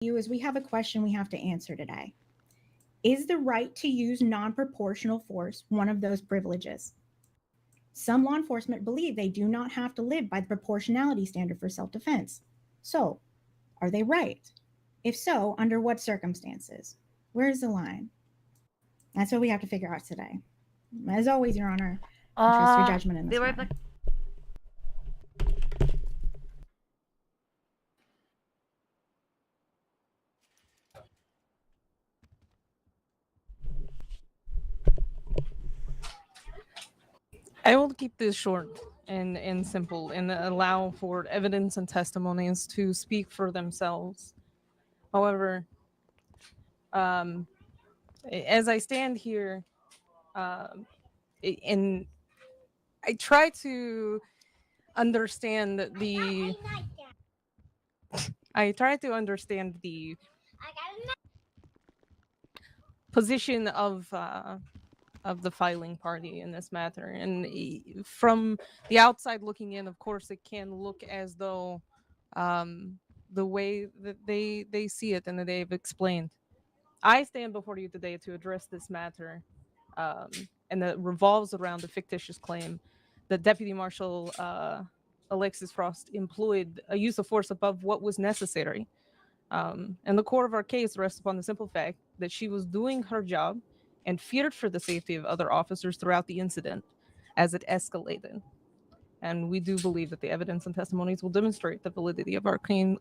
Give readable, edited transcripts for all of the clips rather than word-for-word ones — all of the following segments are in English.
you is we have a question we have to answer today. Is the right to use non-proportional force one of those privileges? Some law enforcement believe they do not have to live by the proportionality standard for self-defense. So, are they right? If so, under what circumstances? Where's the line? That's what we have to figure out today. As always, Your Honor, I trust your judgment in this matter. I will keep this short and simple and allow for evidence and testimonies to speak for themselves. However, as I stand here, and I try to understand the position of the filing party in this matter. And from the outside looking in, of course, it can look as though the way that they see it and that they've explained. I stand before you today to address this matter, and that revolves around the fictitious claim that Deputy Marshal Alexis Frost employed a use of force above what was necessary. And the core of our case rests upon the simple fact that she was doing her job and feared for the safety of other officers throughout the incident as it escalated. And we do believe that the evidence and testimonies will demonstrate the validity of our claim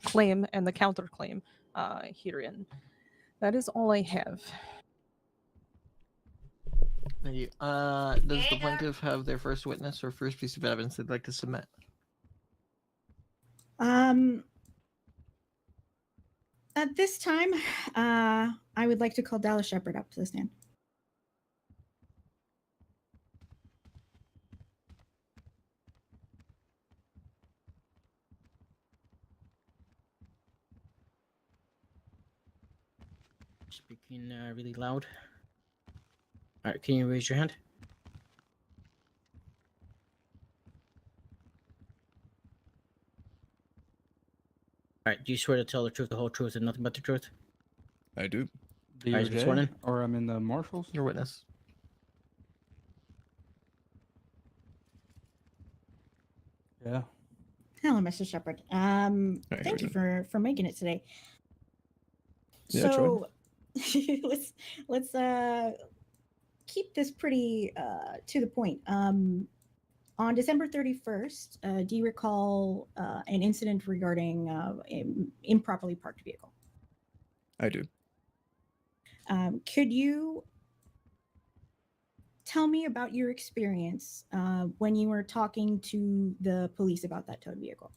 and the counterclaim herein. That is all I have. Thank you. Does the plaintiff have their first witness or first piece of evidence they'd like to submit? At this time, I would like to call Dallas Shepard up to the stand. Speaking really loud. All right, can you raise your hand? All right, do you swear to tell the truth, the whole truth, and nothing but the truth? I do. DOJ, sworn in? Or I'm in the marshals? Your witness. Yeah. Hello, Mr. Shepard. Thank you for making it today. Yeah, so let's keep this pretty to the point. On December 31st, do you recall an incident regarding an improperly parked vehicle? I do. Could you tell me about your experience when you were talking to the police about that towed vehicle?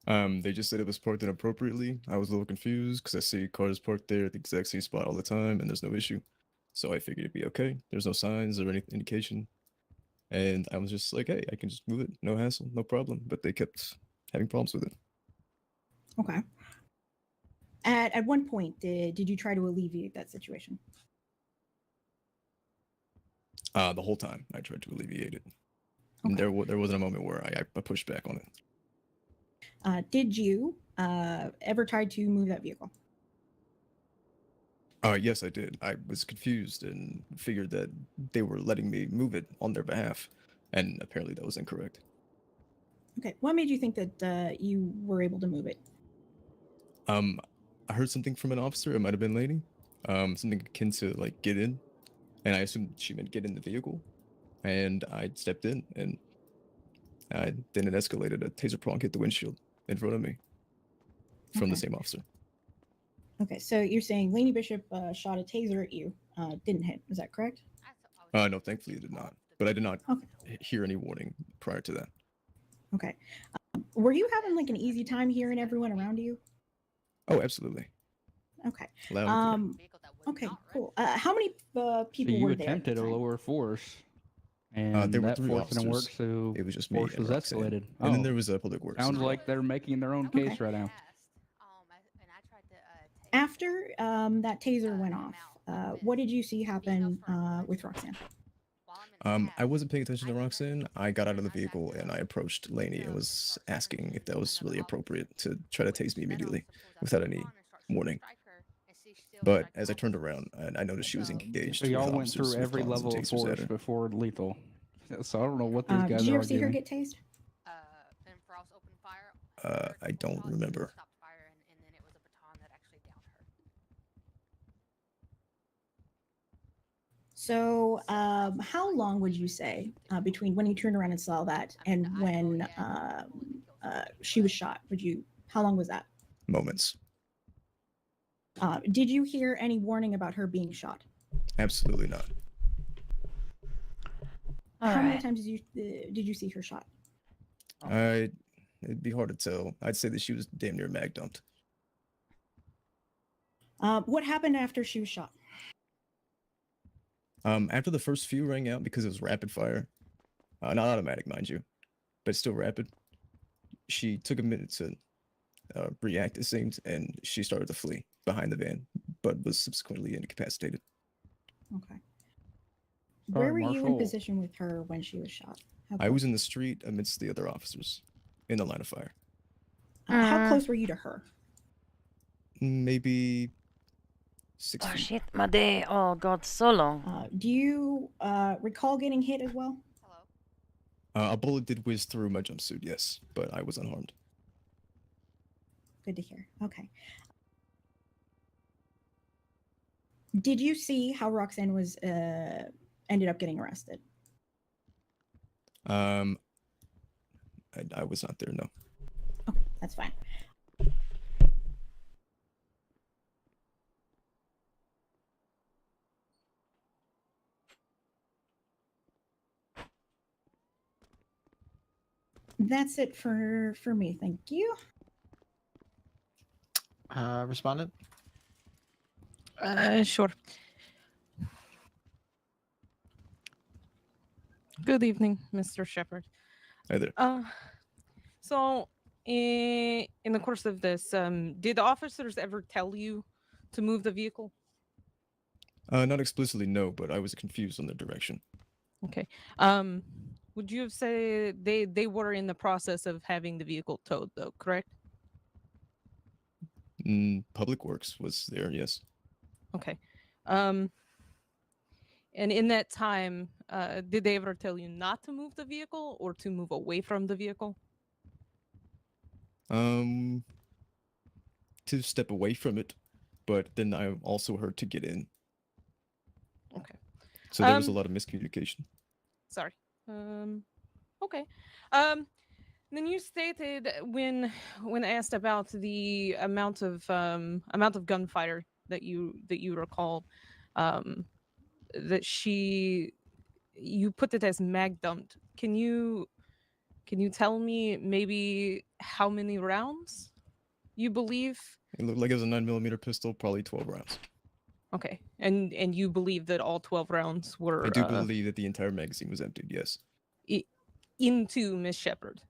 They just said it was parked inappropriately. I was a little confused because I see cars parked there at the exact same spot all the time and there's no issue. So I figured it'd be okay. There's no signs or any indication. And I was just like, hey, I can just move it. No hassle, no problem. But they kept having problems with it. Okay. At one point, did you try to alleviate that situation? The whole time I tried to alleviate it. Okay. There wasn't a moment where I pushed back on it. Did you ever try to move that vehicle? Yes, I did. I was confused and figured that they were letting me move it on their behalf, and apparently that was incorrect. Okay, what made you think that you were able to move it? I heard something from an officer. It might have been Lady. Something akin to like get in, and I assumed she meant get in the vehicle, and I stepped in, and then it escalated. A taser prong hit the windshield in front of me from the same officer. Okay, so you're saying Lainey Bishop shot a taser at you, didn't hit. Is that correct? No, thankfully it did not. But I did not hear any warning prior to that. Okay. Were you having like an easy time hearing everyone around you? Oh, absolutely. Okay. Loud. Okay, cool. How many people were there? You attempted a lower force, and there were that 3 force officers. didn't work, so it was just me. force was escalated. And then there was a public works. Sounds like they're making their own case right now. After that taser went off, what did you see happen with Roxanne? I wasn't paying attention to Roxanne. I got out of the vehicle and I approached Lainey and was asking if that was really appropriate to try to tase me immediately without any warning. But as I turned around, I noticed she was engaged So with y'all went officers through with every bombs and level of tasers at force her. before lethal. So I don't know what these Did guys you are ever see her arguing. get tased? I don't remember. So, how long would you say between when you turned around and saw that and when she was shot? How long was that? Moments. Did you hear any warning about her being shot? Absolutely not. How many times did you see her shot? It'd be hard to tell. I'd say that she was damn near mag dumped. What happened after she was shot? After the first few rang out, because it was rapid fire, not automatic, mind you, but still rapid, she took a minute to react, it seemed, and she started to flee behind the van, but was subsequently incapacitated. Okay. Sorry, Where were you in Marshall. position with her when she was shot? I was in the street amidst the other officers in the line of fire. How close were you to her? Maybe 6 Oh feet. shit, my day. Oh god, so long. Do you recall getting hit as well? A bullet did whiz through my jumpsuit, yes, but I was unharmed. Good to hear. Okay. Did you see how Roxanne was ended up getting arrested? I was not there, no. Okay, that's fine. That's it for me. Thank you. Respondent. Sure. Good evening, Mr. Shepard. Hi there. So in the course of this, did the officers ever tell you to move the vehicle? Not explicitly, no, but I was confused on the direction. Okay. Would you have said they were in the process of having the vehicle towed, though, correct? Public Works was there, yes. Okay. And in that time, did they ever tell you not to move the vehicle or to move away from the vehicle? To step away from it, but then I also heard to get in. Okay. So there was a lot of miscommunication. Sorry. Okay. Then you stated when asked about the amount of gunfire that you recalled, that you put it as mag dumped. Can you tell me maybe how many rounds you believe? It looked like it was a 9mm pistol, probably 12 rounds. Okay, and you believe that all 12 rounds were? I do believe that the entire magazine was emptied. Yes. Into Miss Shepard.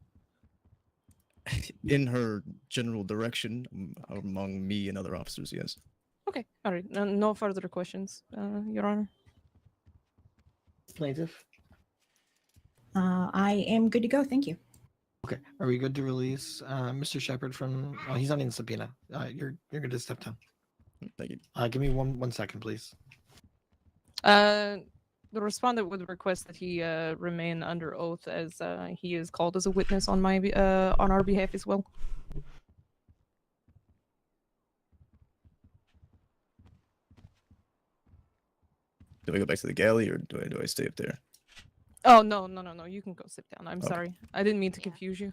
In her general direction, among me and other officers. Yes. Okay. All right. No further questions, Your Honor. Plaintiff. I am good to go. Thank you. Okay. Are we good to release Mr. Shepard from? Oh, he's not in subpoena. You're good to step down. Thank you. Give me one second, please. The respondent would request that he remain under oath, as he is called as a witness on our behalf as well. Do I go back to the galley or do I stay up there? Oh no! You can go sit down. I'm Okay. sorry. I didn't mean to confuse you.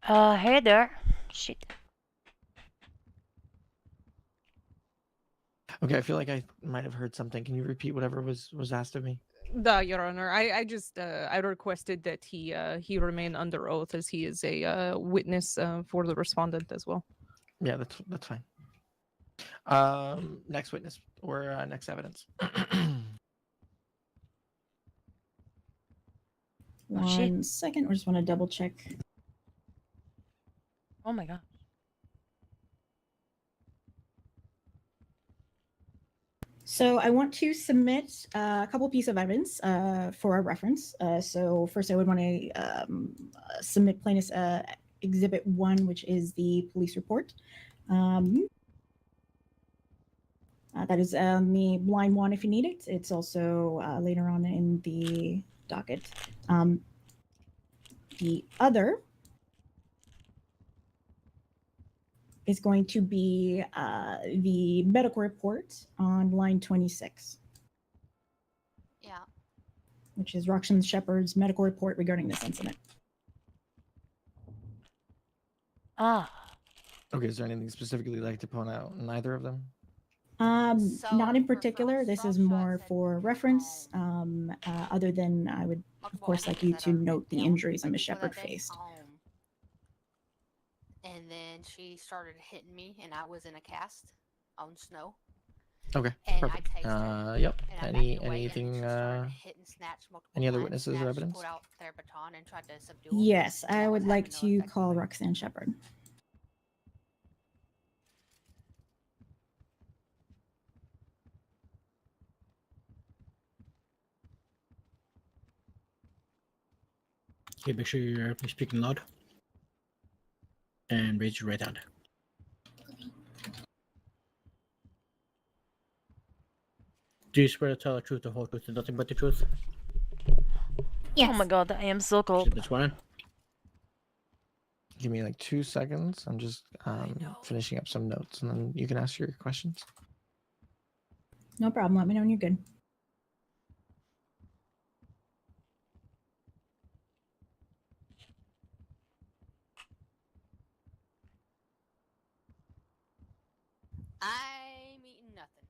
Hey there. Shit. Okay, I feel like I might have heard something. Can you repeat whatever was asked of me? Your Honor, I just I requested that he remain under oath, as he is a witness for the respondent as well. Yeah, that's fine. Next witness or next evidence. shit. 1 second. I just want to double check. Oh my god. So I want to submit a couple pieces of evidence for our reference. So first, I would want to submit plaintiff's Exhibit 1, which is the police report. That is the line 1 if you need it. It's also later on in the docket. The other is going to be the medical report on line 26. Yeah. Which is Roxanne Shepard's medical report regarding this incident. Ah. Okay, is there anything specifically you'd like to point out in either of them? Not in particular. This is more for reference. Other than I would, of course, like you to note the injuries Ms. Shepard faced. And then she started hitting me, and I was in a cast on snow. Okay, And perfect. I tased her. Yep. And I backed away, and Anything? she started hitting Snatch multiple Any other times. witnesses or Snatch evidence? pulled out their baton and tried to subdue him. Yes, I That would was like having no to effect. call Roxanne Shepard. Okay, make sure you're speaking loud. And raise your right hand. Do you swear to tell the truth, the whole truth, and nothing but the truth? Oh my god, I am so cold. This one. Give me like 2 seconds. I'm just finishing up some notes, and then you can ask your questions. No problem. Let me know when you're good. I'm eating nothing.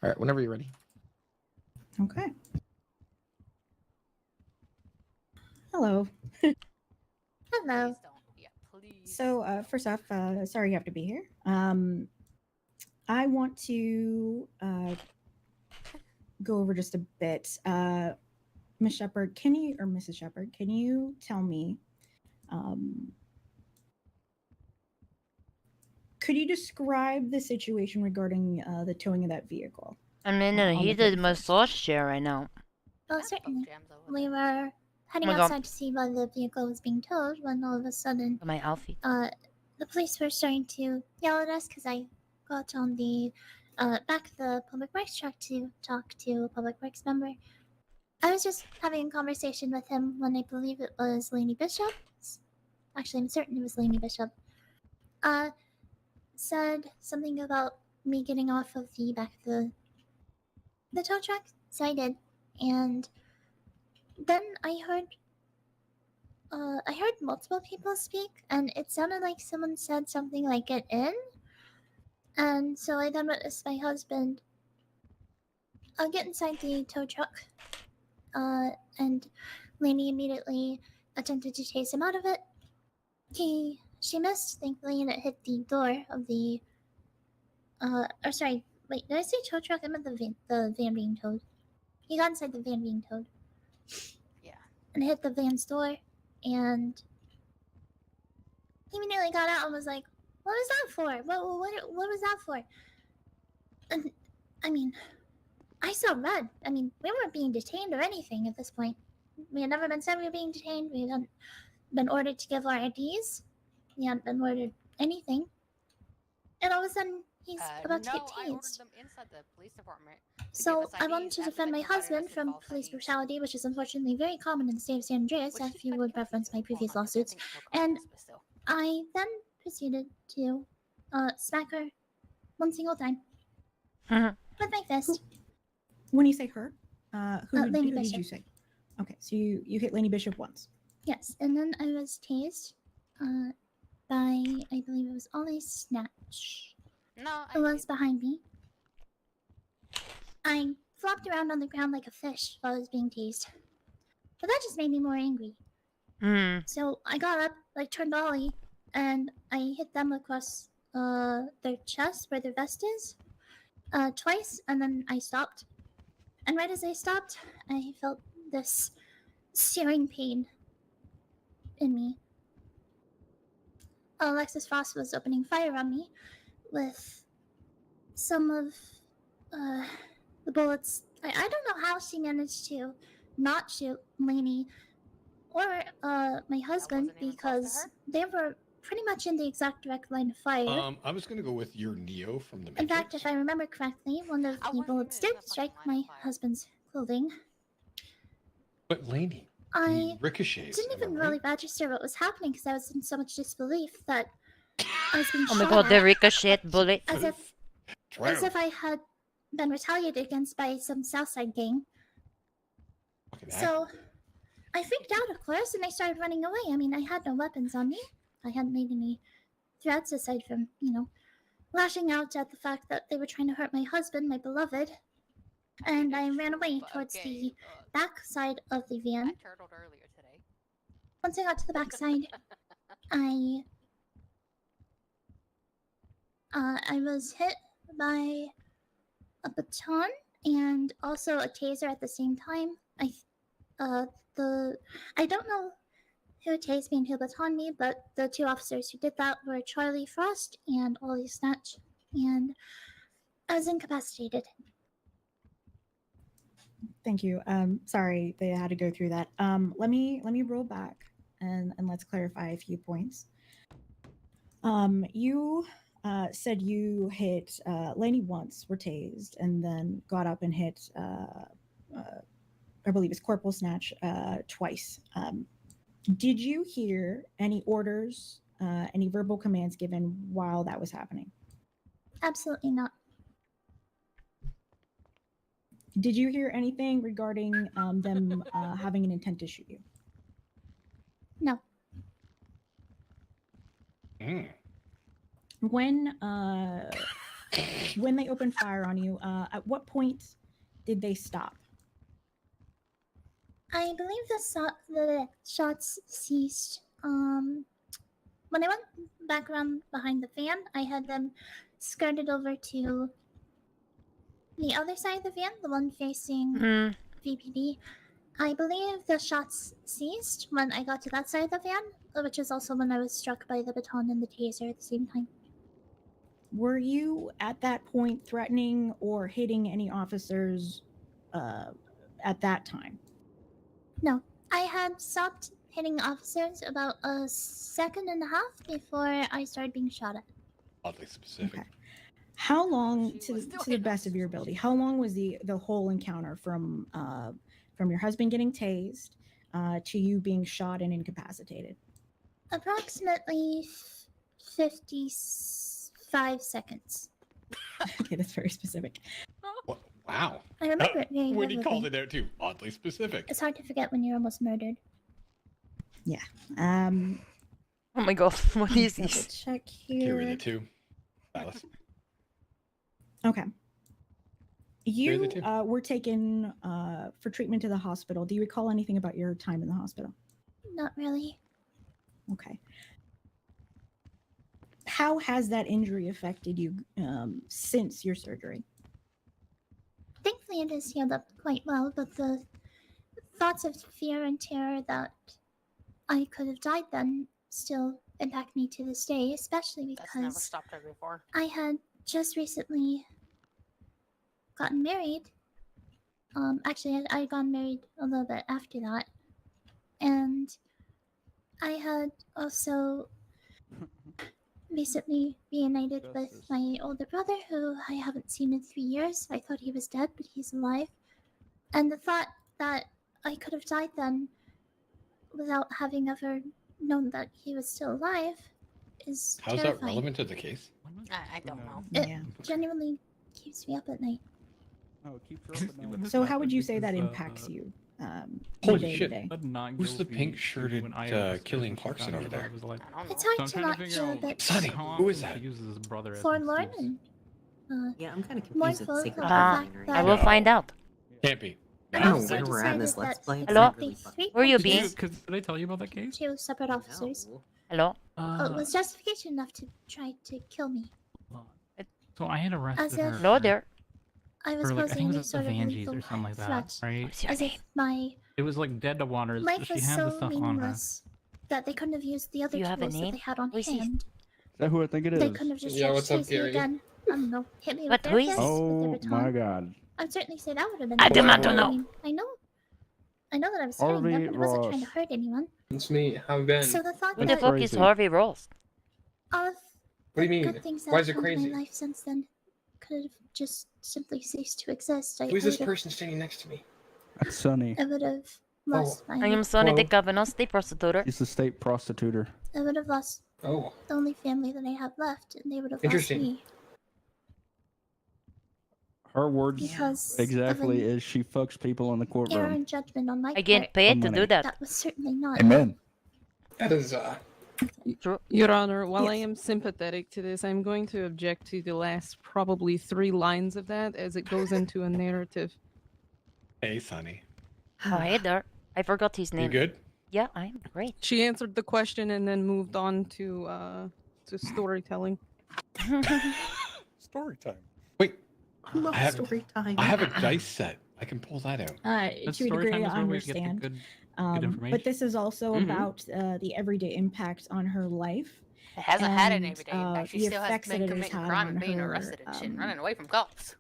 All right, whenever you're ready. Okay. Hello. Hello. Please don't. Yeah, please. So first off, sorry you have to be here. I want to go over just a bit. Ms. Shepard, can you, or Mrs. Shepard, can you tell me, could you describe the situation regarding the towing of that vehicle? I'm in a on the heated 31st. massage chair right now. Oh, Both certainly. jams over We there. were heading Oh my God. outside to see why the vehicle was being towed when all of a sudden, My outfit. the police were starting to yell at us because I got on the back of the public works truck to talk to a public works member. I was just having a conversation with him when I believe it was Lainey Bishop. Actually, I'm certain it was Lainey Bishop. Said something about me getting off of the back of the tow truck, so I did, and then I heard multiple people speak, and it sounded like someone said something like "get in," and so I then witnessed my husband get inside the tow truck, and Lainey immediately attempted to chase him out of it. She missed, thankfully, and it hit the door of the or sorry, wait, did I say tow truck? I meant the van being towed. He got inside the van being towed. Yeah. And hit the van's door, and he immediately got out and was like, "What was that for? What was that for?" And I mean, I saw red. I mean, we weren't being detained or anything at this point. We had never been said we were being detained. We hadn't been ordered to give our IDs. We hadn't been ordered anything. And all of a sudden, he's about to get No, I ordered tased. them inside the police department. to So give us I wanted IDs to after defend they my provided husband us from false police IDs. brutality, which is unfortunately very common in the state of San Andreas, Which if is you like would okay, reference my well, previous I lawsuits. think it's no And contest, but still. I then proceeded to smack her one single time with my fist. When you say her, who Lainey did Bishop. you say? Okay, so you hit Lainey Bishop once. Yes, and then I was tased by, I believe it was Ollie Snatch, No, who was behind me. I flopped around on the ground like a fish while I was being tased. But that just made me more angry. So I got up, like turned Ollie, and I hit them across their chest where their vest is, twice, and then I stopped. And right as I stopped, I felt this searing pain in me. Alexis Frost was opening fire on me with some of the bullets. I don't know how she managed to not shoot Lainey or my husband wasn't even close to because her? they were pretty much in the exact direct line of fire. I was gonna go with your Neo from the Matrix. In fact, if I remember correctly, one of I the wasn't bullets even in did the fucking strike line my of fire. husband's clothing. But Lainey, I he ricochets. didn't am I even right? really register what was happening because I was in so much disbelief that I was being Oh my shot god, the at ricochet bullet. as if Drown. I had been retaliated against by some Southside gang. Fucking So I freaked out, of course, and I started running away. I mean, I had no weapons on me. I hadn't made any threats aside from, lashing out at the fact that they were trying to hurt my husband, my beloved. And I ran away towards the back side of the I van. turtled earlier today. Once I got to the back side, I was hit by a baton and also a taser at the same time. I don't know who tased me and who batoned me, but the two officers who did that were Charlie Frost and Ollie Snatch, and I was incapacitated. Thank you. Sorry they had to go through that. Let me roll back and let's clarify a few points. You said you hit Lainey once, were tased, and then got up and hit I believe it's Corporal Snatch twice. Did you hear any orders, any verbal commands given while that was happening? Absolutely not. Did you hear anything regarding them having an intent to shoot you? No. Mm. When they opened fire on you, at what point did they stop? I believe the shots ceased. When I went back around behind the van, I had them skirted over to the other side of the van, the one facing VPD. I believe the shots ceased when I got to that side of the van, which is also when I was struck by the baton and the taser at the same time. Were you at that point threatening or hitting any officers at that time? No, I had stopped hitting officers about a second and a half before I started being shot at. Oddly specific. Okay. How long, She to was still the hitting best of your officers when ability, she how long was the whole encounter from your husband getting tased to you being shot and incapacitated? Approximately 55 seconds. Okay, that's very specific. What? Wow. I remember it very When he vividly. called it out too, oddly specific. It's hard to forget when you're almost murdered. Yeah. Oh my god, what is double this? check Carry here. the two. Alice. Okay. Carry the You two. were taken for treatment to the hospital. Do you recall anything about your time in the hospital? Not really. Okay. How has that injury affected you since your surgery? Thankfully, it has healed up quite well, but the thoughts of fear and terror that I could have died then still impact me to this day, especially That's never because stopped her before. I had just recently gotten married. Actually, I got married a little bit after that. And I had also recently reunited with Justice. my older brother, who I haven't seen in 3 years. I thought he was dead, but he's alive. And the thought that I could have died then without having ever known that he was still alive is How's that terrifying. relevant to the case? I don't know. It Yeah. genuinely keeps me up at night. Oh, it keeps her up at night. So how would you say that impacts you? Holy day shit. To day? Who's the pink-shirted killing Clarkson over there? I don't know. It's hard to not feel a bit Sonny, who is that? forlorn and Yeah, I'm kind of confused with mournful the of the secret fact line right that I will No. find out. Can't be. I I don't know also where we're at in this decided Let's that Play. it's Hello? actually Really fucking- three Where you points been? Did I tell you about that case? to separate officers. No. Hello? It was justification enough to try to kill me. So I had arrested As if- her. Hello there. I was for, like, I posing think it any was the sort of Vangees lethal or something like that, threat. right? What's your As name? if my It was like dead to waters. life She was had the so stuff on her. meaningless that they couldn't have used the other You have a tools that name? they had on Who is he? hand. that who I think it They is? couldn't have just Yeah, what's up, chased me Gary? again. I don't know, hit me But with who their is- fists with Oh the baton. my god. I'd certainly say that would have been. I the demand best. to know. I mean, I know that I was hurting them, Harvey but I wasn't trying to Ross. hurt anyone. It's me. How you been? So the thought Who the That's that fuck is crazy. Harvey Ross? all of What do you the mean? good things that Why have is it come to crazy? my life since then could have just simply ceased to exist. Who's this would've- person standing next to me? That's Sunny. I would have lost I my. am Sonny Whoa. the Governor, the prostitute. He's the state prostituter. I would have lost Oh, the only family that I have left, and they would have lost Interesting. me Her words because exactly of an is she fucks people in the error courtroom. in judgment on my I get part. paid to money. do that. That was certainly not. Amen. that is Your Honor, while I Yes. am sympathetic to this, I'm going to object to the last probably 3 lines of that as it goes into a narrative. Hey, Sonny. Oh, hey there. I forgot his You name. good? Yeah, I'm great. She answered the question and then moved on to storytelling. Story time. Wait, I love I have- story time. I have a dice set. I can pull that out. The To a story degree, time I is where we get the understand. good But information. this is also Mhm. about the everyday impact on her life. It hasn't had an And, everyday impact. She the still has effects that been it has committing had crime on and being her, arrested and shit, and um, running away from cops.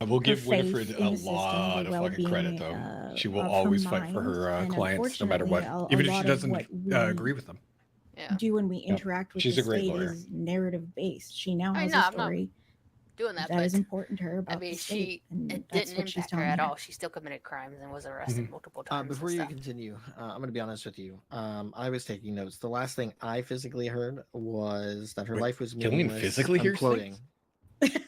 I will her give faith Winifred in a the system, lot the of fucking credit, well-being, though. She will of her always fight for mind, her and clients, no matter what, unfortunately, even a if she lot of doesn't what we agree with them. Yeah. do when we interact with She's the a great state lawyer. is narrative based. She now I has know, a I'm not story doing that, that but is important to her about I mean, the state, and it that's didn't what she's impact her telling at me. all. She still committed crimes and was arrested multiple times. Before and you stuff. continue, I'm going to be honest with you. I was taking notes. The last thing I physically heard was that her Wait, life was Killian meaningless. physically I'm hears quoting. things?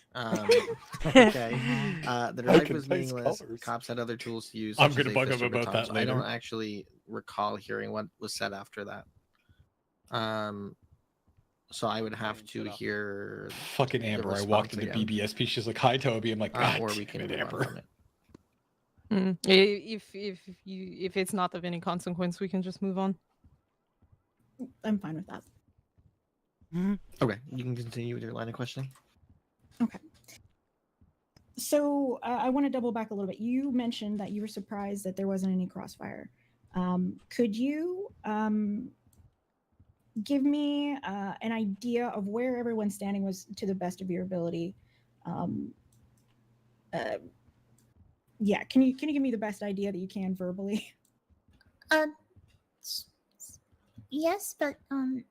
Okay. That her I life can was taste meaningless. colors. Cops had other tools to use. I'm such as gonna a bug fist him or about batons. that I don't later. actually recall hearing what was said after that. So I would have to hear Fucking the Amber. I response walked into again. BBSP. She's like, "Hi, Toby." I'm like, "God or we damn can it, move on Amber." from it. If it's not of any consequence, we can just move on. I'm fine with that. Okay, you can continue with your line of questioning. Okay. So I want to double back a little bit. You mentioned that you were surprised that there wasn't any crossfire. Could you give me an idea of where everyone's standing was to the best of your ability? Yeah, can you give me the best idea that you can verbally? Yes, but am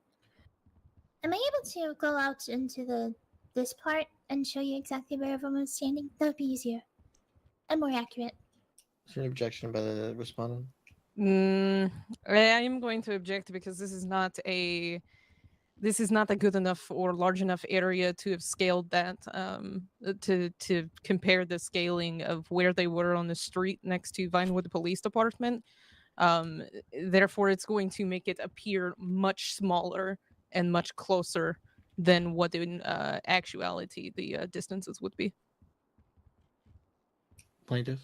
I able to go out into this part and show you exactly where everyone was standing? That would be easier and more accurate. Is there an objection by the respondent? I am going to object because this is not a good enough or large enough area to have scaled that to compare the scaling of where they were on the street next to Vinewood Police Department. Therefore, it's going to make it appear much smaller and much closer than what in actuality the distances would be. Plaintiff?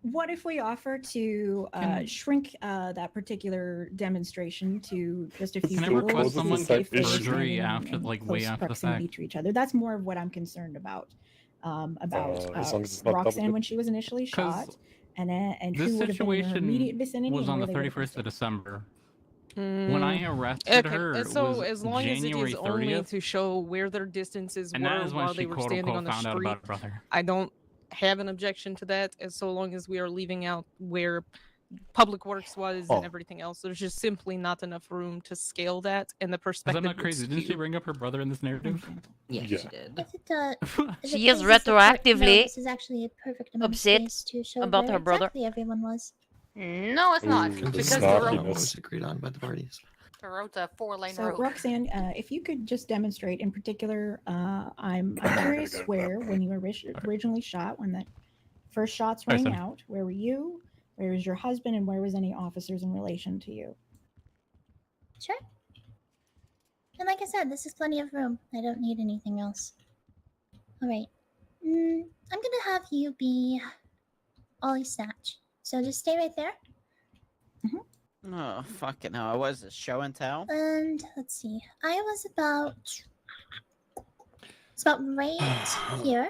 What if we offer to shrink that particular demonstration to just a few Can I people? request someone if take they're perjury standing after, in like, way close after the proximity fact? to each other? That's more of what I'm concerned about. as long as it's not Roxanne double when she was initially 'Cause shot, and This who would have been in her immediate situation vicinity was and on where the they would have 31st of been. December. When I arrested her, it so was as long as it January is only 30th, to show where their distances and were that is when while she they were quote standing unquote on the found out street, about her brother. I don't have an objection to that, as so long as we are leaving out where Public Works was and everything else. There's just simply not enough room to scale that, and the Is perspective that not would crazy? Didn't she skew. bring up her brother in this narrative? Yeah, Yeah. she did. Is it She is crazy support? No, retroactively this is actually a perfect amount of upset space to show about where her brother. exactly everyone was. No, it's not. Ooh, the Because the snarkiness. road, Was agreed on by the parties. the road's a 4-lane So road. Roxanne, if you could just demonstrate in particular, I'm curious where when you were originally shot, when that first shots Hi, rang Sonny. out, where were you? Where was your husband, and where was any officers in relation to you? Sure. And like I said, this is plenty of room. I don't need anything else. All right. I'm gonna have you be Ollie Snatch. So just stay right there. Oh, fucking hell. I was a show and tell. And let's see. I was about. It's about right here.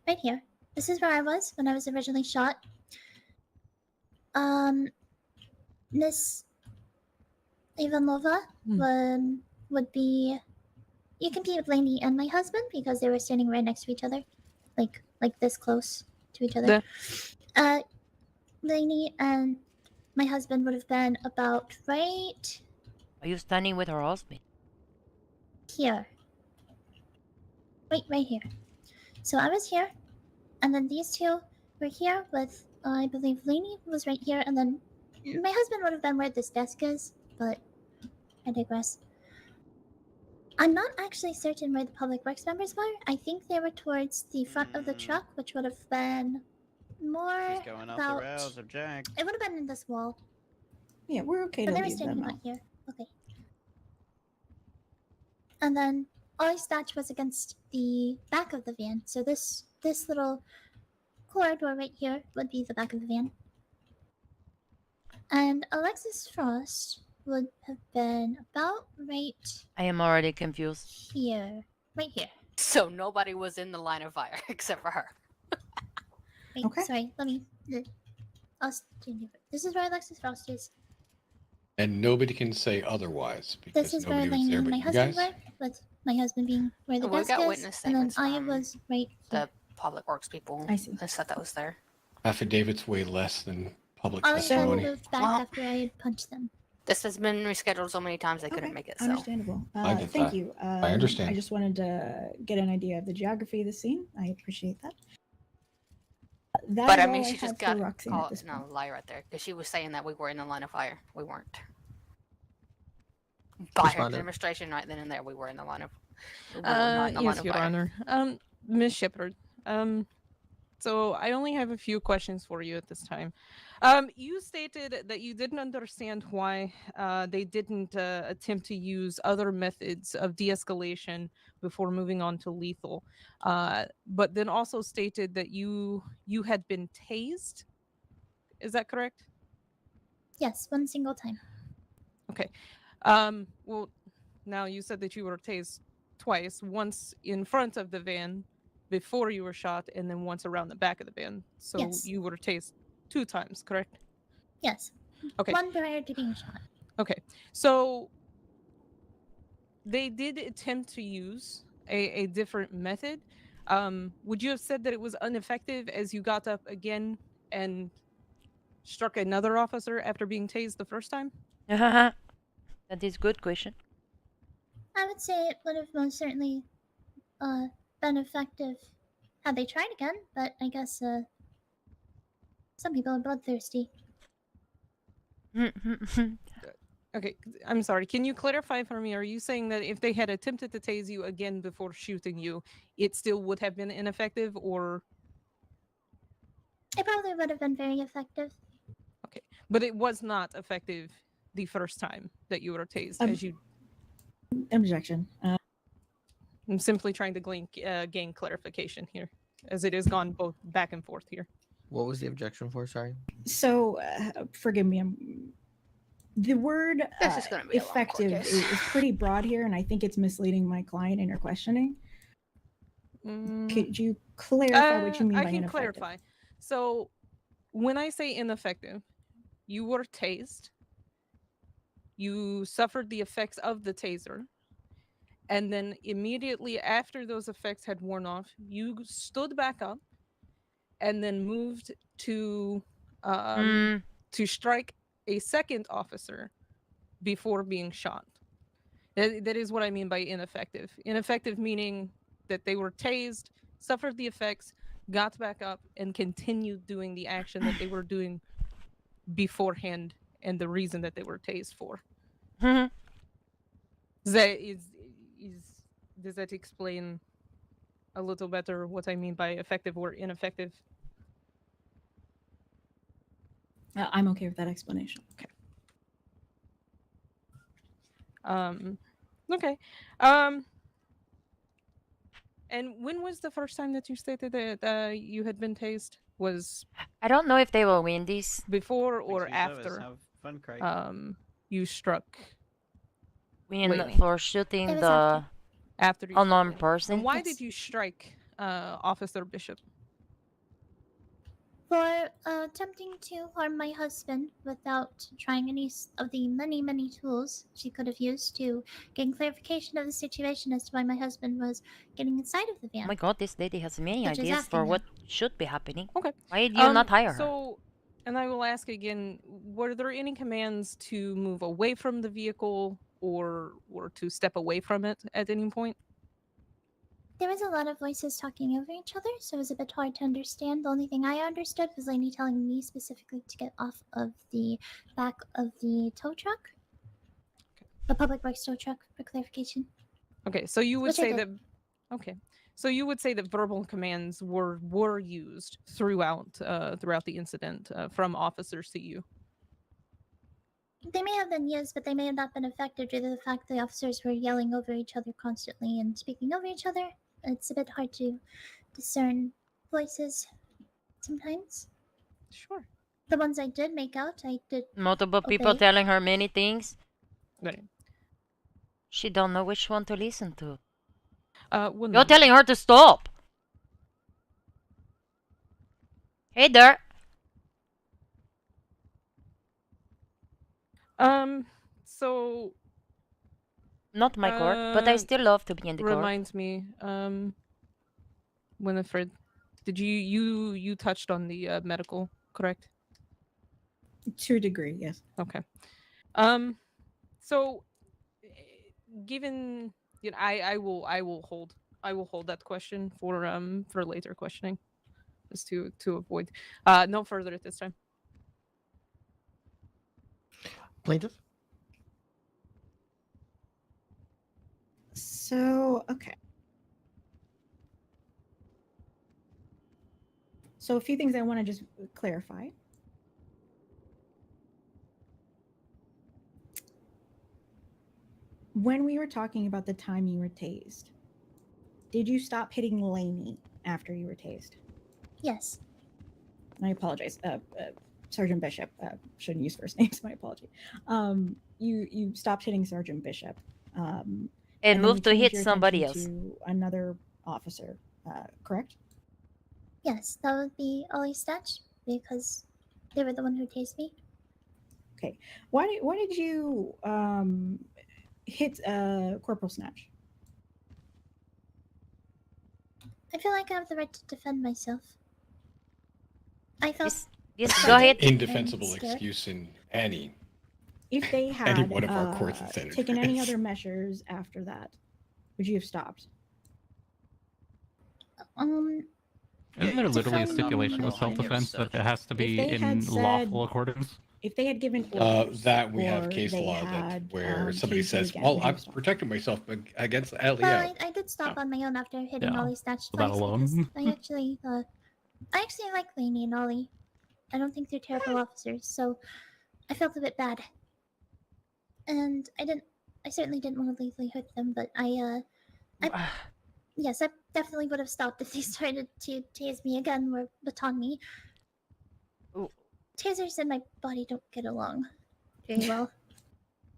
Right here. This is where I was when I was originally shot. Miss Ivanova would be. You can be Blaney and my husband because they were standing right next to each other, like this close to each other. Blaney and my husband would have been about right Are you standing with her husband? here. Right here. So I was here, and then these two were here with, I believe Blaney was right here, and then my husband would have been where this desk is, but I digress. I'm not actually certain where the public works members were. I think they were towards the front of the truck, which would have been more She's going off about. the rails, object. It would have been in this wall. Yeah, we're okay But to they were leave standing them about out. here. Okay. And then Ollie's statue was against the back of the van. So this little corridor right here would be the back of the van. And Alexis Frost would have been about right I am already confused. here. Right here. So nobody was in the line of fire except for her. Wait, sorry, let me. This is where Alexis Frost is. And nobody can say otherwise because This is where nobody was Lainey there and but my you husband guys. were, with my husband being where the We desk got is. witness And then statements I from was right here. The public works people. I see. They said that was there. Affidavits way less than public Ollie had testimony. moved back Well- after I had punched them. This has been rescheduled so many times they couldn't make it. So Understandable. I get Thank that. you. I understand. I just wanted to get an idea of the geography of the scene. I appreciate that. That but is I mean, all she had just for got Roxanne at called this point. no lie right there because she was saying that we were in the line of fire. We weren't. By her Responded. demonstration right then and there, we were in the line of. We were not in the line Yes, of Your fire. Honor. Miss Shepard. So I only have a few questions for you at this time. You stated that you didn't understand why they didn't attempt to use other methods of de-escalation before moving on to lethal, but then also stated that you had been tased. Is that correct? Yes, one single time. Okay. Well, now you said that you were tased twice, once in front of the van before you were shot, and then once around the back of the van. So Yes. you were tased 2 times, correct? Yes. Okay. One prior to being shot. Okay. So they did attempt to use a different method. Would you have said that it was ineffective as you got up again and struck another officer after being tased the first time? That is a good question. I would say it would have most certainly been effective had they tried again, but I guess some people are bloodthirsty. Okay, I'm sorry. Can you clarify for me? Are you saying that if they had attempted to tase you again before shooting you, it still would have been ineffective, or It probably would have been very effective. okay, but it was not effective the first time that you were tased, as you? Objection. I'm simply trying to gain clarification here, as it has gone both back and forth here. What was the objection for? Sorry. So, forgive me. The word This is gonna be a long court effective case. is pretty broad here, and I think it's misleading my client in her questioning. Could you clarify what you mean I by can ineffective? clarify. So, when I say ineffective, you were tased, you suffered the effects of the taser, and then immediately after those effects had worn off, you stood back up and then moved to strike a second officer before being shot. That is what I mean by ineffective. Ineffective meaning that they were tased, suffered the effects, got back up, and continued doing the action that they were doing beforehand, and the reason that they were tased for. Does that explain a little better what I mean by effective or ineffective? I'm okay with that explanation. Okay. Okay. And when was the first time that you stated that you had been tased? Was I don't know if they will win this. Before or Makes you nervous. after Have fun, Craig. you struck Win Lainey? for shooting It was the After you unknown struck Lainey. person. And why Yes. did you strike Officer Bishop? For attempting to harm my husband without trying any of the many tools she could have used to gain clarification of the situation as to why my husband was getting inside of the Oh van. my god, this lady has many Such as ideas for asking what him. should be happening. Okay. Why do you not hire her? So, and I will ask again: were there any commands to move away from the vehicle or to step away from it at any point? There was a lot of voices talking over each other, so it was a bit hard to understand. The only thing I understood was Lainey telling me specifically to get off of the back of the tow truck. The public works tow truck, for clarification. Okay, so you would Which I say did. that. Okay, so you would say that verbal commands were used throughout the incident from officers to you. They may have been used, but they may have not been effective due to the fact the officers were yelling over each other constantly and speaking over each other. It's a bit hard to discern voices sometimes. Sure. The ones I did make out, I did Multiple people obey. telling her many things. Right. She don't know which one to listen to. Well, You're no. telling her to stop. Hey there. So. Not my court, but I still love to be in the court. Reminds me, Winifred, did you touched on the medical, correct? To a degree, yes. Okay. So, given I will hold that question for later questioning, just to avoid no further at this time. Plaintiff. So, okay. So a few things I want to just clarify. When we were talking about the time you were tased, did you stop hitting Lainey after you were tased? Yes. I apologize. Sergeant Bishop. Shouldn't use first names. My apology. You stopped hitting Sergeant Bishop. And then moved you to changed hit your somebody attention to another officer, correct? Yes, that would be Ollie Statch, because they were the one who tased me. Okay. Why did you hit Corporal Snatch? I feel like I have the right to defend myself. I felt Yes, go ahead. Indefensible and scared. excuse in any If they had any one of our courts and senators. taken any other measures after that, would you have stopped? Isn't there literally a stipulation with defend self-defense that it has to If be they had in said- lawful accordance? If they had given orders, That we or have case they law that had, where somebody tased you says, again, "Well, would you I'm have stopped? protecting myself against Well, LEO." I did stop on my own after hitting Yeah. Ollie Statch So that twice alone. because I actually like Lainey and Ollie. I don't think they're terrible officers, so I felt a bit bad. And I certainly didn't want to legally hurt them, but yes, I definitely would have stopped if they started to tase me again or baton me. Tasers and my body don't get along very well.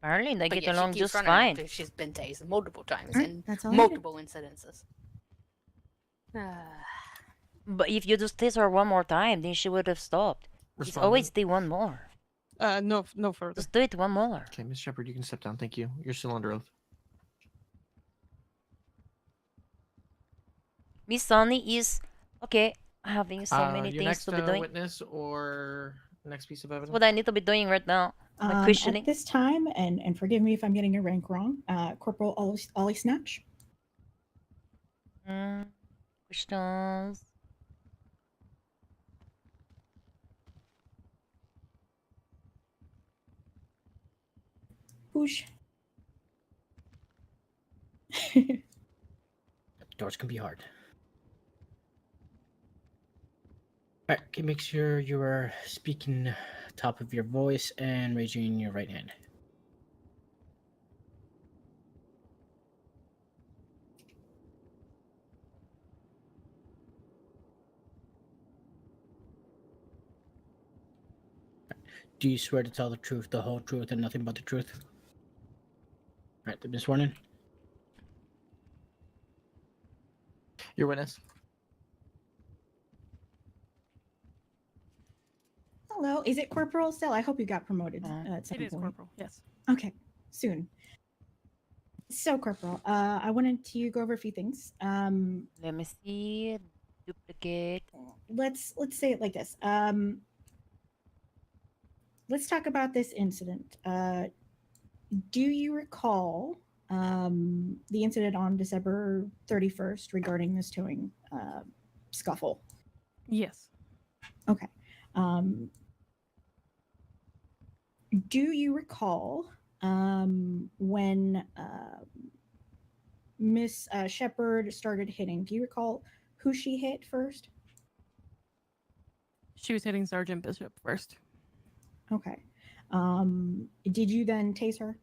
Apparently, they But get yeah, along she keeps just running fine. after she's been tased multiple times Alright, in that's all I needed. multiple incidences. But if you just tase her one more time, then she would have stopped. It's Respondent. always the one more. No further. Just do it one more. Okay, Miss Shepard, you can step down. Thank you. You're still under oath. Miss Sunny is okay. Having so many your things next to be doing. witness or next piece of evidence. What I need to be doing right now. My questioning. At this time, and forgive me if I'm getting your rank wrong, Corporal Ollie Snatch. Questions. Whoosh. Doors can be hard. Alright, okay, make sure you are speaking top of your voice and raising your right hand. Do you swear to tell the truth, the whole truth, and nothing but the truth? Alright, then Miss Warren. Your witness. Oh, is it corporal still? I hope you got promoted. At some It is point. corporal, yes. Okay, soon. So, corporal, I wanted to go over a few things. Let me see. Duplicate. Let's say it like this. Let's talk about this incident. Do you recall the incident on December 31st regarding this towing scuffle? Yes. Okay. Do you recall when Miss Shepard started hitting? Do you recall who she hit first? She was hitting Sergeant Bishop first. Okay. Did you then tase her?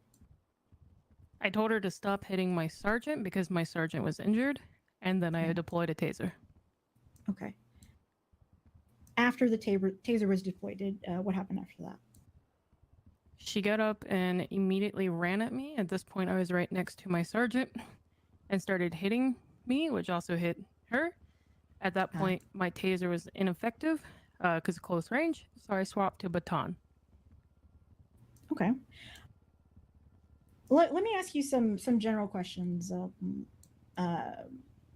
I told her to stop hitting my sergeant because my sergeant was injured, and then I deployed a taser. Okay. After the taser was deployed, what happened after that? She got up and immediately ran at me. At this point, I was right next to my sergeant and started hitting me, which also hit her. At that point, my taser was ineffective because of close range, so I swapped to baton. Okay. Let me ask you some general questions.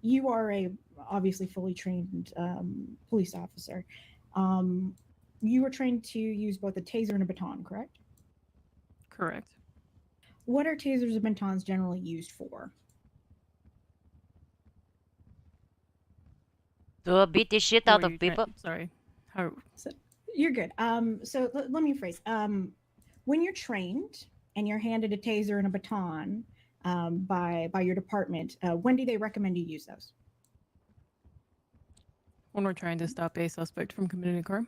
You are a obviously fully trained police officer. You were trained to use both a taser and a baton, correct? Correct. What are tasers and batons generally used for? To beat the shit out of people. Sorry. So, you're good. So let me rephrase. When you're trained and you're handed a taser and a baton by your department, when do they recommend you use those? When we're trying to stop a suspect from committing a crime.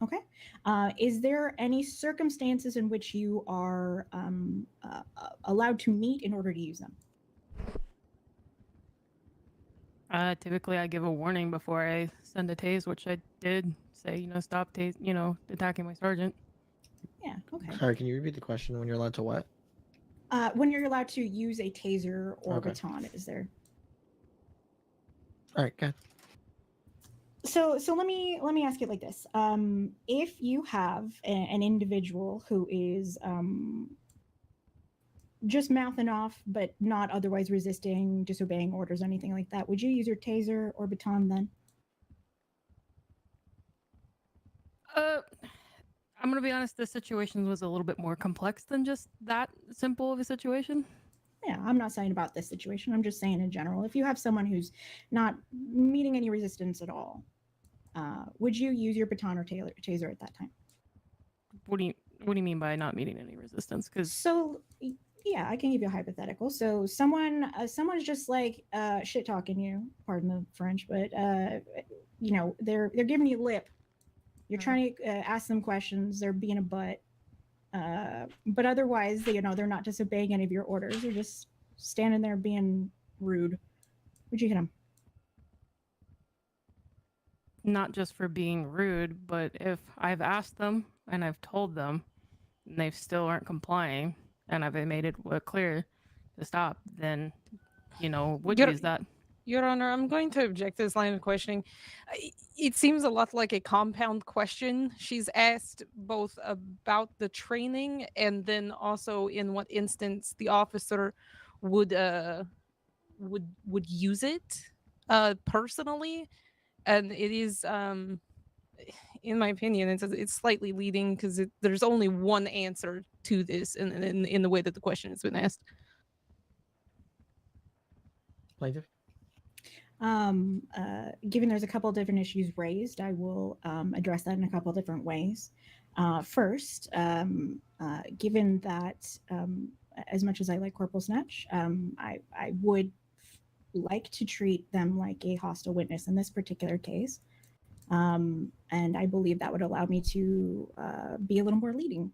Okay. Is there any circumstances in which you are allowed to meet in order to use them? Typically, I give a warning before I send a tase, which I did say, stop attacking my sergeant. Yeah, okay. Sorry, can you repeat the question? When you're allowed to what? When you're allowed to use a taser or Okay. baton, is there? All right, good. So let me ask it like this: if you have an individual who is just mouthing off but not otherwise resisting, disobeying orders, anything like that, would you use your taser or baton then? I'm gonna be honest. This situation was a little bit more complex than just that simple of a situation. Yeah, I'm not saying about this situation. I'm just saying in general. If you have someone who's not meeting any resistance at all, would you use your baton or taser at that time? What do you mean by not meeting any resistance? So yeah, I can give you a hypothetical. So someone's just like shit talking you. Pardon the French, but they're giving you lip. You're trying to ask them questions. They're being a butt. But otherwise, they're not disobeying any of your orders. They're just standing there being rude. Would you hit them? Not just for being rude, but if I've asked them and I've told them and they still aren't complying and I've made it clear to stop, then, would use that. Your Honor, I'm going to object to this line of questioning. It seems a lot like a compound question. She's asked both about the training and then also in what instance the officer would use it personally, and it is in my opinion it's slightly leading because there's only one answer to this in the way that the question has been asked. Plaintiff? Given there's a couple different issues raised, I will address that in a couple different ways. First, given that as much as I like Corporal Snatch, I would like to treat them like a hostile witness in this particular case. And I believe that would allow me to be a little more leading.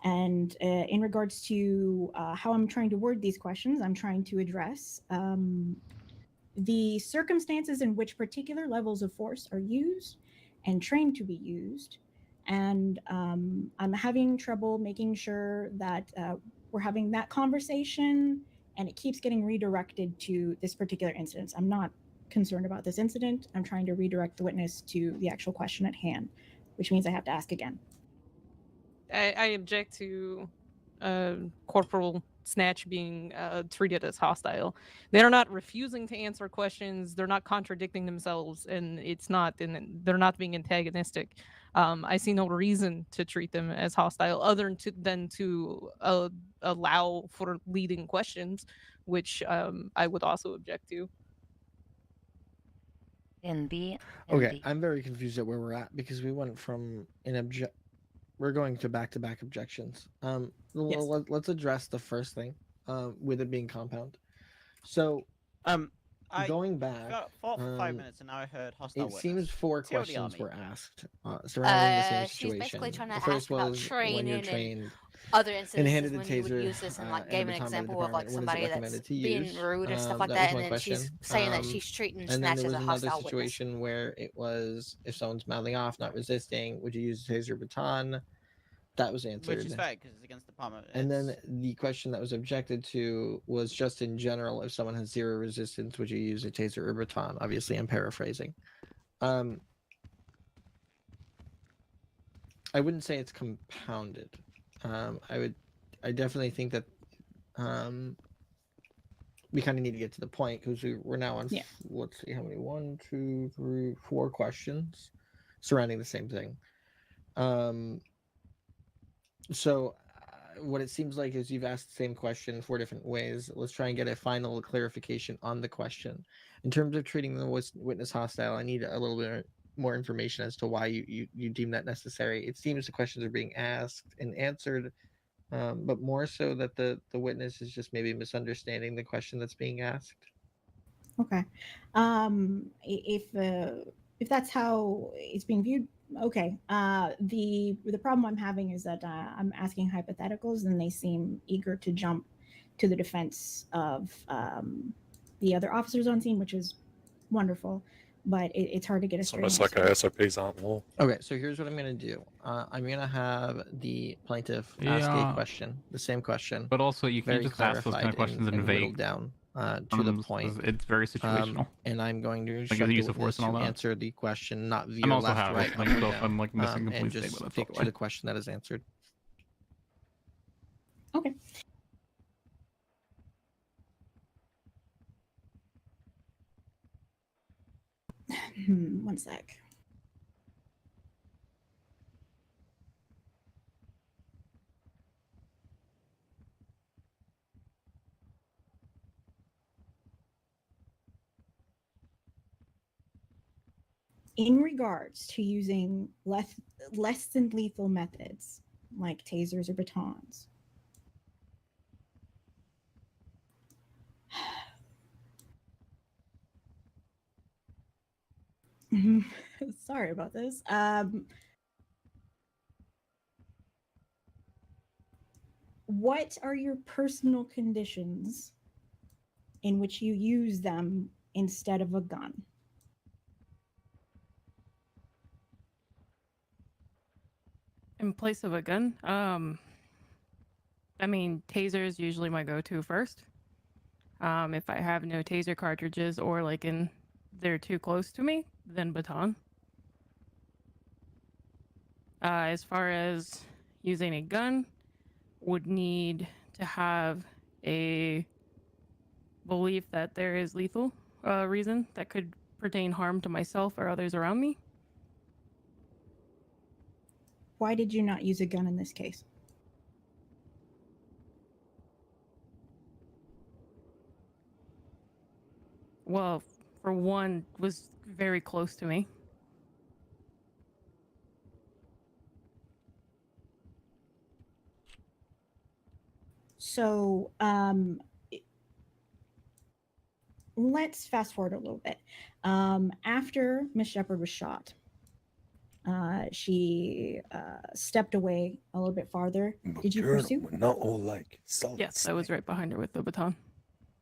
And in regards to how I'm trying to word these questions, I'm trying to address the circumstances in which particular levels of force are used and trained to be used. And I'm having trouble making sure that we're having that conversation and it keeps getting redirected to this particular incident. I'm not concerned about this incident. I'm trying to redirect the witness to the actual question at hand. which means I have to ask again. I object to Corporal Snatch being treated as hostile. They're not refusing to answer questions. They're not contradicting themselves, and they're not being antagonistic. I see no reason to treat them as hostile other than to allow for leading questions, which I would also object to. Okay, I'm very confused at where we're at because we went from we're going to back objections. Let's address the first thing, with it being compound. So, going back, fought for 5 minutes and now I heard hostile it witness. seems 4 TLDR questions me. were asked surrounding the same She's basically situation. trying to The first ask about was when you're training trained and other and instances handed a when you would taser use this, and like and a gave an baton by the example of like department. When is it somebody that's recommended to being use? rude or stuff like That that, was and one then she's question. saying that she's treating And then Snatch there as was a another hostile witness. situation where it was if someone's mouthing off, not resisting, would you use a taser or baton? That was answered. Which is fair because it's against the department. And then the question that was objected to was just in general, if someone has 0 resistance, would you use a taser or baton? Obviously, I'm paraphrasing. I wouldn't say it's compounded. I definitely think that we kind of need to get to the point because we're now on, let's see how many, 1, 2, 3, 4 questions surrounding the same thing. So what it seems like is you've asked the same question 4 different ways. Let's try and get a final clarification on the question. In terms of treating the witness hostile, I need a little bit more information as to why you deem that necessary. It seems the questions are being asked and answered, but more so that the witness is just maybe misunderstanding the question that's being asked. Okay. If that's how it's being viewed, okay. The problem I'm having is that I'm asking hypotheticals and they seem eager to jump to the defense of the other officers on scene, which is wonderful, but it's hard to get a straight Almost answer. like our SOPs aren't law. Okay, so here's what I'm going to do. I'm going to have the plaintiff ask a question, the same question. But also, you can't very just ask those kind of clarified questions in whittled vague. down to the point. It's very situational. And I'm going to Like instruct the the use of witness force and all to that. answer the question, not via I'm also left, have right, it, like, up, or so if down, I'm, like, missing and complete just statement, that's stick all to the the question that is answered. Okay. One sec. In regards to using less than lethal methods like tasers or batons, sorry about this. What are your personal conditions in which you use them instead of a gun? In place of a gun, I mean, taser is usually my go-to first. If I have no taser cartridges or like they're too close to me, then baton. As far as using a gun, would need to have a belief that there is lethal reason that could pertain harm to myself or others around me. Why did you not use a gun in this case? Well, for one, was very close to me. So let's fast forward a little bit. After Miss Shepherd was shot, she stepped away a little bit farther. Did you pursue? We're not all like solid. Yes, I was right behind her with the baton.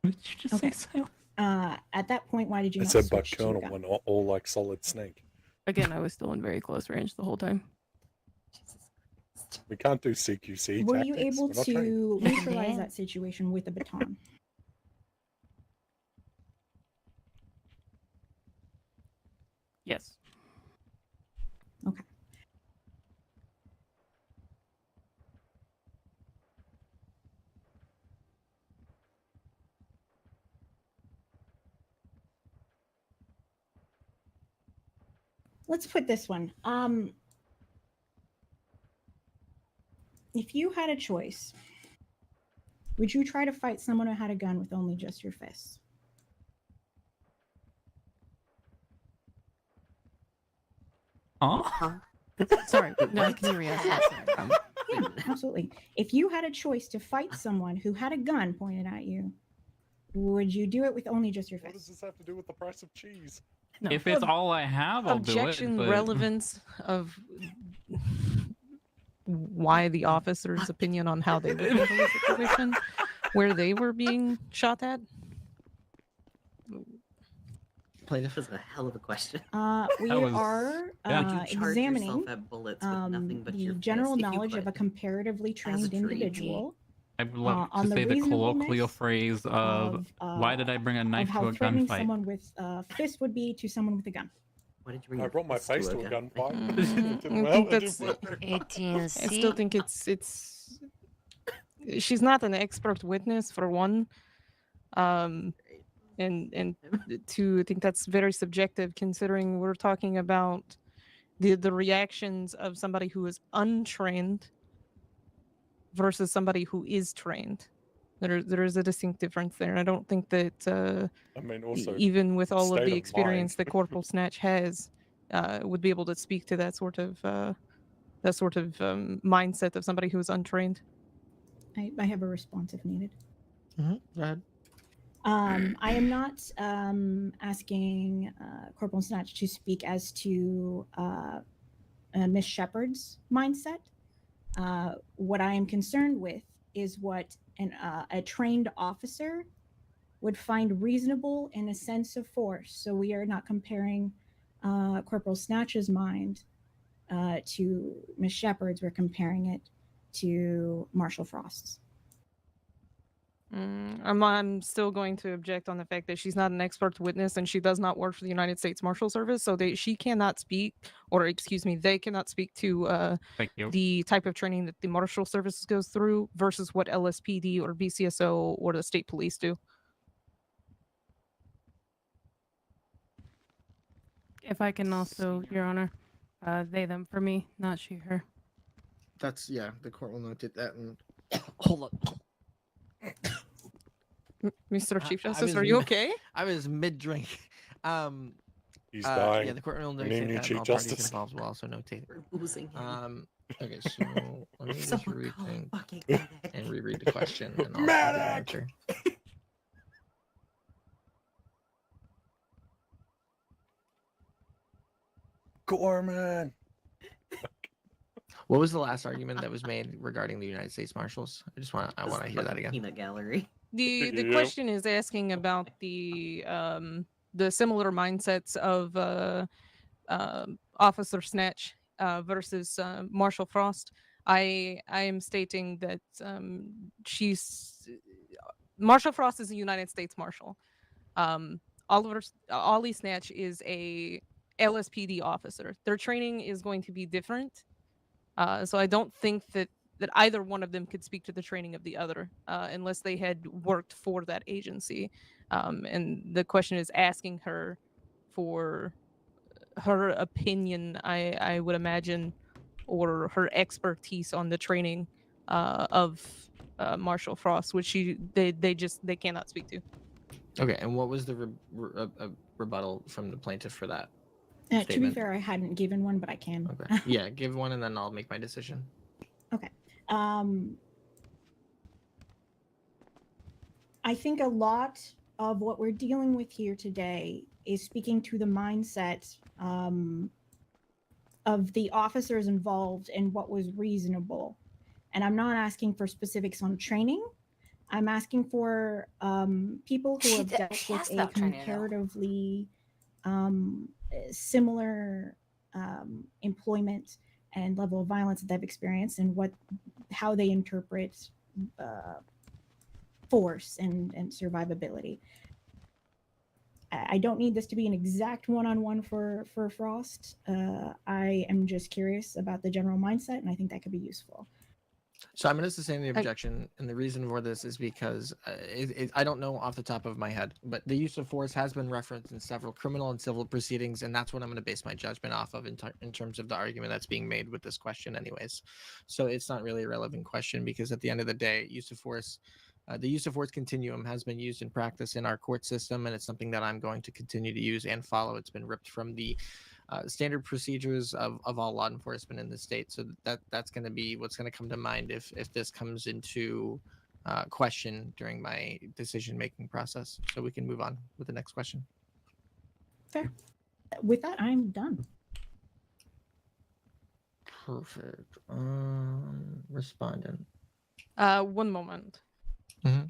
Did you just Okay. say so? At that point, why did you I not said, but switch to a Colonel, gun? we're not all like Solid Snake. Again, I was still in very close range the whole time. We can't do CQC Were tactics. you able We're not trained. to neutralize that situation with a baton? Yes. Okay. let's put this one. If you had a choice, would you try to fight someone who had a gun with only just your fists? Huh? Sorry, no, can you re-ask that? Sorry. Yeah, absolutely. If you had a choice to fight someone who had a gun pointed at you, would you do it with only just your What does fists? this have to do with the price of cheese? No. If it's all I have, I'll Objection do it. But... relevance of why the officer's opinion on how they would handle the situation, where they were being shot at. Plaintiff. That's a hell of a question. We That was- are yeah. Would you charge examining yourself at bullets with nothing but the your general fist if you knowledge of a could? comparatively trained treaty. individual I would love on to the say the colloquial reasonableness phrase of why did I bring a of knife how to a threatening gunfight? someone with a fist would be to someone with a gun. Why did you bring I your brought my fist face to a gun? gunfight. I It didn't think well, it that's didn't work. 18C. I still think it's she's not an expert witness for one, and two, I think that's very subjective considering we're talking about the reactions of somebody who is untrained versus somebody who is trained. There is a distinct difference there, and I don't think that I mean, also, even with all of state the of experience mind. that Corporal Snatch has, would be able to speak to that sort of mindset of somebody who is untrained. I have a response if needed. Go ahead. I am not asking Corporal Snatch to speak as to Miss Shepard's mindset. What I am concerned with is what a trained officer would find reasonable in a sense of force. So we are not comparing Corporal Snatch's mind to Miss Shepard's. We're comparing it to Marshal Frost's. I'm still going to object on the fact that she's not an expert witness and she does not work for the United States Marshal Service, so she cannot speak, or excuse me, they cannot speak to Thank you. the type of training that the Marshal Service goes through versus what LSPD or BCSO or the state police do. If I can also, Your Honor, they, them for me, not she, her. That's the court will note that. And hold up. Mr. Chief I Justice, was are you mid- okay? I was mid drink. He's dying. Yeah, the court will We notate name you that, Chief and all parties Justice. involved will also notate. We're losing him. Okay, so let me just Someone call rethink fucking medic. and reread the question, and I'll give you the Medic! answer. Gorman. What was the last argument that was made regarding the United States Marshals? I want to hear that again. Peanut gallery. The Yeah. question is asking about the similar mindsets of Officer Snatch versus Marshal Frost. I am stating that Marshal Frost is a United States Marshal. Ollie Snatch is a LSPD officer. Their training is going to be different. So I don't think that either one of them could speak to the training of the other unless they had worked for that agency. And the question is asking her for her opinion, I would imagine, or her expertise on the training of Marshal Frost, which they cannot speak to. Okay, and what was the rebuttal from the plaintiff for that? To be statement? fair, I hadn't given one, but I can. Okay. Yeah, give one and then I'll make my decision. Okay. I think a lot of what we're dealing with here today is speaking to the mindset of the officers involved and what was reasonable. And I'm not asking for specifics on training. I'm asking for people who have dealt with a comparatively similar employment and level of violence that they've experienced, and how they interpret force and survivability. I don't need this to be an exact one-on-one for Frost. I am just curious about the general mindset, and I think that could be useful. So I'm going to sustain the objection, and the reason for this is because I don't know off the top of my head, but the use of force has been referenced in several criminal and civil proceedings, and that's what I'm going to base my judgment off of in terms of the argument that's being made with this question anyways. So it's not really a relevant question because at the end of the day, use of force, the use of force continuum has been used in practice in our court system, and it's something that I'm going to continue to use and follow. It's been ripped from the standard procedures of all law enforcement in the state. So that's going to be what's going to come to mind if this comes into question during my decision-making process. So we can move on with the next question. Fair. With that, I'm done. Perfect. Respondent. 1 moment. Mhm.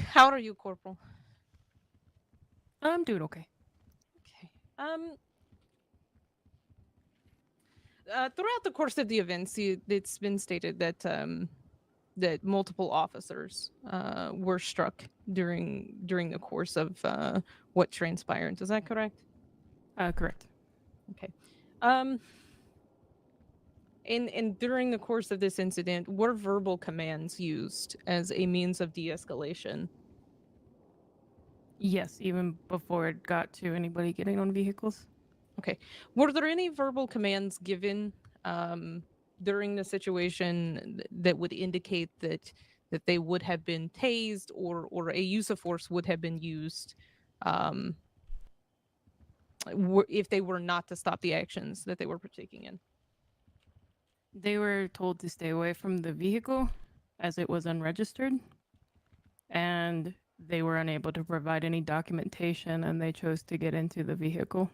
How are you, Corporal? I'm doing okay. Throughout the course of the events, it's been stated that that multiple officers were struck during the course of what transpired. Is that correct? Correct. Okay. And during the course of this incident, were verbal commands used as a means of de-escalation? Yes, even before it got to anybody getting on vehicles. Okay. Were there any verbal commands given during the situation that would indicate that they would have been tased or a use of force would have been used if they were not to stop the actions that they were partaking in? They were told to stay away from the vehicle as it was unregistered, and they were unable to provide any documentation, and they chose to get into the vehicle.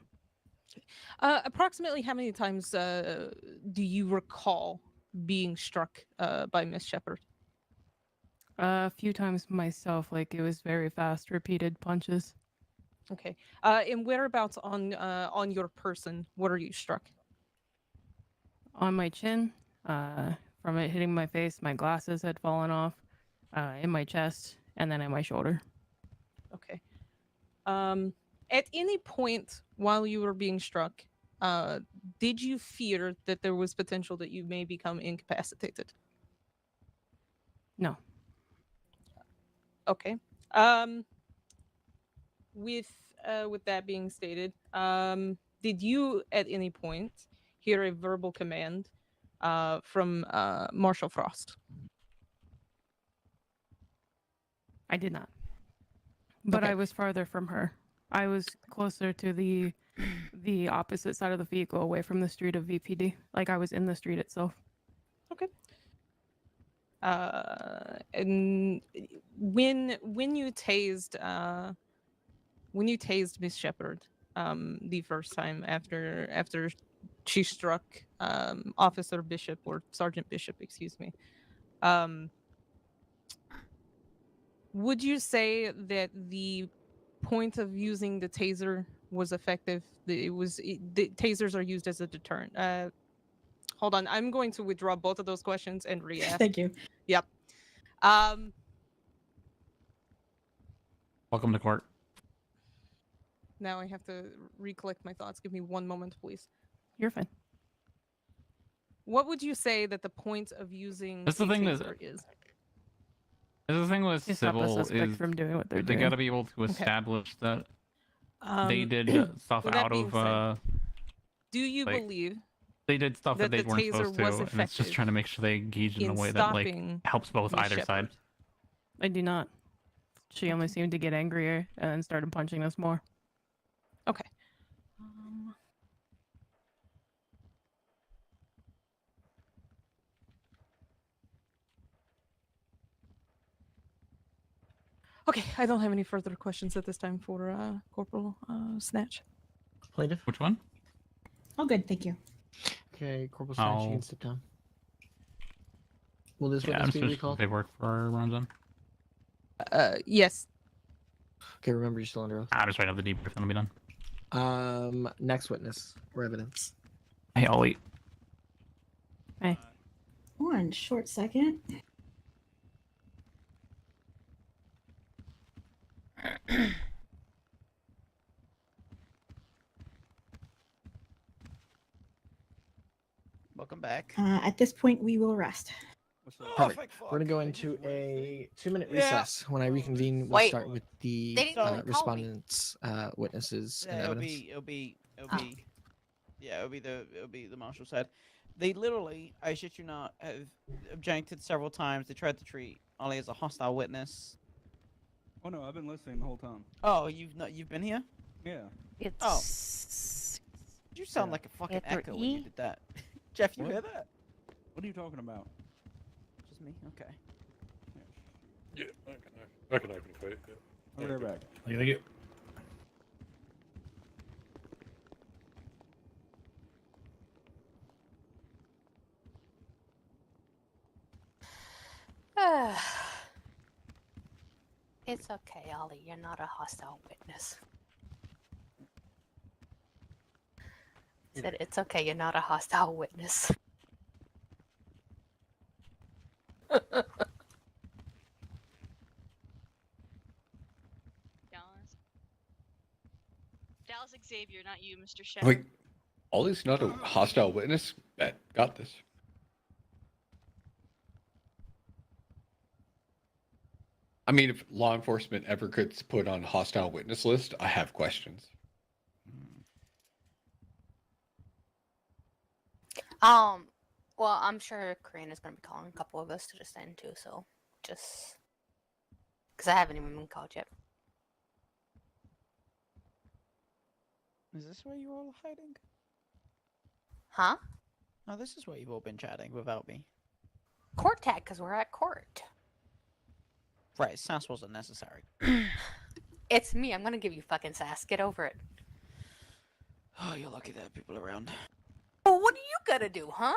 Approximately how many times do you recall being struck by Miss Shepard? A few times myself, like it was very fast, repeated punches. Okay. And whereabouts on your person were you struck? On my chin, from it hitting my face, my glasses had fallen off, in my chest, and then at my shoulder. Okay. At any point while you were being struck, did you fear that there was potential that you may become incapacitated? No. Okay. With that being stated, did you at any point hear a verbal command from Marshal Frost? I did not. But Okay. I was farther from her. I was closer to the opposite side of the vehicle, away from the street of VPD. Like I was in the street itself. Okay. And when you tased Miss Shepard the first time after she struck Officer Bishop or Sergeant Bishop, excuse me, would you say that the point of using the taser was effective? The tasers are used as a deterrent. Hold on, I'm going to withdraw both of those questions and re-ask. Thank you. Yep. Welcome to court. Now I have to recollect my thoughts. Give me 1 moment, please. You're fine. What would you say that the point of using That's the a thing taser is? The thing with To stop a civil suspect is from doing what they're they doing. got to be able to establish that they did stuff with that out being of. Do you like, believe they did stuff that that they the weren't taser supposed to, was and it's just effective trying to make sure they engage in a in way that like stopping helps both Miss either Shepard? side. I do not. She only seemed to get angrier and started punching us more. Okay. Okay, I don't have any further questions at this time for Corporal Snatch. Plaintiff? Which one? Oh, good. Thank you. Okay, Corporal Snatch, you can sit down. Will this Yeah, I'm witness be supposed recalled? they work for Ramzan. Yes. Okay, remember you're still under oath. I'll just write up the debrief and it'll be done. Next witness or evidence. Hey, Ollie. Hey. 1 short second. back. At this point, we will rest. Perfect. We're gonna go into a 2-minute recess. When I reconvene, we'll Wait. start with the They didn't even call me. respondents, witnesses, and Yeah, it'll evidence. be yeah, it'll be the marshal said. They literally, I shit you not, have objected several times. They tried to treat Ollie as a hostile witness. Oh no, I've been listening the whole time. Oh, you've been here? Yeah. It's You sound like a fucking letter echo when you E? did that. Jeff, you What? hear that? What are you talking about? Just me? Okay. Yeah, I can open it for you. Yeah. I'll be right back. Thank you. It's okay, Ollie. You're not a hostile witness. Said it's okay. You're not a hostile witness. Dallas Xavier, not you, Mr. Shepard. Wait, Ollie's not a hostile witness? Got this. I mean, if law enforcement ever gets put on hostile witness list, I have questions. Well, I'm sure Karina's gonna be calling a couple of us to just end too. So, just because I haven't even been called yet. Is this where you're all hiding? Huh? Oh, this is where you've all been chatting without me. Court tag, because we're at court. Right, sass wasn't necessary. It's me. I'm gonna give you fucking sass. Get over it. Oh, you're lucky there are people around. Well, what are you gonna do, huh?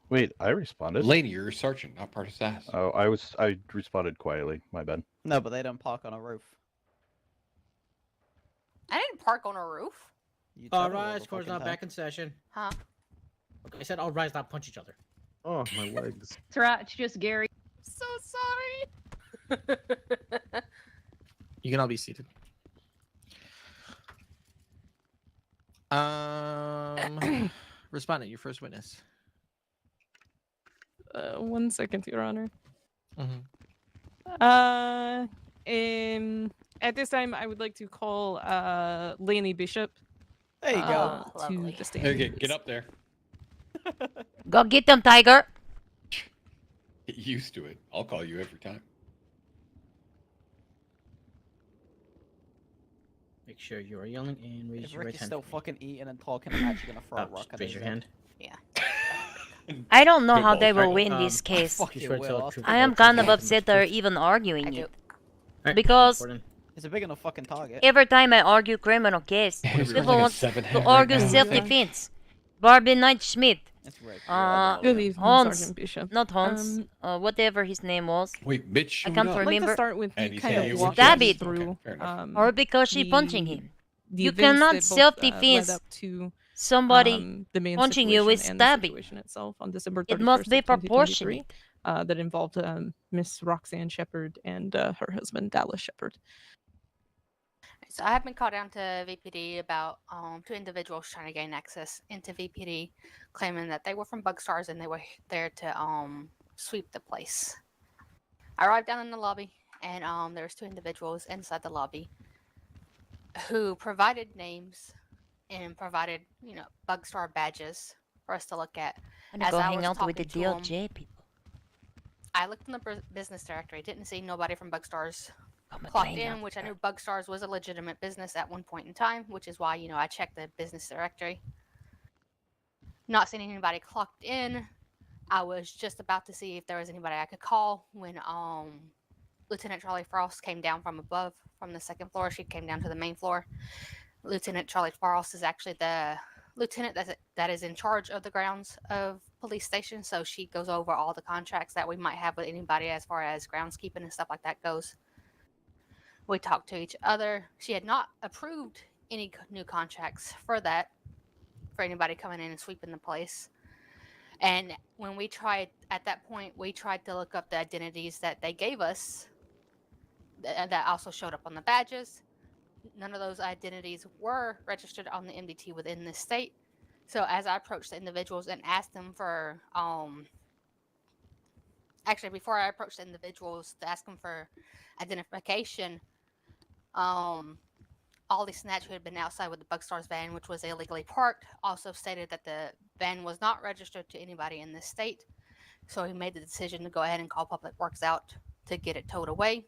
Wait, I responded. Laney, you're a sergeant, not part of SAS. Oh, I responded quietly. My bad. No, but they don't park on a roof. I didn't park on a roof. You All tell me all rise, the court's fucking now time. back in session. Huh? Okay, I said all rise, not punch each other. Oh, my legs. It's right, it's just Gary. So sorry. You can all be seated. Respondent, your first witness. 1 second, Your Honor. Mm-hmm. At this time, I would like to call Laney Bishop. There you go. To the stand. Okay, get up there. Go get them, Tiger. Get used to it. I'll call you every time. Make sure you are yelling and raise If your right Ricky's hand. still fucking eating and talking, I'm actually gonna throw a rock at Raise his your head. hand. Yeah. I don't know how Good they ball, will win Frank. this case. Fuck you, Will. I am kind of upset they're even arguing do. it. Because It's a big enough fucking target. every time I argue criminal case, It's people like a want 7 to head argue right now. self-defense. Barbie Knight Schmidt. That's right. Good evening, Hans, Sergeant Bishop. not Hans, whatever his name was. Wait, Mitch I showed can't up. I'd like to remember. start with And the he's kind saying of he walk Stab us it. through fair enough. Or because she the- punching him. the You events cannot that both, self-defense led up to somebody the main punching you with situation and the stabbing. situation itself on December 31st It must be of 2023, proportionate. that involved Miss Roxanne Shepard and her husband Dallas Shepard. So I have been called down to VPD about 2 individuals trying to gain access into VPD, claiming that they were from Bugstars and they were there to sweep the place. I arrived down in the lobby, and there was 2 individuals inside the lobby who provided names and provided, Bugstar badges for us to look at. I'm gonna As go I hang was out with the talking to 'em, DLJ people. I looked in the business directory, didn't see nobody from Bugstars I'm gonna clocked hang in, out which I there. knew Bugstars was a legitimate business at one point in time, which is why, I checked the business directory. Not seeing anybody clocked in, I was just about to see if there was anybody I could call when Lieutenant Charlie Frost came down from above, from the 2nd floor. She came down to the main floor. Lieutenant Charlie Frost is actually the lieutenant that is in charge of the grounds of police station, so she goes over all the contracts that we might have with anybody as far as groundskeeping and stuff like that goes. We talked to each other. She had not approved any new contracts for anybody coming in and sweeping the place. And when we tried, at that point, we tried to look up the identities that they gave us that also showed up on the badges. None of those identities were registered on the MDT within the state. So as I approached the individuals and asked them for actually before I approached the individuals to ask them for identification, Ollie Snatch, who had been outside with the Bugstars van, which was illegally parked, also stated that the van was not registered to anybody in this state. So he made the decision to go ahead and call Public Works out to get it towed away.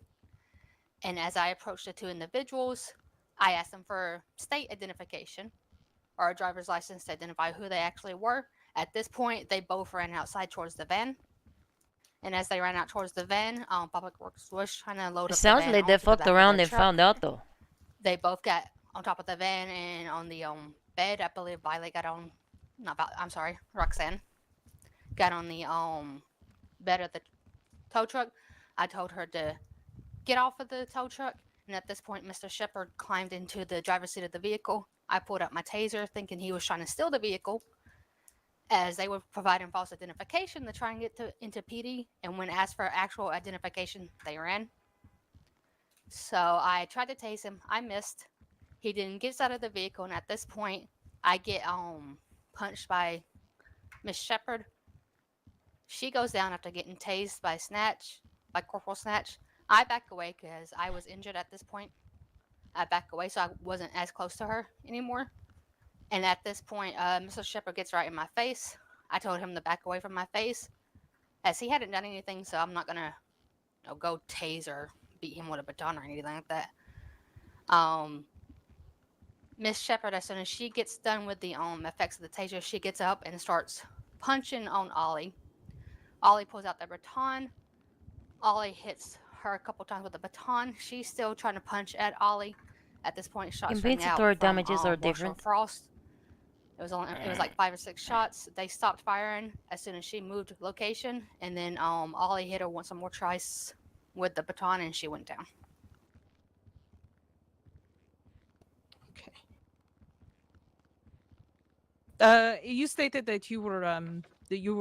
And as I approached the two individuals, I asked them for state identification or a driver's license to identify who they actually were. At this point, they both ran outside towards the van. And as they ran out towards the van, Public Works was trying to load It up the sounds van like they onto the fucked back of around their and truck. found out though. They both got on top of the van and on the bed. I believe Violet got on, I'm sorry, Roxanne got on the bed of the tow truck. I told her to get off of the tow truck, and at this point, Mr. Shepard climbed into the driver's seat of the vehicle. I pulled out my taser, thinking he was trying to steal the vehicle, as they were providing false identification to try and get into PD. And when asked for actual identification, they ran. So I tried to tase him. I missed. He then gets out of the vehicle, and at this point, I get punched by Miss Shepard. She goes down after getting tased by Corporal Snatch. I back away because I was injured at this point. I back away so I wasn't as close to her anymore. And at this point, Mr. Shepard gets right in my face. I told him to back away from my face, as he hadn't done anything, so I'm not gonna go tase or beat him with a baton or anything like that. Miss Shepard, as soon as she gets done with the effects of the taser, she gets up and starts punching on Ollie. Ollie pulls out the baton. Ollie hits her a couple times with the baton. She's still trying to punch at Ollie. At this point, shots ring out Compensatory from damages are Marshall different. Frost. It was like 5 or 6 shots. They stopped firing as soon as she moved location, and then Ollie hit her once some more tries with the baton, and she went down. You stated that you were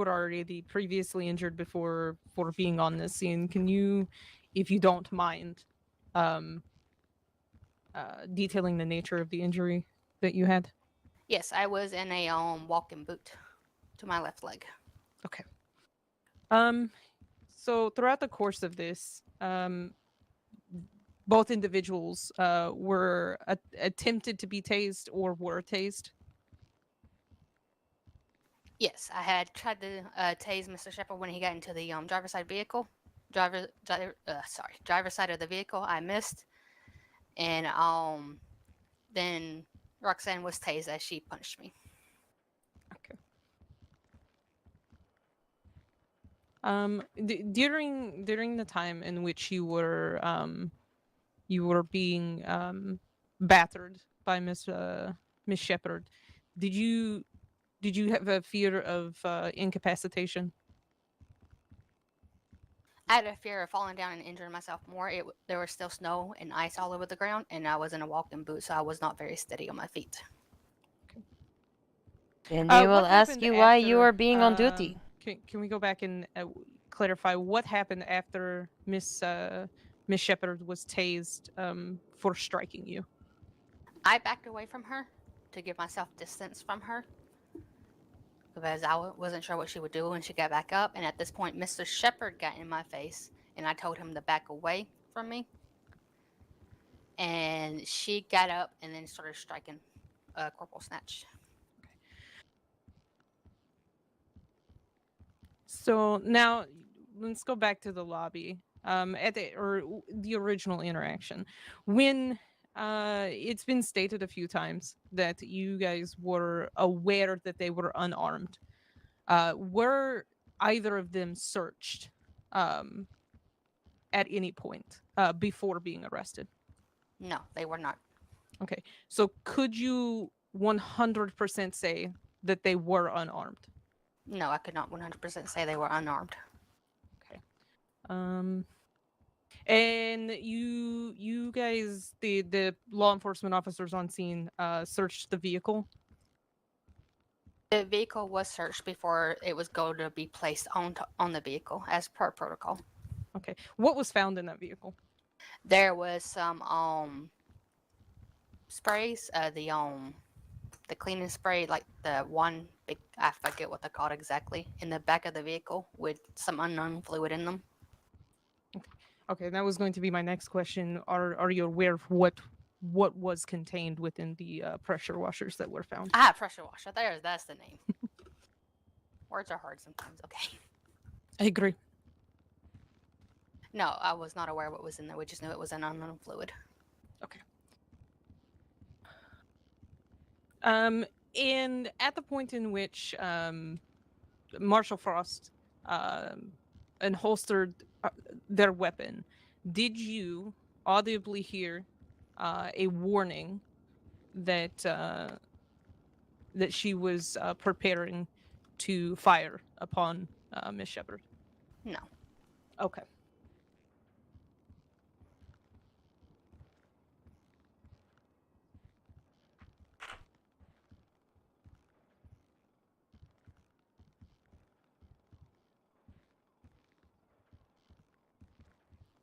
already previously injured before for being on this scene. Can you, if you don't mind, detailing the nature of the injury that you had? Yes, I was in a walking boot to my left leg. Okay. So throughout the course of this, both individuals were attempted to be tased or were tased. Yes, I had tried to tase Mr. Shepard when he got into the driver's side vehicle. Driver's side of the vehicle. I missed, and then Roxanne was tased as she punched me. During the time in which you were being battered by Miss Shepard, did you have a fear of incapacitation? I had a fear of falling down and injuring myself more. There was still snow and ice all over the ground, and I was in a walking boot, so I was not very steady on my feet. And they will ask you why you are being on duty. Can we go back and clarify what happened after Miss Shepard was tased for striking you? I backed away from her to give myself distance from her because I wasn't sure what she would do when she got back up. And at this point, Mr. Shepard got in my face, and I told him to back away from me. And she got up and then started striking Corporal Snatch. So now let's go back to the lobby at the original interaction. When it's been stated a few times that you guys were aware that they were unarmed. Were either of them searched at any point before being arrested? No, they were not. Okay, so could you 100% say that they were unarmed? No, I could not 100% say they were unarmed. Okay. And you guys, the law enforcement officers on scene, searched the vehicle? The vehicle was searched before it was going to be placed on the vehicle as per protocol. Okay. What was found in that vehicle? There was some sprays, the the cleaning spray, like the one big, I forget what they're called exactly, in the back of the vehicle with some unknown fluid in them. Okay, that was going to be my next question. Are you aware of what was contained within the pressure washers that were found? Ah, pressure washer. That's the name. Words are hard sometimes. Okay. I agree. No, I was not aware what was in there. We just knew it was an unknown fluid. Okay. And at the point in which Marshall Frost unholstered their weapon, did you audibly hear a warning that that she was preparing to fire upon Miss Shepard? No. Okay.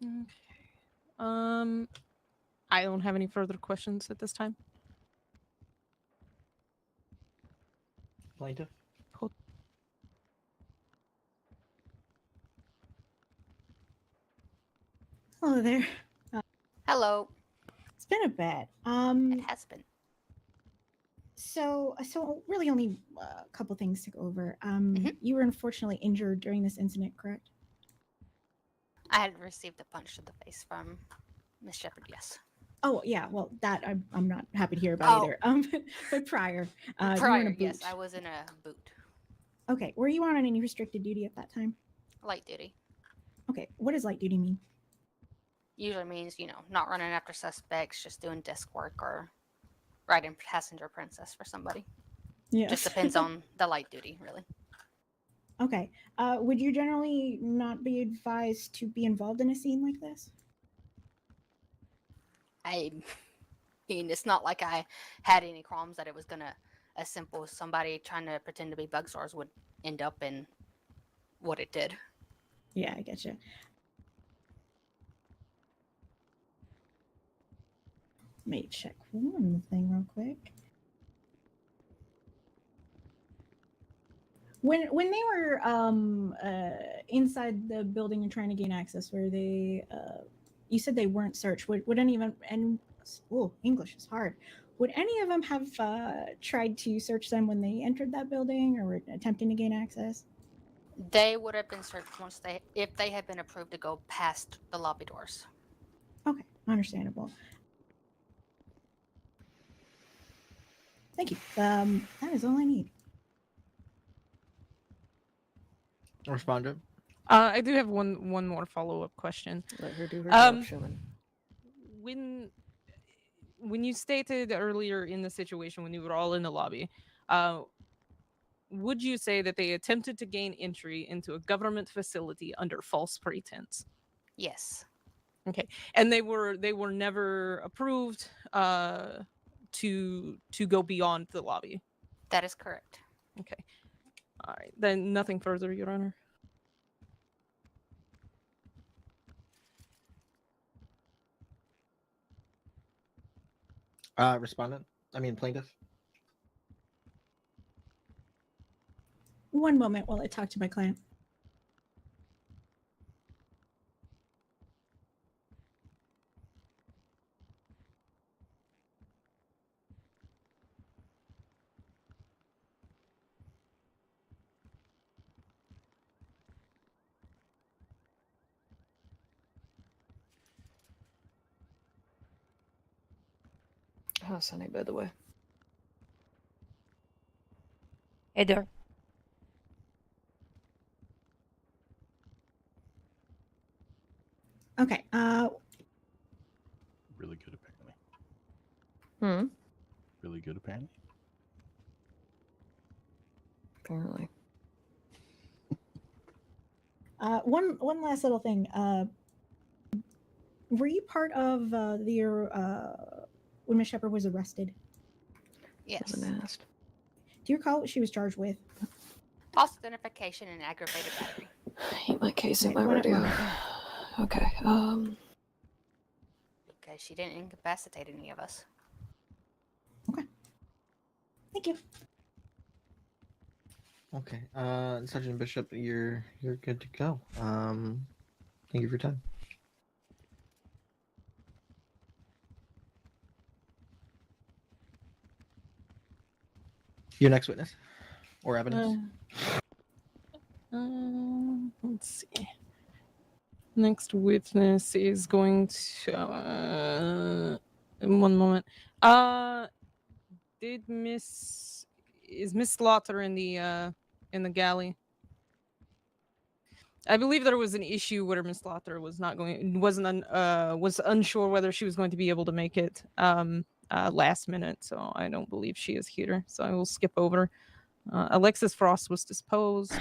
Okay. I don't have any further questions at this time. Plaintiff? Hello there. Hello. It's been a bit. It has been. So really only a couple things to go over. You were unfortunately injured during this incident, correct? I had received a punch to the face from Miss Shepard. Yes. Oh yeah, well that I'm not happy to hear about either. But prior, you were in a Prior, yes, boot. I was in a boot. Okay, were you on any restricted duty at that time? Light duty. Okay, what does light duty mean? Usually means, not running after suspects, just doing desk work or riding passenger princess for somebody. Yeah. Just depends on the light duty, really. Okay. Would you generally not be advised to be involved in a scene like this? I mean, it's not like I had any crimes that it was gonna, as simple as somebody trying to pretend to be Bugzars would end up in what it did. Yeah, I get you. Let me check one thing real quick. When they were inside the building and trying to gain access, where they you said they weren't searched. Would any of them, and English is hard. Would any of them have tried to search them when they entered that building or were attempting to gain access? They would have been searched if they had been approved to go past the lobby doors. Okay, understandable. Thank you. That is all I need. Responder. I do have one more follow-up question. Let her do her job, Sherman. When you stated earlier in the situation when you were all in the lobby, would you say that they attempted to gain entry into a government facility under false pretense? Yes. Okay, and they were never approved to go beyond the lobby. That is correct. Okay. All right. Then nothing further, Your Honor. Plaintiff. One moment while I talk to my client. How's Sunny, by the way? Hey there. Okay. Really good, apparently. Hmm. Really good, apparently. Apparently. One last little thing. Were you part of when Miss Shepard was arrested? Yes. Wasn't asked. Do you recall what she was charged with? False identification and aggravated battery. Eat my case, eat Right, my one at radio. one. Okay. Because she didn't incapacitate any of us. Thank you. Okay. Sergeant Bishop, you're good to go. Thank you for your time. Your next witness or evidence? Let's see. Next witness is going to. In one moment. Is Miss Slaughter in the galley? I believe there was an issue where Miss Slaughter was was unsure whether she was going to be able to make it last minute, so I don't believe she is here. So I will skip over. Alexis Frost was disposed.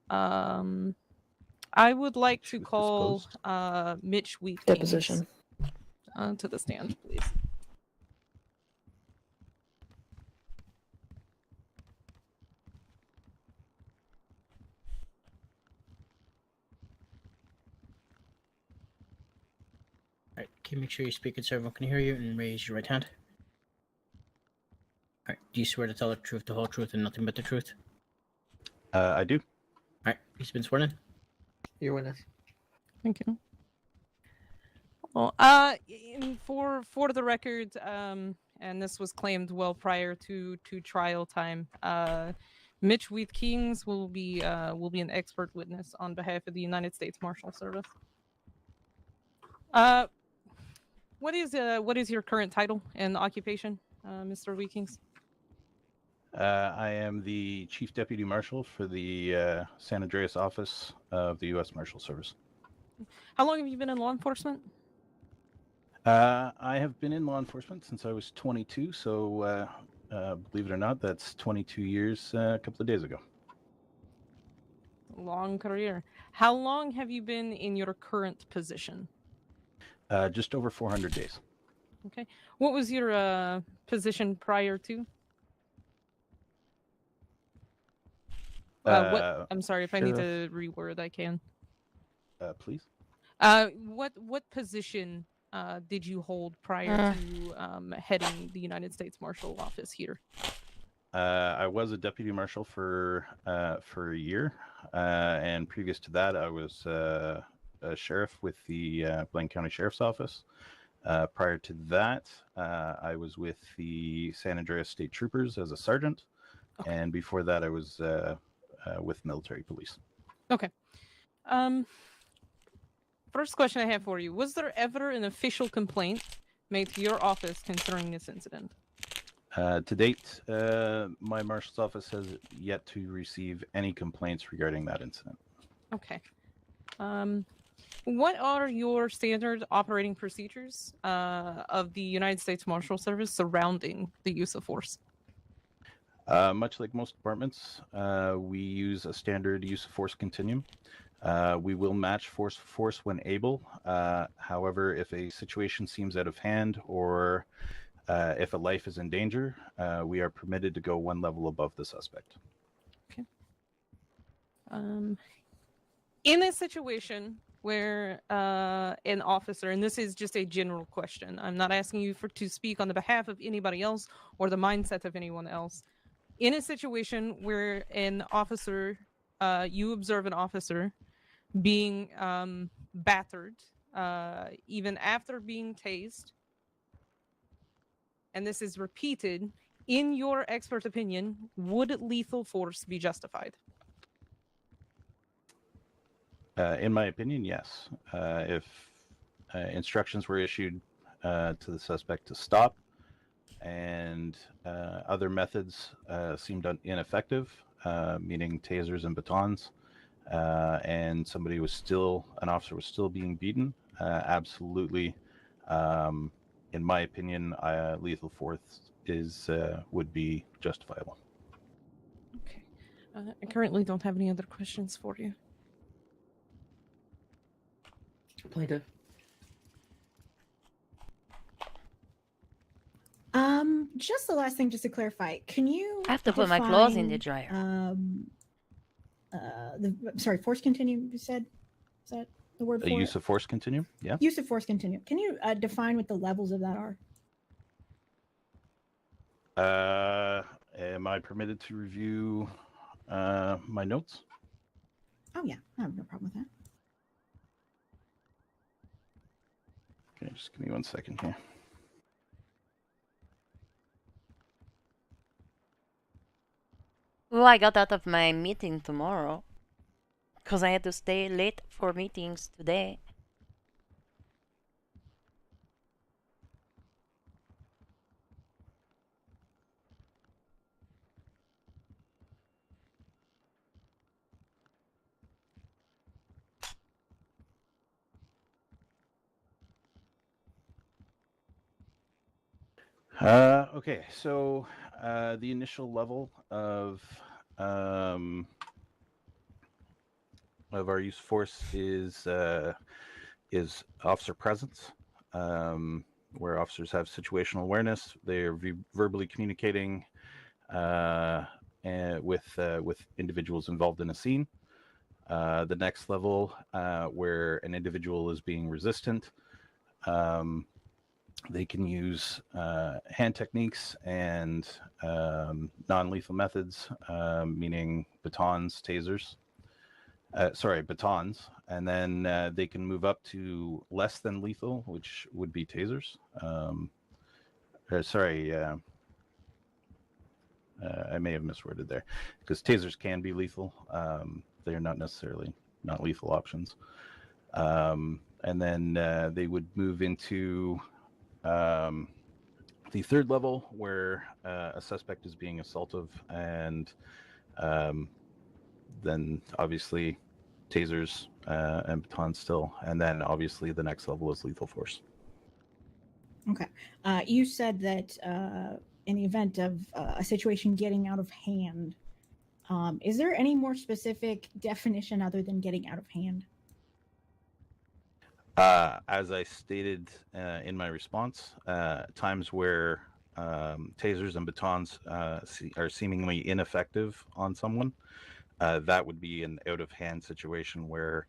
I would like to call Mitch Wheatkins Deposition. To the stand, please. Alright, can you make sure you speak and so everyone can hear you and raise your right hand? Alright, do you swear to tell the truth, the whole truth, and nothing but the truth? I do. Alright, he's been sworn in. Your witness. Thank you. Well, for the record, and this was claimed well prior to trial time. Mitch Wheatkins will be an expert witness on behalf of the United States Marshal Service. What is your current title and occupation, Mr. Wheatkins? I am the Chief Deputy Marshal for the San Andreas office of the U.S. Marshal Service. How long have you been in law enforcement? I have been in law enforcement since I was 22, so believe it or not, that's 22 years a couple of days ago. Long career. How long have you been in your current position? Just over 400 days. Okay. What was your position prior to? What? I'm sorry if I need to reword. I can. Please. What position did you hold prior to heading the United States Marshal Office here? I was a deputy marshal for a year, and previous to that, I was a sheriff with the Blaine County Sheriff's Office. Prior to that, I was with the San Andreas State Troopers as a sergeant, and before that, I was with military police. Okay. First question I have for you: was there ever an official complaint made to your office concerning this incident? To date, my marshal's office has yet to receive any complaints regarding that incident. Okay. What are your standard operating procedures of the United States Marshal Service surrounding the use of force? Much like most departments, we use a standard use of force continuum. We will match force for force when able. However, if a situation seems out of hand or if a life is in danger, we are permitted to go one level above the suspect. Okay. In a situation where an officer, and this is just a general question, I'm not asking you to speak on the behalf of anybody else or the mindset of anyone else. In a situation where an officer, you observe an officer being battered, even after being tased, and this is repeated, in your expert opinion, would lethal force be justified? In my opinion, yes. If instructions were issued to the suspect to stop and other methods seemed ineffective, meaning tasers and batons, and an officer was still being beaten, absolutely, in my opinion, lethal force would be justifiable. Okay. I currently don't have any other questions for you. Plaintiff. Just the last thing, just to clarify, can you? I have to put my clothes in the define, dryer. Sorry, force continuum. You said, is that the word for A use of force continuum? Yeah. Use of force continuum. Can you define what the levels of that are? am I permitted to review my notes? Oh yeah, I have no problem with that. Okay, just give me 1 second here. Well, I got out of my meeting tomorrow because I had to stay late for meetings today. Okay, so the initial level of our use of force is officer presence, where officers have situational awareness. They're verbally communicating with individuals involved in a scene. The next level, where an individual is being resistant, they can use hand techniques and non-lethal methods, meaning batons, tasers. Batons, and then they can move up to less than lethal, which would be tasers. I may have misworded there, because tasers can be lethal. They are not necessarily not lethal options. And then they would move into the third level, where a suspect is being assaultive, and then obviously tasers and batons still, and then obviously the next level is lethal force. Okay. You said that in the event of a situation getting out of hand, is there any more specific definition other than getting out of hand? As I stated in my response, times where tasers and batons are seemingly ineffective on someone, that would be an out-of-hand situation where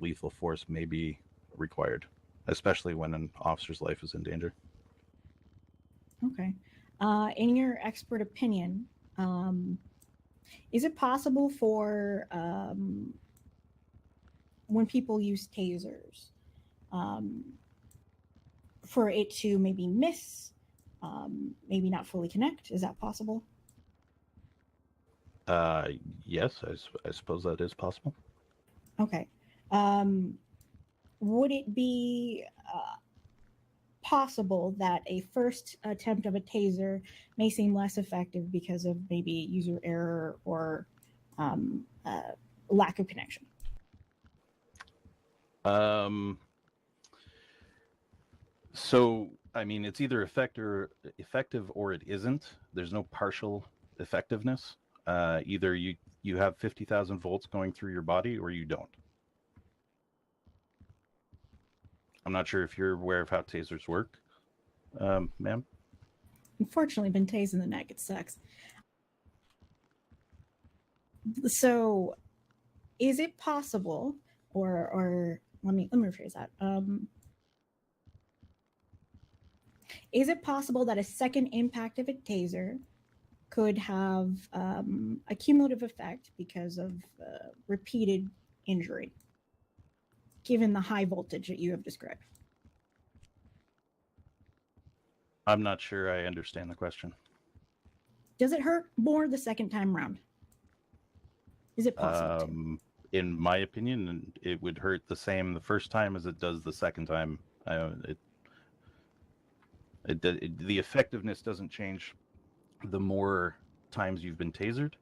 lethal force may be required, especially when an officer's life is in danger. Okay. In your expert opinion, is it possible for when people use tasers, for it to maybe miss, maybe not fully connect? Is that possible? Yes, I suppose that is possible. Okay. Would it be possible that a first attempt of a taser may seem less effective because of maybe user error or lack of connection? So, I mean, it's either effective or it isn't. There's no partial effectiveness. Either you have 50,000 volts going through your body, or you don't. I'm not sure if you're aware of how tasers work, ma'am. Unfortunately, been tased in the neck. It sucks. So, is it possible, or let me rephrase that. Is it possible that a second impact of a taser could have a cumulative effect because of repeated injury, given the high voltage that you have described? I'm not sure I understand the question. Does it hurt more the second time around? Is it possible? In my opinion, it would hurt the same the first time as it does the second time. The effectiveness doesn't change the more times you've been tasered.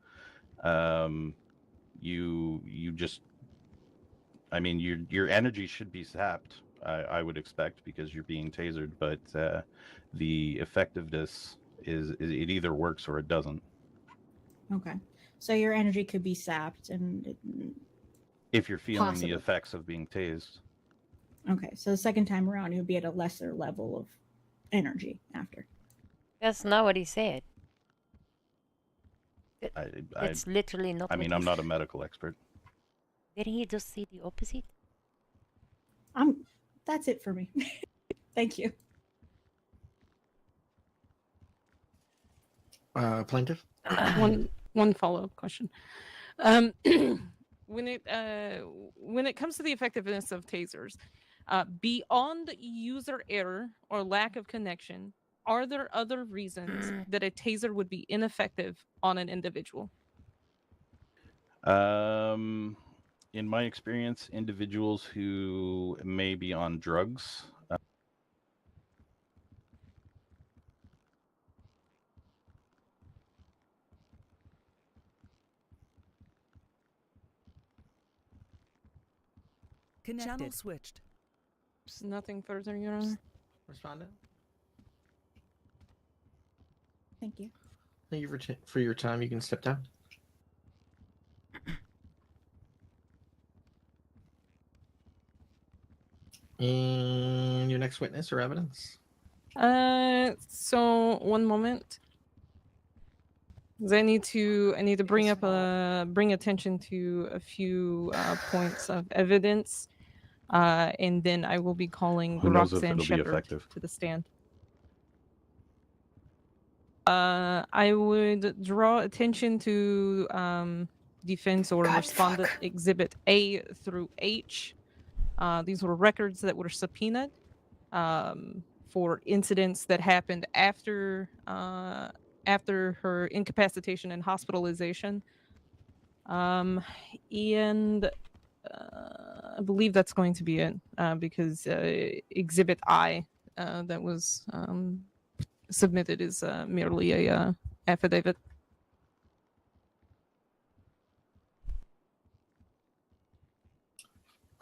You just, I mean, your energy should be sapped, I would expect, because you're being tasered, but the effectiveness is it either works or it doesn't. Okay. So your energy could be sapped, and if you're feeling possibly the effects of being tased. Okay, so the second time around, you'll be at a lesser level of energy after. That's not what he said. That's literally not. I mean, I'm not a medical expert. Didn't he just say the opposite? That's it for me. Thank you. Plaintiff? one follow-up question. When it comes to the effectiveness of tasers, beyond user error or lack of connection, are there other reasons that a taser would be ineffective on an individual? In my experience, individuals who may be on drugs. Channel switched. Nothing further, Your Honor. Respondent. Thank you. Thank you for your time. You can step down. And your next witness or evidence? So one moment. 'Cause I need to bring attention to a few points of evidence, and then I will be calling Who knows if Roxanne it'll be Shepherd effective? to the stand. I would draw attention to defense or respondent exhibit A through H. These were records that were subpoenaed for incidents that happened after her incapacitation and hospitalization. And I believe that's going to be it, because exhibit I that was submitted is merely a affidavit.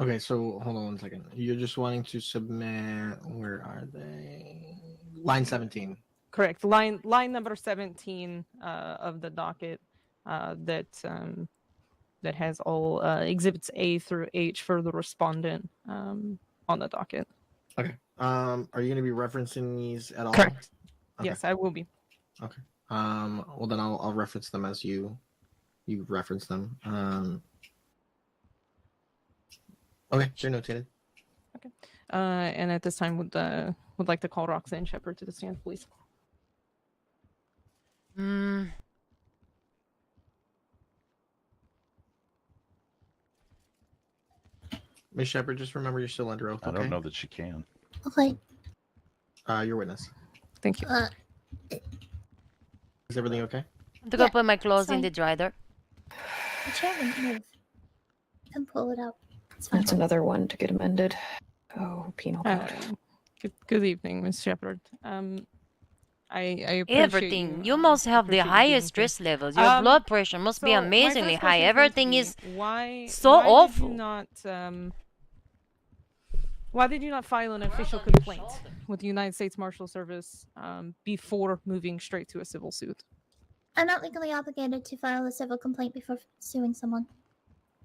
Okay, so hold on one second. You're just wanting to submit. Where are they? Line 17. Correct. Line number 17 of the docket that has all exhibits A through H for the respondent on the docket. Okay. Are you going to be referencing these at all? Correct. Okay. Yes, I will be. Okay. Well then I'll reference them as you reference them. Okay, they're notated. Okay. And at this time, would like to call Roxanne Shepherd to the stand, please. Miss Shepherd, just remember you're still under oath. I Okay? don't know that she can. Okay. Your witness. Thank you. Is everything okay? I'm to go put my clothes in the dryer. The chair won't move. You can pull it up. It's fine. That's another one to get amended. Oh, penal code. Good evening, Miss Shepherd. I appreciate Everything. You must have the highest stress levels. Your blood pressure must be amazingly high. Everything is so awful. Why did you not file an official complaint with the United States Marshal Service before moving straight to a civil suit? I'm not legally obligated to file a civil complaint before suing someone.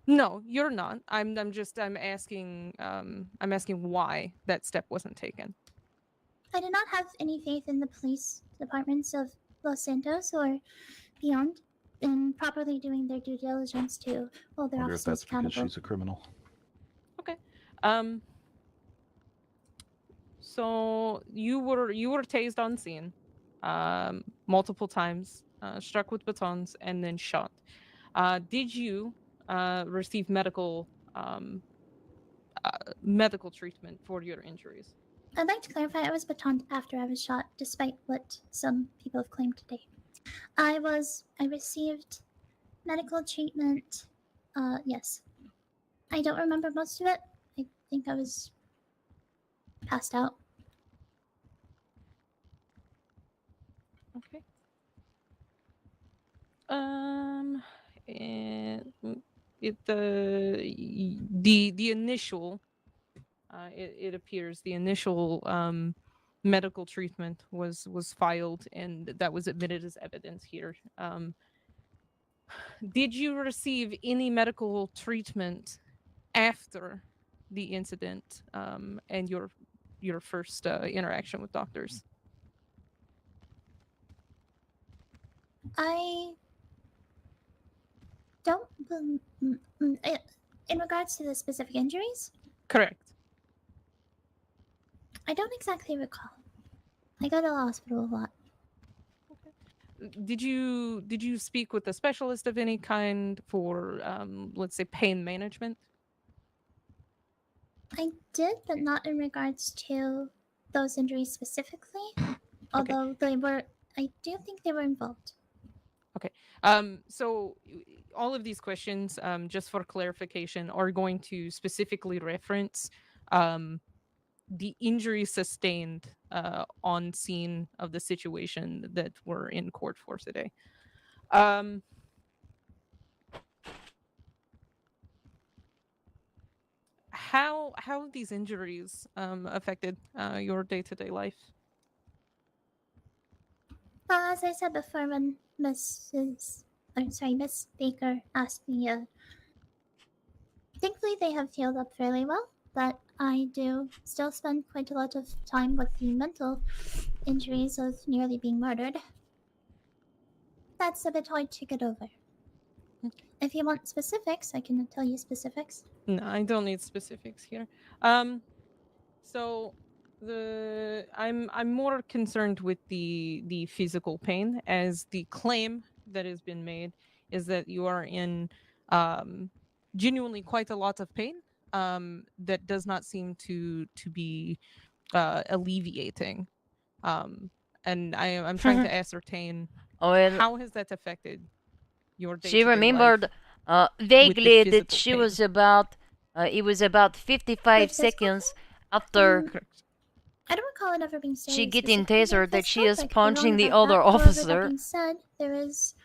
No, you're not. I'm asking why that step wasn't taken. I do not have any faith in the police departments of Los Santos or beyond in properly doing their due diligence to hold their I wonder if officers that's because accountable. she's a criminal. Okay. So you were tased on scene, multiple times, struck with batons, and then shot. Did you receive medical treatment for your injuries? I'd like to clarify I was batoned after I was shot, despite what some people have claimed today. I received medical treatment, yes. I don't remember most of it. I think I was passed out. Okay. And the initial it appears the initial medical treatment was filed and that was admitted as evidence here. Did you receive any medical treatment after the incident and your first interaction with doctors? I don't. In regards to the specific injuries, Correct. I don't exactly recall. I go to the hospital a lot. did you speak with a specialist of any kind for let's say pain management? I did, but not in regards to those injuries specifically. Although they were, I do think they were involved. Okay. So all of these questions, just for clarification, are going to specifically reference the injuries sustained on scene of the situation that we're in court for today. How have these injuries affected your day-to-day life? Well, as I said before, when Miss Baker asked me, thankfully they have healed up fairly well, but I do still spend quite a lot of time with the mental injuries of nearly being murdered. That's a bit hard to get over. If you want specifics, I can tell you specifics. No, I don't need specifics here. So I'm more concerned with the physical pain, as the claim that has been made is that you are in genuinely quite a lot of pain that does not seem to be alleviating. And I'm trying to ascertain how has that affected your day-to-day She remembered vaguely that she pain. was about, it was about 55 seconds after I don't recall it ever being said. she getting tasered that she is punching the other That officer. being said, there is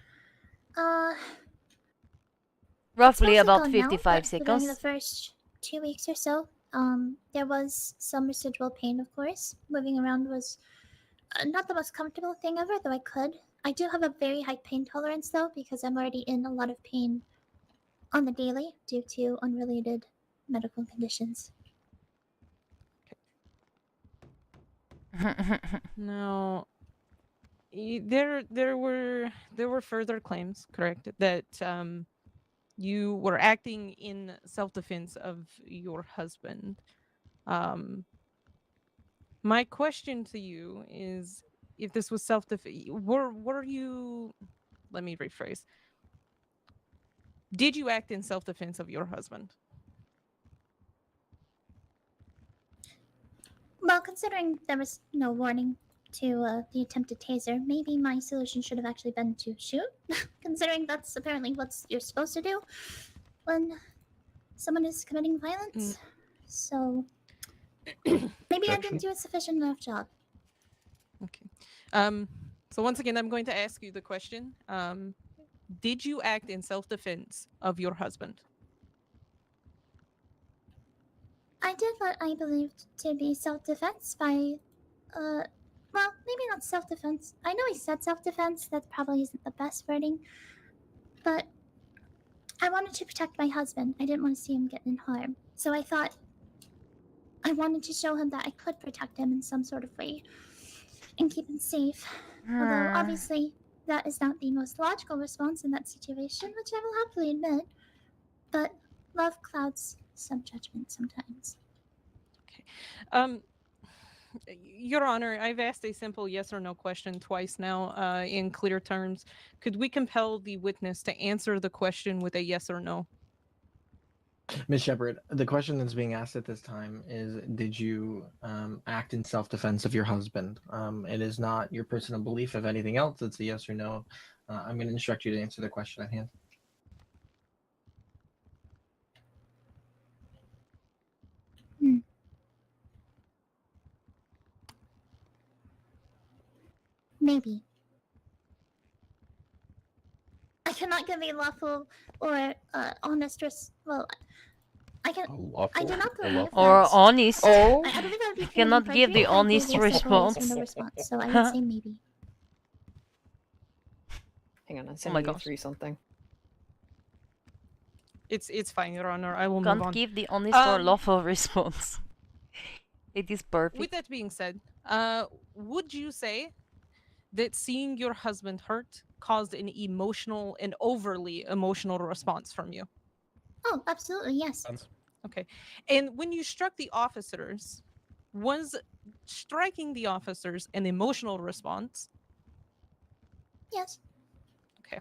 Roughly it's about mostly gone 55 now, but seconds. During the first 2 weeks or so, there was some residual pain, of course. Moving around was not the most comfortable thing ever, though I could. I do have a very high pain tolerance, though, because I'm already in a lot of pain on the daily due to unrelated medical conditions. No, there were further claims, correct, that you were acting in self-defense of your husband. My question to you is, if this was self-defense, were you? Let me rephrase. Did you act in self-defense of your husband? Well, considering there was no warning to the attempted taser, maybe my solution should have actually been to shoot, considering that's apparently what you're supposed to do when someone is committing violence. So maybe I didn't do a sufficient enough job. Okay. So once again, I'm going to ask you the question. Did you act in self-defense of your husband? I did what I believed to be self-defense by, well, maybe not self-defense. I know he said self-defense, that probably isn't the best wording, but I wanted to protect my husband. I didn't want to see him get in harm. So I thought I wanted to show him that I could protect him in some sort of way and keep him safe. Although, obviously, that is not the most logical response in that situation, which I will happily admit. But love clouds some judgment sometimes. Your Honor, I've asked a simple yes or no question twice now in clear terms. Could we compel the witness to answer the question with a yes or no? Ms. Shepard, the question that's being asked at this time is, did you act in self-defense of your husband? It is not your personal belief of anything else. It's a yes or no. I'm going to instruct you to answer the question at hand. Maybe. I cannot give a lawful or honest well, I can. I do not believe Or honest. I believe that would be You cannot give the honest response. So I would say maybe. Hang on, I'm Oh my sending you gosh. through something. It's fine, Your Honor. I will Can't move on. give the honest or lawful response. It is perfect. With that being said, would you say that seeing your husband hurt caused an overly emotional response from you? Oh, absolutely, yes. Okay. And when you struck the officers, was striking the officers an emotional response? Yes. Okay.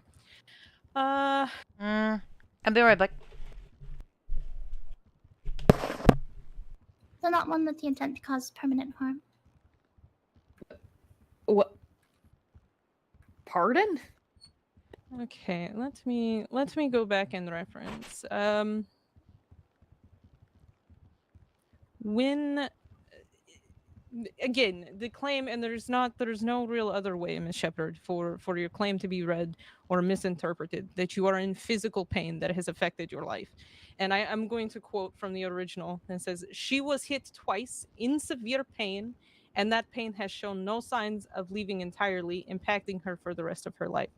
I'll be right back. So not one with the intent to cause permanent harm. What? Pardon? Okay, let me go back and reference. When again the claim, and there's no real other way, Miss Shepherd, for your claim to be read or misinterpreted, that you are in physical pain that has affected your life. And I'm going to quote from the original, and it says, "She was hit twice in severe pain, and that pain has shown no signs of leaving entirely, impacting her for the rest of her life."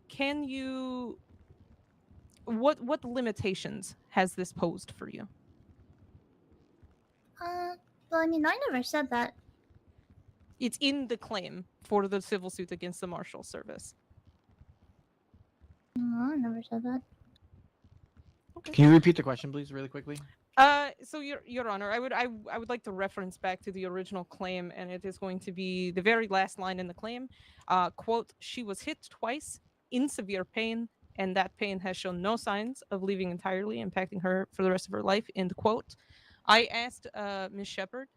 Can you what limitations has this posed for you? Well, I mean, I never said that. It's in the claim for the civil suit against the Marshal Service. No, I never said that. Can you repeat the question, please, really quickly? So Your Honor, I would like to reference back to the original claim, and it is going to be the very last line in the claim. Quote, "She was hit twice in severe pain, and that pain has shown no signs of leaving entirely, impacting her for the rest of her life." End quote. I asked Ms. Shepherd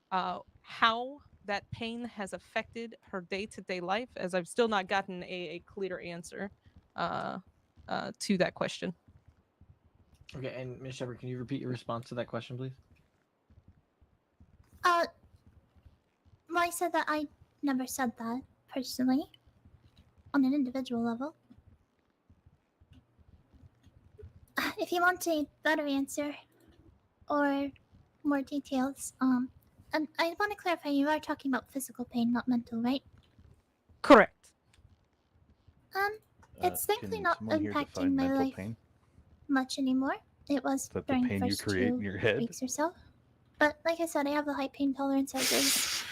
how that pain has affected her day-to-day life, as I've still not gotten a clear answer to that question. Okay, and Ms. Shepherd, can you repeat your response to that question, please? Well, I said that I never said that, personally. On an individual level. If you want a better answer, or more details, and I want to clarify, you are talking about physical pain, not mental, right? Correct. It's thankfully Can not someone here impacting define my mental life pain? much anymore. It was Is that the during the pain you first create in 2 your head? weeks or so. But like I said, I have a high pain tolerance as is.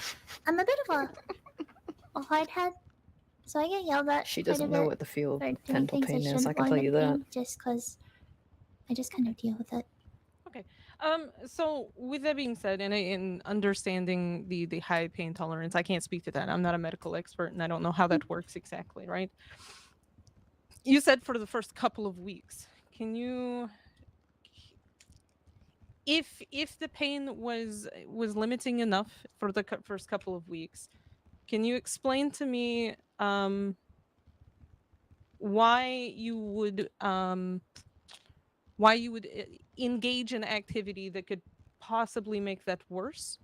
I'm a bit of a hard head, so I get yelled at She quite doesn't a know bit what the feel of for doing mental things I pain is, shouldn't I can while tell I'm you in that. pain, just because I just kind of deal with it. Okay. So with that being said, and in understanding the high pain tolerance, I can't speak to that. I'm not a medical expert, and I don't know how that works exactly, right? You said for the first couple of weeks. Can you, if the pain was limiting enough for the first couple of weeks, can you explain to me why you would engage in activity that could possibly make that worse?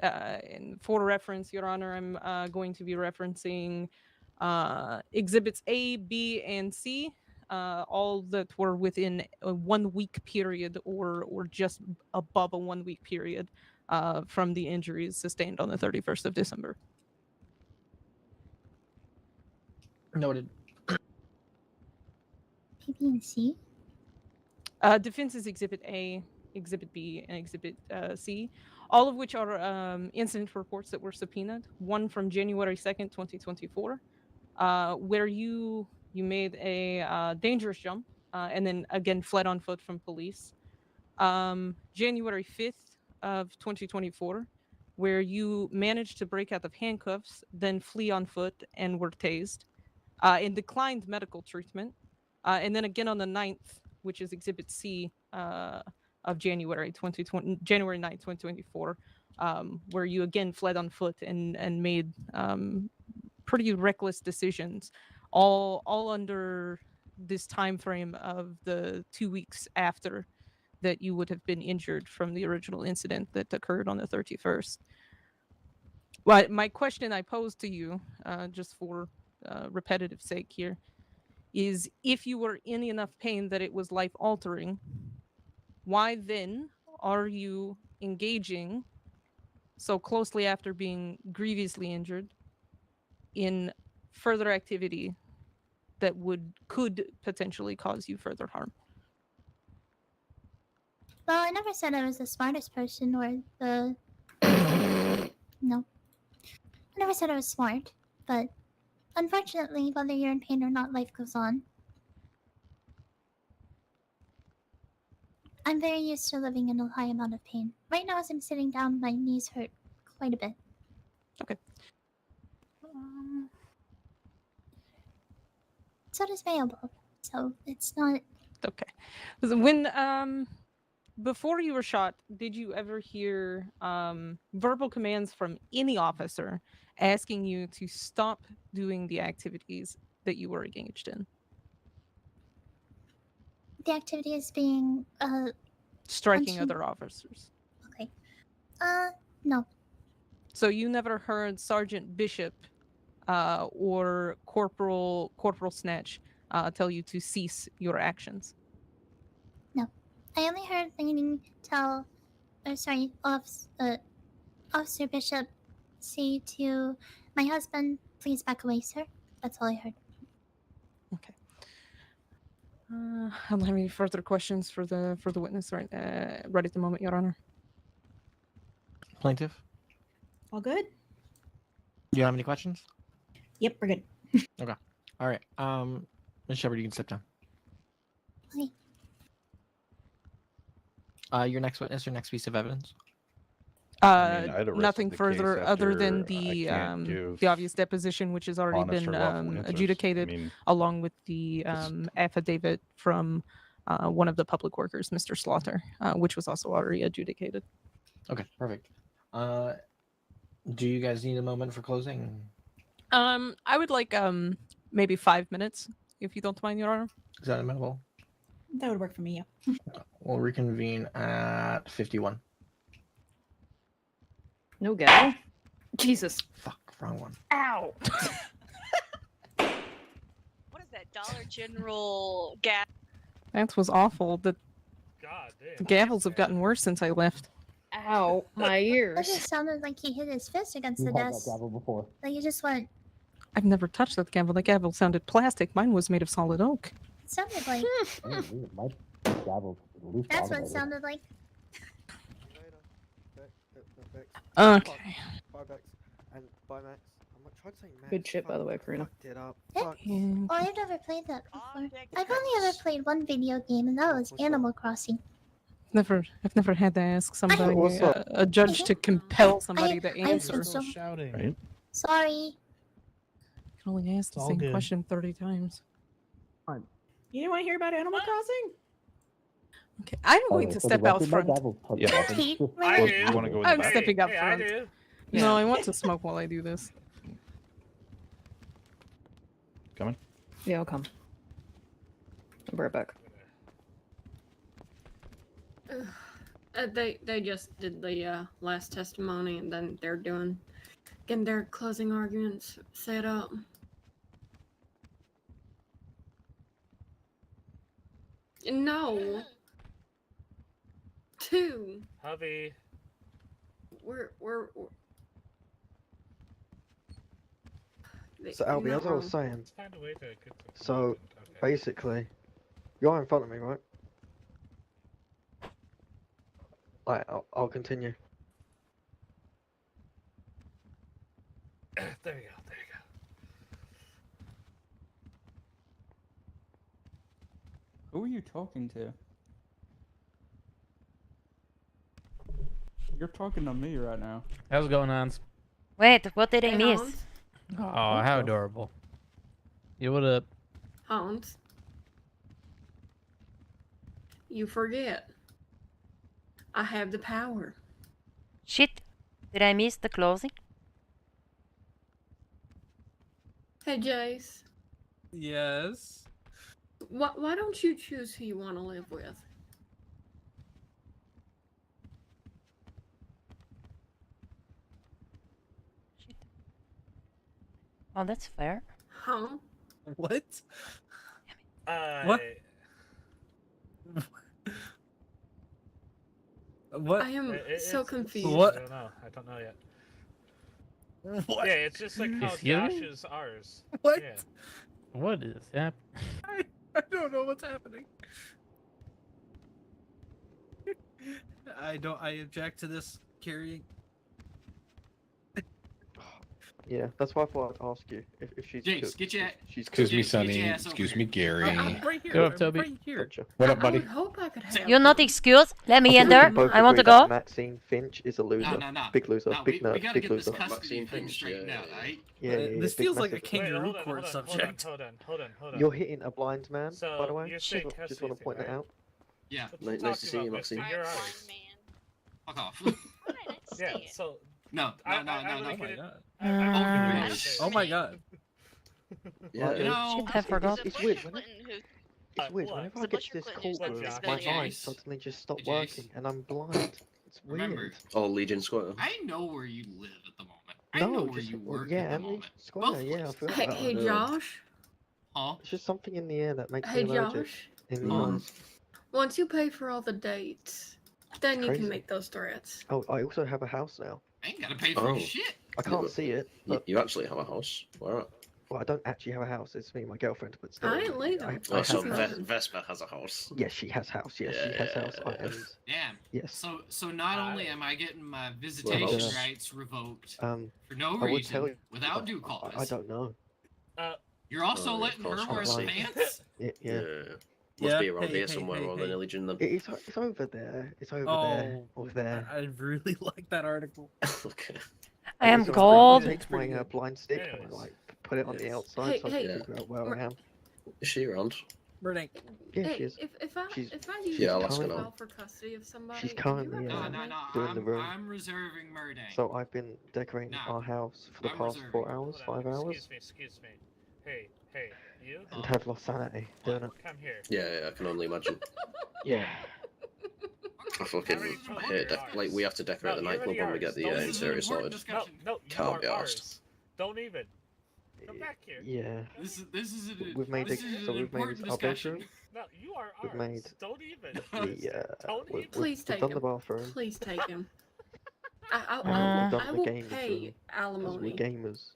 And for reference, Your Honor, I'm going to be referencing exhibits A, B, and C, all that were within a 1 week period or just above a 1 week period from the injuries sustained on the 31st of December. Noted. P, B, and C? Defense's Exhibit A, Exhibit B, and Exhibit C, all of which are incident reports that were subpoenaed. One from January 2nd, 2024, where you made a dangerous jump and then again fled on foot from police. January 5th of 2024, where you managed to break out of handcuffs, then flee on foot and were tased, and declined medical treatment. And then again on the 9th, which is Exhibit C of January 9th, 2024, where you again fled on foot and made pretty reckless decisions, all under this time frame of the 2 weeks after that you would have been injured from the original incident that occurred on the 31st. Well, my question I posed to you, just for repetitive sake here, is if you were in enough pain that it was life-altering, why then are you engaging so closely after being grievously injured in further activity that could potentially cause you further harm? Well, I never said I was the smartest person or the... No. I never said I was smart, but unfortunately, whether you're in pain or not, life goes on. I'm very used to living in a high amount of pain. Right now, as I'm sitting down, my knees hurt quite a bit. Okay. unsatisfiable. So it's not. Okay. When before you were shot, did you ever hear verbal commands from any officer asking you to stop doing the activities that you were engaged in? The activity is being Striking punching- other officers. Okay. No. So you never heard Sergeant Bishop or Corporal Snatch tell you to cease your actions? No. I only heard Laning tell, Officer Bishop say to my husband, "Please back away, sir." That's all I heard. I don't have any further questions for the witness right at the moment, Your Honor. Plaintiff, All good? do you have any questions? Yep, we're good. Okay. All right. Ms. Shepard, you can step down. Your next witness, your next piece of evidence. I'd arrested Nothing the further case other than after I can't give the obvious deposition, which has already honest been or lawful answers. adjudicated, I mean, along with the affidavit from one of the public workers, Mr. Slaughter, which was also already adjudicated. Okay, perfect. Do you guys need a moment for closing? I would like maybe 5 minutes, if you don't mind, Your Honor. Is that amenable? That would work for me, yeah. We'll reconvene at 51. No gavel? Jesus. Fuck, wrong one. Ow. What is that Dollar General gas? That was awful. The gavels have gotten worse since I left. Ow, my It ears. just sounded like he hit his fist against the You've had that desk. gavel before. Like he just went. I've never touched that gavel. The gavel sounded plastic. Mine was made of solid oak. It sounded like. That's what it sounded like. Okay. Good shit, by the way, Karina. Oh, I've never played that before. I've only ever played one video game, and that was Animal Crossing. I've never had to ask somebody, what's up? a judge, to compel somebody to I'm answer. so Right? sorry. You can only ask the all same good. question 30 times. You didn't want to hear about Animal Crossing? Okay, I'm going to step out front. Yeah. Pete, You want to go in the I'm back? stepping up Hey, front. I do. No, I want to smoke while I do this. Coming? Yeah, I'll come. I'll be right back. They just did the last testimony, and then they're getting their closing arguments set up. No. 2. Hubby. We're So Albie, you're as not I was wrong. saying, Find a way to get to so basically, you're in front of me, right? Right, I'll continue. There you go. There you go. Who are you talking to? You're talking to me right now. How's it going on? Wait, what did I miss? Hans? Oh, how adorable. Yeah, what up? Hans. You forget. I have the power. Shit. Did I miss the closing? Hey, Jace. Yes. Why don't you choose who you want to live with? Oh, that's fair. Huh? What? What? What? I am so confused. What? I don't know yet. What? Yeah, it's just like how Excuse Dash me? is ours. What? Yeah. What is happening? I don't know what's happening. I object to this carrying. Yeah, that's why I thought I'd ask you if she's Jace, cooked. get your She's Excuse me, Jace, get Sonny. your ass over Excuse here. me, Gary. I'm right here. Go up, I'm Toby. right here. Gotcha. What up, I buddy? would hope I could help. You're not excused. Let me I think we enter. can both I want to agree that go. Maxine Finch is a loser. No. Big loser. No, Big we nerd. gotta Big get this loser. custody thing Finch, straightened yeah, out, yeah. alright? Yeah, This big feels like a massive- kangaroo Wait, court subject. You're Hold on. hitting a blind man, So, by the way. you're saying Just custody want to thing, point that right? out. Yeah. Nice to see you, Maxine. You're ours. Fuck off. Yeah, so... No. I Oh would've my given- god. I- Oh my god. Yeah. You know, Shit, I forgot. It's weird. It's weird. What? Whenever I get to this courtroom, Josh? my Hey, eyes Jace. suddenly just stop Hey, Jace. working, and I'm blind. It's Remember, weird. Oh, Legion Squatter. I know where you live at the moment. I know where you work yeah, at the and moment. Squire, Both yeah, I places. forgot Hey, about hey, that. Josh. Huh? It's just something in the air that makes Hey, me allergic. Josh. In the Mm. eyes. Once you pay for all the dates, then you Crazy. can make those threats. Oh, I also have a house now. I ain't gotta pay for Oh. shit. I can't see it, but You actually have a house. Wow. well, I don't actually have a house. It's me and my girlfriend, but still. I ain't leaving. I Oh, so have a house. Vespa has a house. Yes, she has house. Yes, she has house. And Damn. yes, So not only am I getting my visitation Well, rights revoked for no I would reason, tell you, without due cause. I don't know. You're also Oh, yeah, letting of course, her wear obviously. pants? Yeah. Must Yeah, be around hey, here hey, somewhere hey, more hey. than Legion then. It's over there. It's over there. Oh, Over there. I really like that article. Okay. I am So cold. I take my blind stick and I like put it on the outside Hey, so I hey. can figure out where I am. Is she around? Burning. Yeah, Hey, she is. if I She's- use Yeah, a I'll ask her now. file for custody of somebody, She's do you currently recommend No, me? doing the room. I'm reserving Murday. So I've been decorating No, our house for the I'm past reserving. 4 hours, 5 hours, Excuse me. Hey, you? and have lost sanity doing it. Come here. Yeah, I can only imagine. Yeah. I fucking hate it. Like, we have to decorate the No, you're nightclub when we get the already interior sorted. No, you Can't are be ours. arsed. Don't even. Come back here. Yeah. This is We've made this it. is So an we've made important our discussion. bedroom. No, you are ours. We've made Don't even. Please we've take done him. the bathroom. Please take him. We've I done the will gaming pay room. 'cause we're alimony. gamers.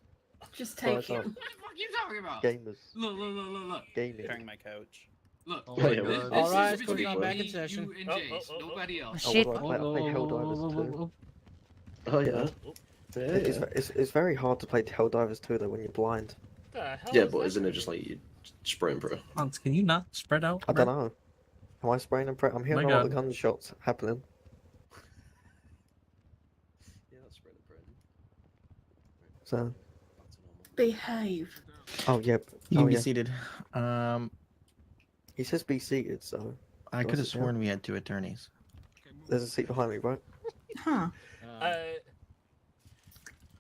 Just Right take him. up. What the fuck are you talking about? Gamers. Look. Gaming. Carrying my couch. Look. Oh my this, God. this Alright, is put it between on back in me, session. you, and Jace. Nobody else. Oh, Shit. what do I play Helldivers 2. Oh, yeah. It's very hard to play Helldivers 2 though when you're blind. Yeah, but isn't it just like you spray and pray? Hans, can you not spread out? I don't know. Am I spraying and praying? I'm hearing My a lot of God. gunshots happening. Yeah, that's spray and pray. So. Behave. Oh yeah. You can oh, be yeah. seated. He says be seated, so. I Do could have sit down? sworn we had 2 attorneys. There's a seat behind me, right? Huh.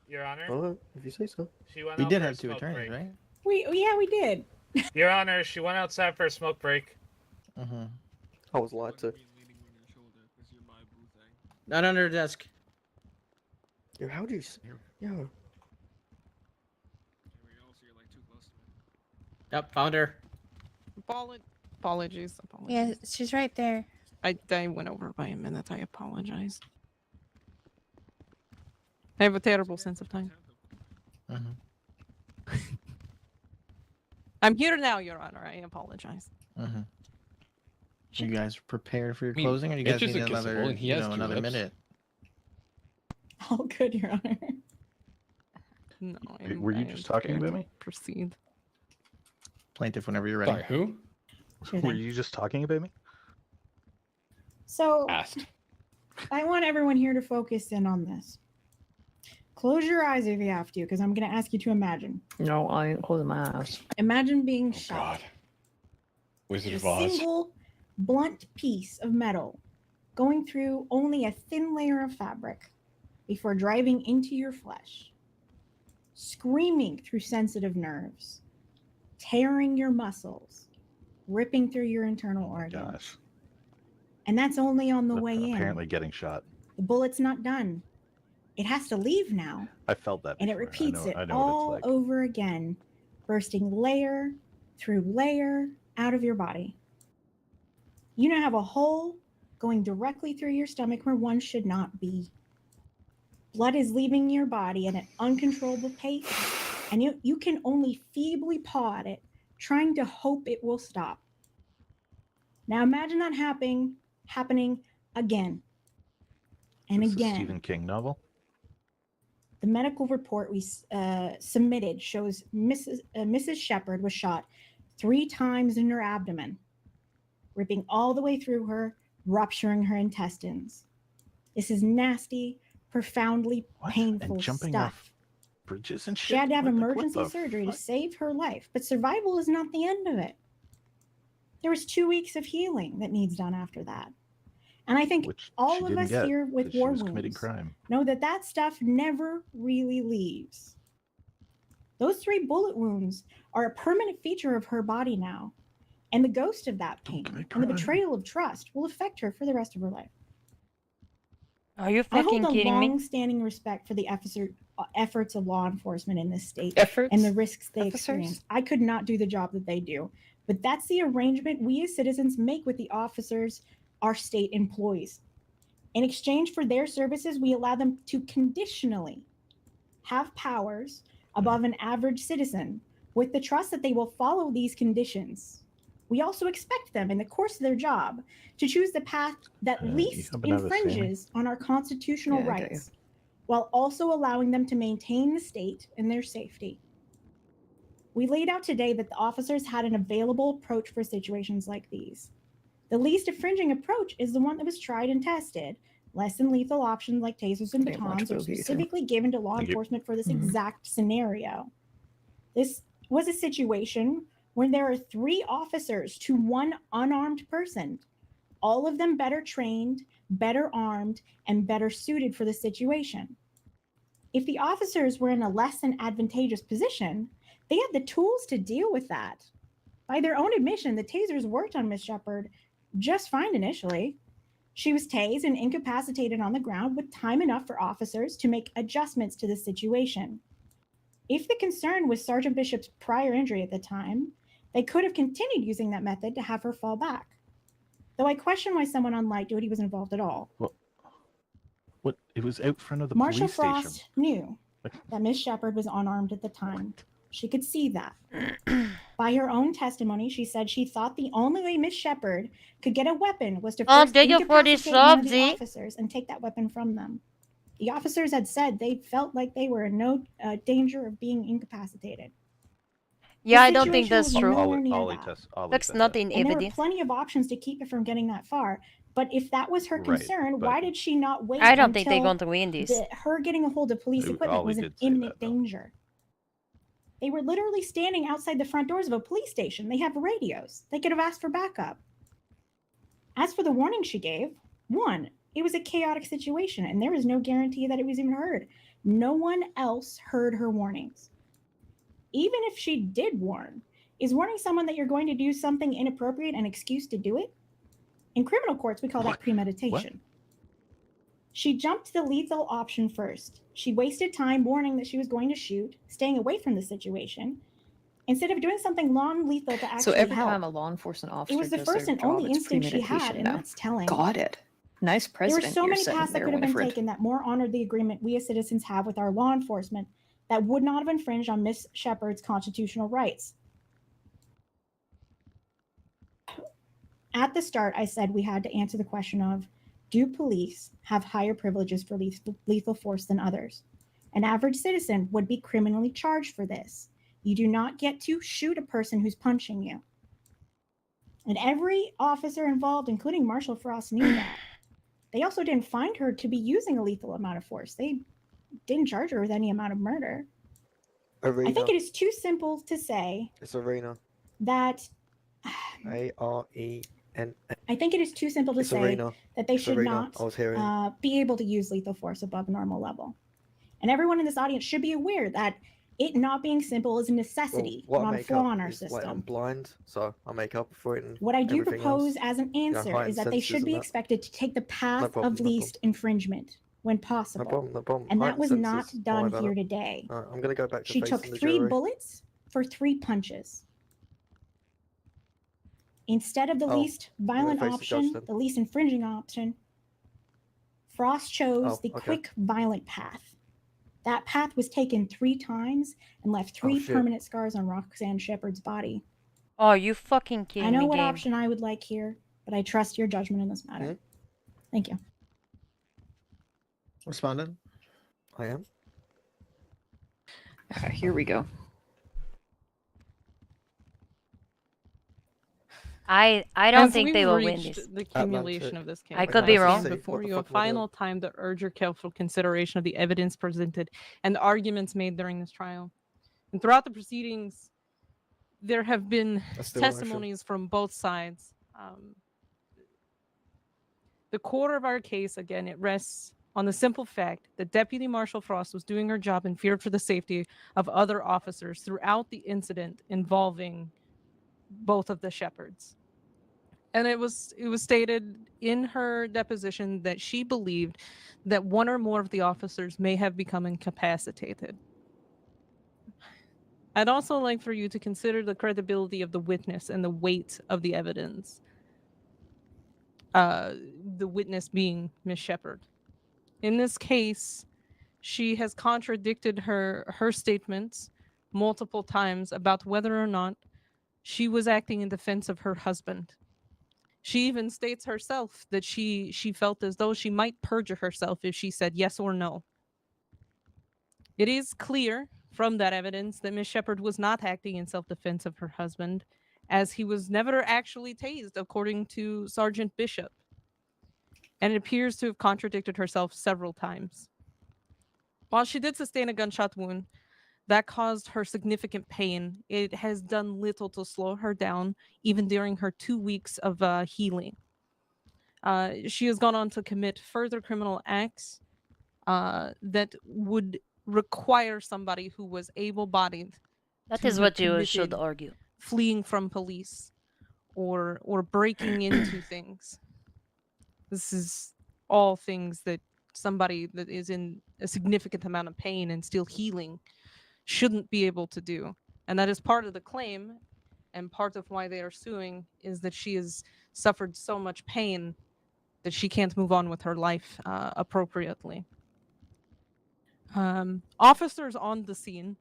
Your Honor. Alright, if you say so. She went We out did for a have 2 smoke attorneys, break. right? We did. Your Honor, she went outside for a smoke break. Mm-hmm. I was lied to. Not under the desk. Yo, how do you? Yo. Yep, found her. Apologies. Yeah, she's right there. I went over by a minute. I apologize. I have a terrible sense of time. I'm here now, Your Honor. I apologize. Mm-hmm. You guys prepared for your I mean, closing, or you it's guys just need a kissable, another, and he has two another lips. minute? All good, Your Honor. No. Were you just talking about me? Proceed. Plaintiff, whenever you're ready. Sorry, who? Sure Were thing. you just talking about me? So Asked. I want everyone here to focus in on this. Close your eyes if you have to, because I'm going to ask you to imagine. No, I ain't closing my eyes. Imagine being Oh, shot. God. Wizard A of Oz. single blunt piece of metal going through only a thin layer of fabric before driving into your flesh, screaming through sensitive nerves, tearing your muscles, ripping through your internal organs. Gosh. And that's only on the way in. Apparently getting shot. The bullet's not done. It has to leave now. I felt that. And it before. repeats it I know all what it's like. over again, bursting layer through layer out of your body. You now have a hole going directly through your stomach where one should not be. Blood is leaving your body at an uncontrollable pace, and you can only feebly paw at it, trying to hope it will stop. Now imagine that happening again and It's a again. Stephen King novel. the medical report we submitted shows Mrs. Shepard was shot 3 times in her abdomen, ripping all the way through her, rupturing her intestines. This is nasty, profoundly painful And jumping stuff. off bridges and shit. She had to have What emergency the surgery to fuck? save her life, but survival is not the end of it. There was 2 weeks of healing that needs done after that. And I think Which she all of didn't us get, here with 'cause she war was committing wounds crime. know that that stuff never really leaves. Those 3 bullet wounds are a permanent feature of her body now, and the ghost of that pain and the crime. betrayal of trust will affect her for the rest of her life. Are you I hold fucking a kidding me? long-standing respect for the efforts of law enforcement in this state Efforts? and the risks they Officers? experience. I could not do the job that they do, but that's the arrangement we as citizens make with the officers, our state employees. In exchange for their services, we allow them to conditionally have powers above an average citizen with the trust that they will follow these conditions. We also expect them in the course of their job to choose the path that least happen to have a Sammy? infringes on our constitutional Yeah, I do. rights, while also allowing them to maintain the state and their safety. We laid out today that the officers had an available approach for situations like these. The least infringing approach is the one that was tried and tested. Less than lethal options like tasers and Can't watch batons are movies, huh? specifically given to law Thank you. enforcement for this Mhm. exact scenario. This was a situation where there are 3 officers to 1 unarmed person, all of them better trained, better armed, and better suited for the situation. If the officers were in a less than advantageous position, they had the tools to deal with that. By their own admission, the tasers worked on Miss Shepard just fine initially. She was tased and incapacitated on the ground with time enough for officers to make adjustments to the situation. If the concern was Sergeant Bishop's prior injury at the time, they could have continued using that method to have her fall back. Though I question why someone on light duty was involved at all. What? It was out front of the Marshal police station. Frost knew that Miss Shepard was unarmed at the time. She could see that. By her own testimony, she said she thought the only way Miss Shepard could get a weapon was to Oh, first thank you for the incapacitate one of the subs, officers and take that weapon from them. The officers had said they felt like they were in no danger of being incapacitated. Yeah, The I don't think situation that's was true. nowhere near that. That's not in And there were evidence. plenty of options to keep it from getting that far. But if that was her Right, concern, but- why did she not wait I don't think they're until going to win this. her getting a hold of police equipment Ollie was an did say imminent that, though. danger? They were literally standing outside the front doors of a police station. They have radios. They could have asked for backup. As for the warning she gave, 1, it was a chaotic situation, and there was no guarantee that it was even heard. No one else heard her warnings. Even if she did warn, is warning someone that you're going to do something inappropriate an excuse to do it? In criminal courts, we call that premeditation. She jumped to the lethal option first. She wasted time warning that she was going to shoot, staying away from the situation, instead of doing something non-lethal to actually So every help. time a law enforcement officer It was the does first their and job, only it's instinct she had, premeditation and now. that's telling. Got it. Nice There were president so you're many setting paths that there, could have been Winifred. taken that more honored the agreement we as citizens have with our law enforcement that would not have infringed on Miss Shepard's constitutional rights. At the start, I said we had to answer the question of, do police have higher privileges for lethal force than others? An average citizen would be criminally charged for this. You do not get to shoot a person who's punching you. And every officer involved, including Marshal Frost, knew that. They also didn't find her to be using a lethal amount of force. They didn't charge her with any amount of murder. Arena. I think it is too simple to say It's Arena. that AREN. I think it is too simple to It's say Arena. that they It's should Arena. not I was hearing. be able to use lethal force above normal level. And everyone in this audience should be aware that it not being simple is a necessity, Well, what I not a make flaw up in our is, like, system. I'm blind, so I make up for it. And What I do everything propose else. as an answer heightened is that they senses should and be that. expected to take the path problem, of no least infringement when possible. No problem, no problem. And that Heightened was not senses, don't worry done about here it. today. Alright, I'm gonna go back to She facing took the 3 jury. bullets for 3 punches. Instead of the Oh, least I'm gonna violent face the judge option, then. the least infringing option, Frost chose Oh, the okay. quick, violent path. That path was taken 3 times and left 3 shit. permanent scars on Roxanne Shepard's body. Oh, you fucking kidding I know me, what Gabe. option I would like here, but I trust your judgment in this matter. Thank you. Responded. I am. Here we go. I don't As think we've they will win reached this. the accumulation of this case, I could be wrong. stand before you a final time to urge your careful consideration of the evidence presented and the arguments made during this trial. And throughout the proceedings, there have been That's still an option. testimonies from both sides. The core of our case, again, it rests on the simple fact that Deputy Marshal Frost was doing her job and feared for the safety of other officers throughout the incident involving both of the shepherds. And it was stated in her deposition that she believed that one or more of the officers may have become incapacitated. I'd also like for you to consider the credibility of the witness and the weight of the evidence. The witness being Miss Shepherd. In this case, she has contradicted her statements multiple times about whether or not she was acting in defense of her husband. She even states herself that she felt as though she might perjure herself if she said yes or no. It is clear from that evidence that Miss Shepherd was not acting in self-defense of her husband, as he was never actually tased, according to Sergeant Bishop. And it appears to have contradicted herself several times. While she did sustain a gunshot wound that caused her significant pain, it has done little to slow her down, even during her 2 weeks of healing. She has gone on to commit further criminal acts that would require somebody who was able-bodied. That is what you should argue. Fleeing from police or breaking into things. This is all things that somebody that is in a significant amount of pain and still healing shouldn't be able to do. And that is part of the claim, and part of why they are suing is that she has suffered so much pain that she can't move on with her life appropriately. Officers on the scene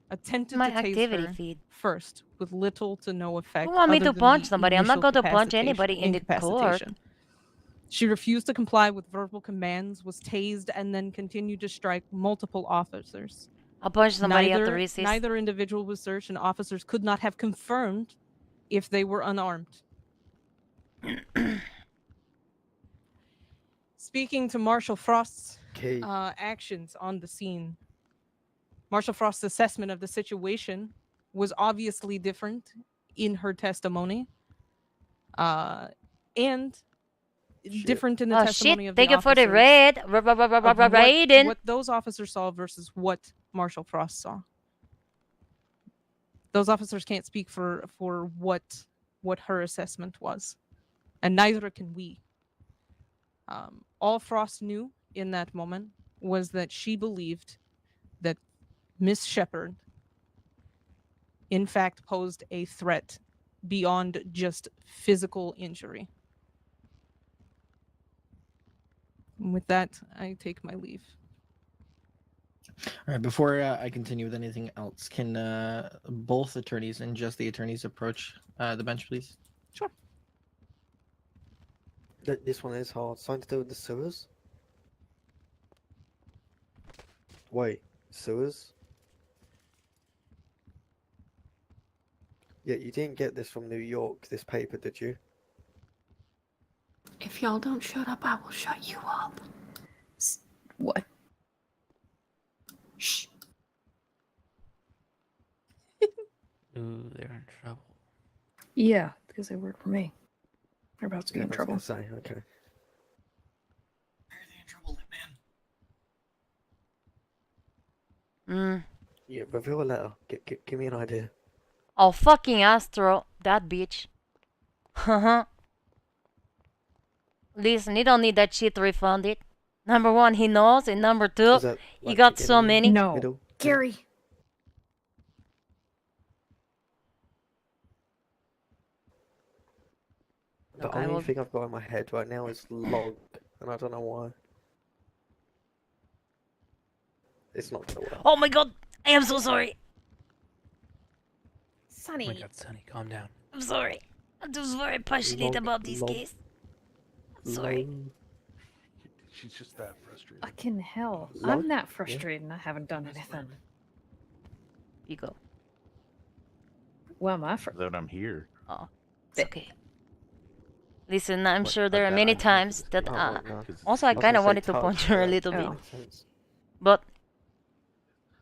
attempted My to tase activity her feed. first with little to no effect. Who want me other to than punch the somebody? I'm not initial going to punch anybody in the court. incapacitation. She refused to comply with verbal commands, was tased, and then continued to strike multiple officers. I'll punch somebody at the recess. Neither individual was searched, and officers could not have confirmed if they were unarmed. Speaking to Marshal Frost's actions on the scene, Marshal Frost's assessment of the situation was obviously different in her testimony, and different in the testimony of the Thank you for the officers raid. of Raiden. what those officers saw versus what Marshal Frost saw. Those officers can't speak for what her assessment was, and neither can we. All Frost knew in that moment was that she believed that Miss Shepherd, in fact, posed a threat beyond just physical injury. And with that, I take my leave. All right, before I continue with anything else, can both attorneys and just the attorneys approach the bench, please? Sure. This one is hard. Something to do with the sewers? Wait, sewers? Yeah, you didn't get this from New York, this paper, did you? If y'all don't shut up, I will shut you up. What? Shh. Ooh, they're in trouble. Yeah, because they work for me. They're about to be in trouble. Say, okay. Yeah, reveal a letter. Give me an idea. Oh, fucking Astro. That bitch. Haha. Listen, he don't need that shit refunded. Number one, he knows, and number two, Is that, he like, got so beginning, many. middle? Gary. The Look, I only will- thing I've got in my head right now is log, and I don't know why. It's not gonna work. Oh my god, I am so sorry. Oh my god, Sonny, calm down. I'm sorry. I'm just very passionate Log- about this log- case. I'm sorry. She's just that frustrated. Fucking hell. Lol. I'm that Yeah. frustrated and I haven't done anything. You go. Well, am I for Then I'm here. Oh, it's okay. Listen, I'm sure there are Like, many I'm here for times this that. game. Oh, wait, no. Also, I was kind gonna of say wanted to tug, punch her a that little doesn't bit, make sense. but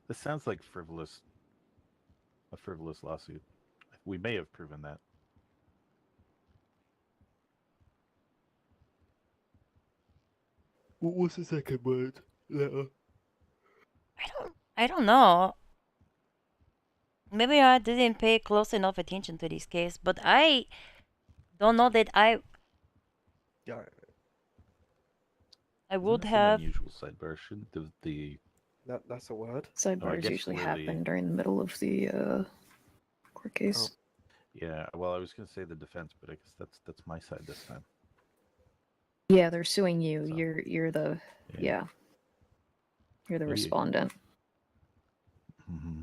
This sounds like a frivolous lawsuit. We may have proven that. What's the second word? Letter. I don't know. Maybe I didn't pay close enough attention to this case, but I don't know that I Yeah. would Isn't this have. an unusual sidebar? Shouldn't the That's a word. Sidebars guess usually clearly- happen during the middle of the court case. Yeah, well, I was gonna say the defense, but I guess that's my side this time. Yeah, they're suing you. So, You're the yeah. You're the Yeah. respondent. Mm-hmm.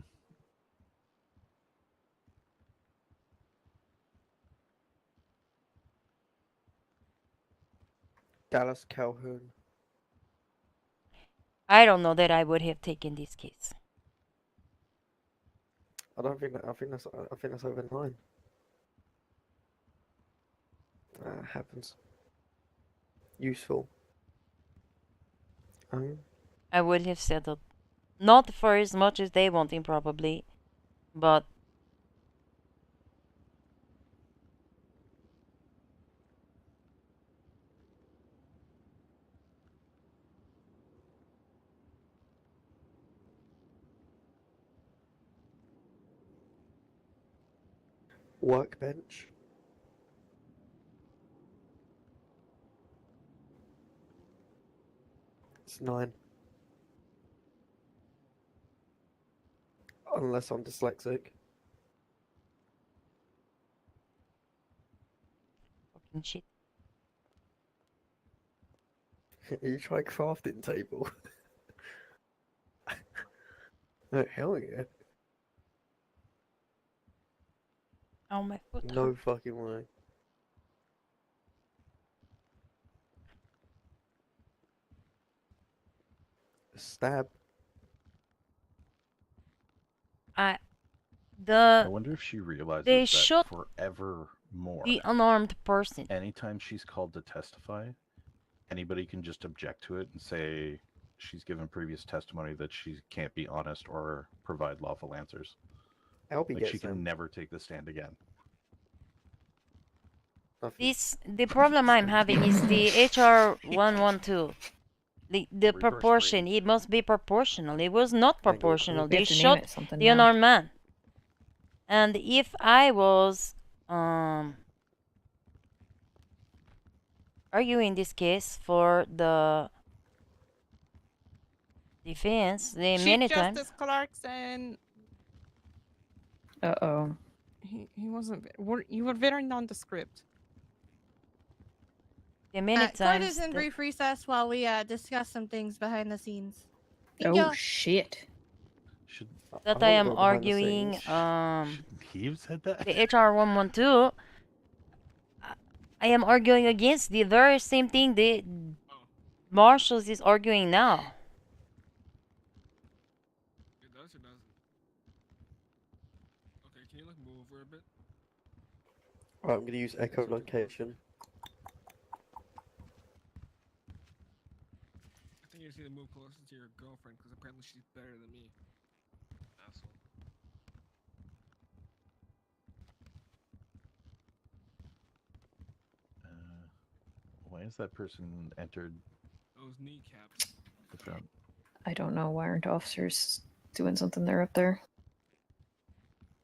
Dallas Calhoun. I don't know that I would have taken this case. I don't think that. I think that's over 9. Happens. Useful. I would have settled. Not for as much as they wanted, probably, but Workbench. It's 9. Unless I'm dyslexic. fucking shit. You try crafting table. Oh, hell yeah. Oh, my foot. No fucking way. Stab. I I wonder if she realizes they that shot forevermore, the unarmed person. anytime she's called to testify, anybody can just object to it and say she's given previous testimony that she can't be honest or provide lawful answers. Albie Like, gets she can them. never take the stand again. The problem I'm having is the HR 112. The proportion. It must be proportional. It was not proportional. We They have to name shot it something the now. unarmed man. And if I was arguing this case for the defense, they Chief many times. Justice Clarkson. Uh-oh. He wasn't. You were very nondescript. The many Court times. is in that- brief recess while we discuss some things behind the scenes. Thank Oh ya. shit. that I am arguing He said that? the HR 112. I am arguing against the very same thing the Marshals is arguing now. It does or doesn't? Okay, can you like move over a bit? Right, I'm gonna use echolocation. I think you just need to move closer to your girlfriend because apparently she's better than me. Asshole. Why has that person entered Those kneecaps. the front? I don't know. Why aren't officers doing something there up there?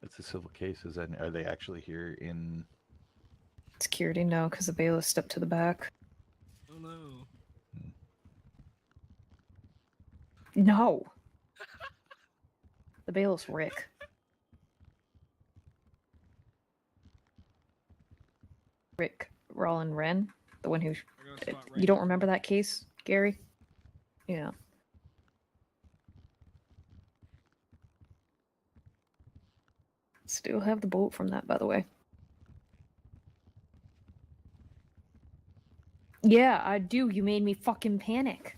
It's a civil case. Are they actually here in? Security, no, because the bailiff stepped to the back. Oh no. No. The bailiff's Rick. Rick Rollin Wren, the one who. You don't remember that case, Gary? Yeah. Still have the bolt from that, by the way. Yeah, I do. You made me fucking panic.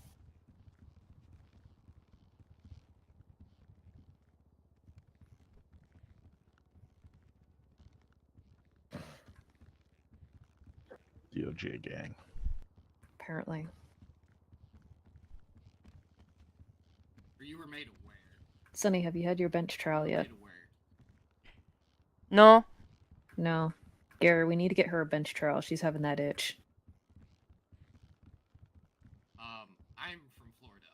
DOJ gang. Apparently. Or you were made aware. Sonny, have you had your bench trial yet? No. No. Gary, we need to get her a bench trial. She's having that itch. I'm from Florida.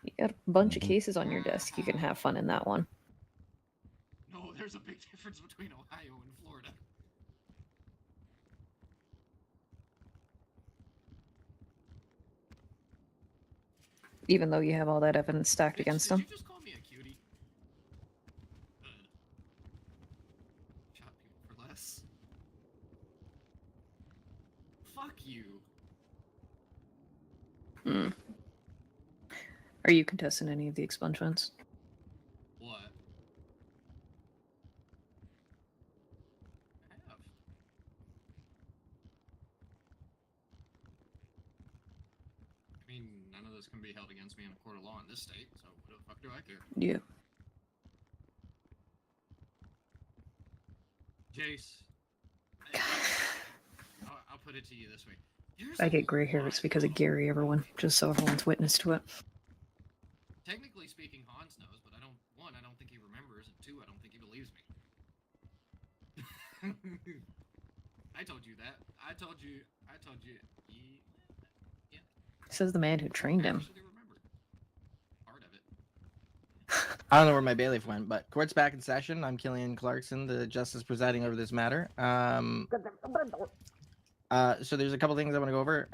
You got a bunch of cases on your desk. You can have fun in that one. No, there's a big difference between Ohio and Florida. Even though you have all that evidence stacked against Did him. you just call me a cutie? Good. Shot people for less. Fuck you. Hmm. Are you contesting any of the expungements? What? I have. I mean, none of this can be held against me in a court of law in this state, so what the fuck do I care? Yeah. Jace. I'll put it to you this way. If I get gray hair, it's because of Gary, everyone. Just so everyone's witness to it. Technically speaking, Hans knows, but I don't think he remembers, and two, I don't think he believes me. I told you that. I told you. Yeah. Says the man who trained him. Part of it. I don't know where my bailiff went, but court's back in session. I'm Killian Clarkson, the justice presiding over this matter. So there's a couple things I want to go over.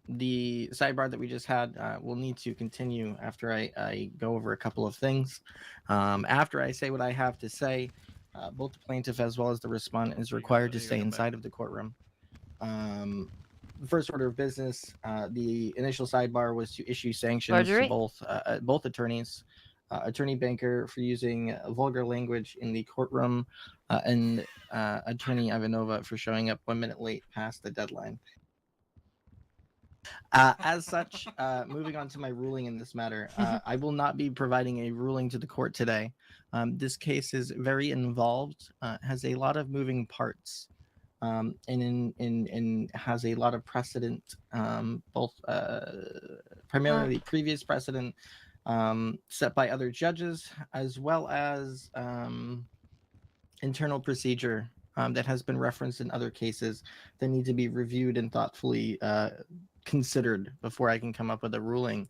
The sidebar that we just had will need to continue after I go over a couple of things. After I say what I have to say, both the plaintiff as well as the respondent is required to stay inside of the courtroom. The first order of business, the initial sidebar was to issue sanctions to both attorneys. Attorney Banker for using vulgar language in the courtroom, and Attorney Ivanova for showing up 1 minute late past the deadline. As such, moving on to my ruling in this matter, I will not be providing a ruling to the court today. This case is very involved, has a lot of moving parts, and has a lot of precedent, both primarily previous precedent set by other judges, as well as internal procedure that has been referenced in other cases that need to be reviewed and thoughtfully considered before I can come up with a ruling.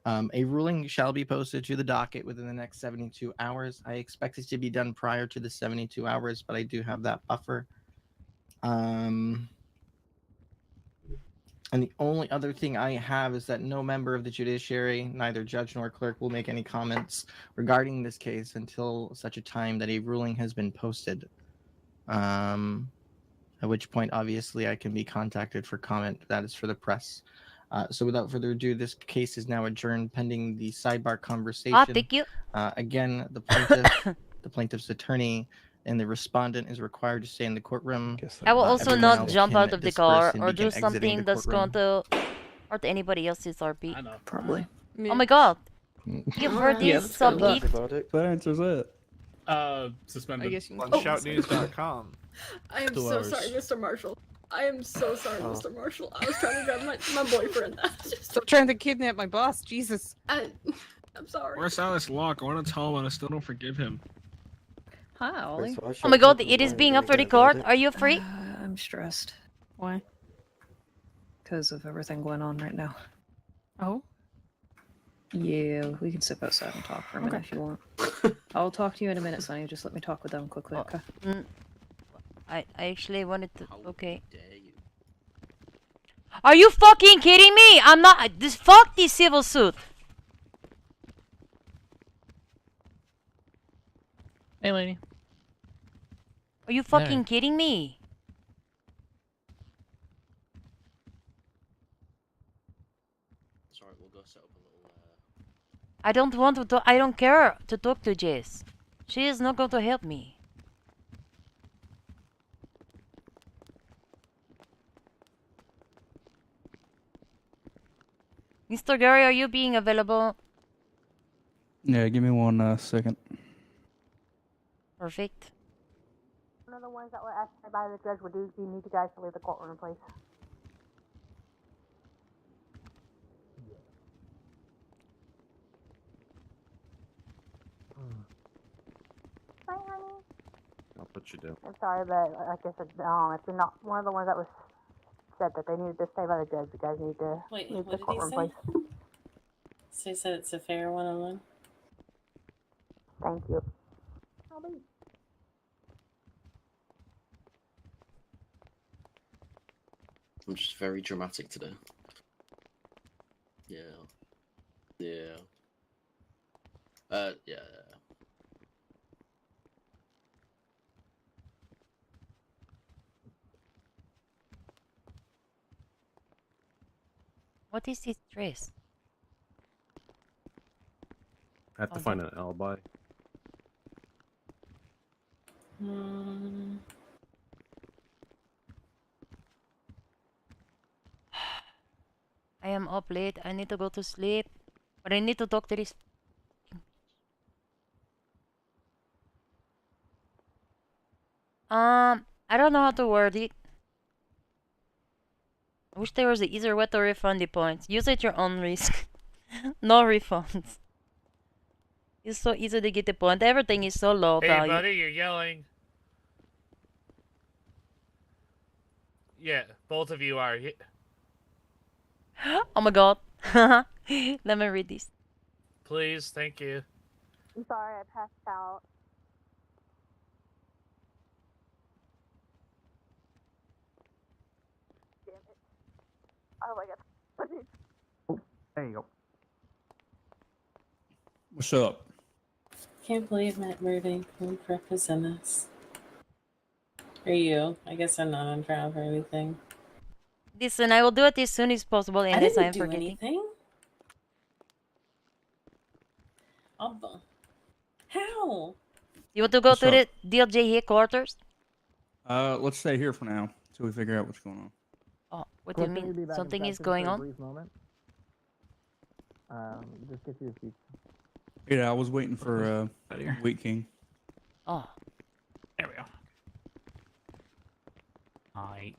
A ruling shall be posted to the docket within the next 72 hours. I expect it to be done prior to the 72 hours, but I do have that buffer. And the only other thing I have is that no member of the judiciary, neither judge nor clerk, will make any comments regarding this case until such a time that a ruling has been posted. At which point, obviously, I can be contacted for comment. That is for the press. So without further ado, this case is now adjourned pending the sidebar conversation. Thank you. Again, the plaintiff, the plaintiff's attorney, and the respondent is required to stay in the courtroom. I will also Everyone not else jump can out of the disperse car and or begin do exiting something the that's going courtroom. to hurt anybody else's RP. I know. Probably. Oh my god. You've heard this some geek? That answers it. Suspended. I guess you On can- shoutnews.com. I am 2 so hours. sorry, Mr. Marshall. I am so sorry, Oh. Mr. Marshall. I was trying to grab my boyfriend. Stop trying to kidnap my boss, Jesus. I'm sorry. Where's Silas Locke? I want to tell him and I still don't forgive him. Hi, Ollie. Oh my god, it is being after the court. Are you free? I'm stressed. Why? Because of everything going on right now. Oh? Yeah, we can step outside and talk for a minute if you want. I'll talk to you in a minute, Sonny. Just let me talk with them quickly, okay? I actually wanted to. Okay. Are you fucking kidding me? I'm not. Fuck this civil suit. Hey, lady. Are you fucking kidding me? Sorry, we'll go set up a little. I don't want to talk. I don't care to talk to Jess. She is not going to help me. Mr. Gary, are you being available? Yeah, give me one second. Perfect. One of the ones that were asked by the judge would you need you guys to leave the courtroom, please. Hi, honey. I'll put you down. I'm sorry, but like I said, it's not one of the ones that was said that they needed to stay by the judge. You guys need to Wait, leave what the did he courtroom, say? please. So he said it's a fair one-on-one? Thank you. I'll leave. I'm just very dramatic today. Yeah. Yeah. Yeah. What is this dress? I have to find an alibi. Hmm. I am up late. I need to go to sleep. But I need to talk to this. I don't know how to word it. I wish there was an easier way to refund the points. Use at your own risk. No refunds. It's so easy to get the point. Everything is so low Hey, value. buddy, you're yelling. Yeah, both of you are. Oh my god. Let me read this. Please, thank you. I'm sorry, I passed out. Damn it. Oh my god. There you go. What's up? Can't believe Matt Murday can represent us. Or you. I guess I'm not on trial for anything. Listen, I will do it as soon as possible unless I didn't am do forgetting. anything. Oh, how? You want to go What's to up? the DLJ headquarters? Let's stay here for now till we figure out what's going on. Oh, what do you mean? Something is going on? Just get to your seats. Yeah, I was waiting for Wheat King. Oh. There we go. Hi.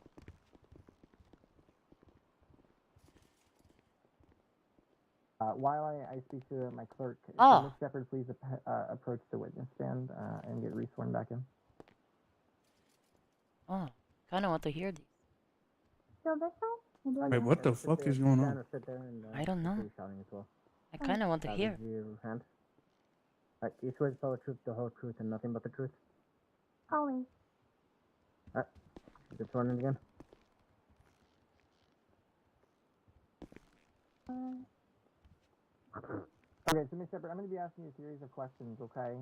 While I speak to my clerk, Oh. can Ms. Shepard please approach the witness stand and get resworn back in? Oh, kind of want to hear this. So this way? Wait, what the fuck is going on? Sit there and, I don't know. shouting as well. I kind of want to hear. Did you hand? You swear to tell the truth, the whole truth, and nothing but the truth? Always. Get sworn in again. Okay, so Ms. Shepard, I'm going to be asking you a series of questions, okay?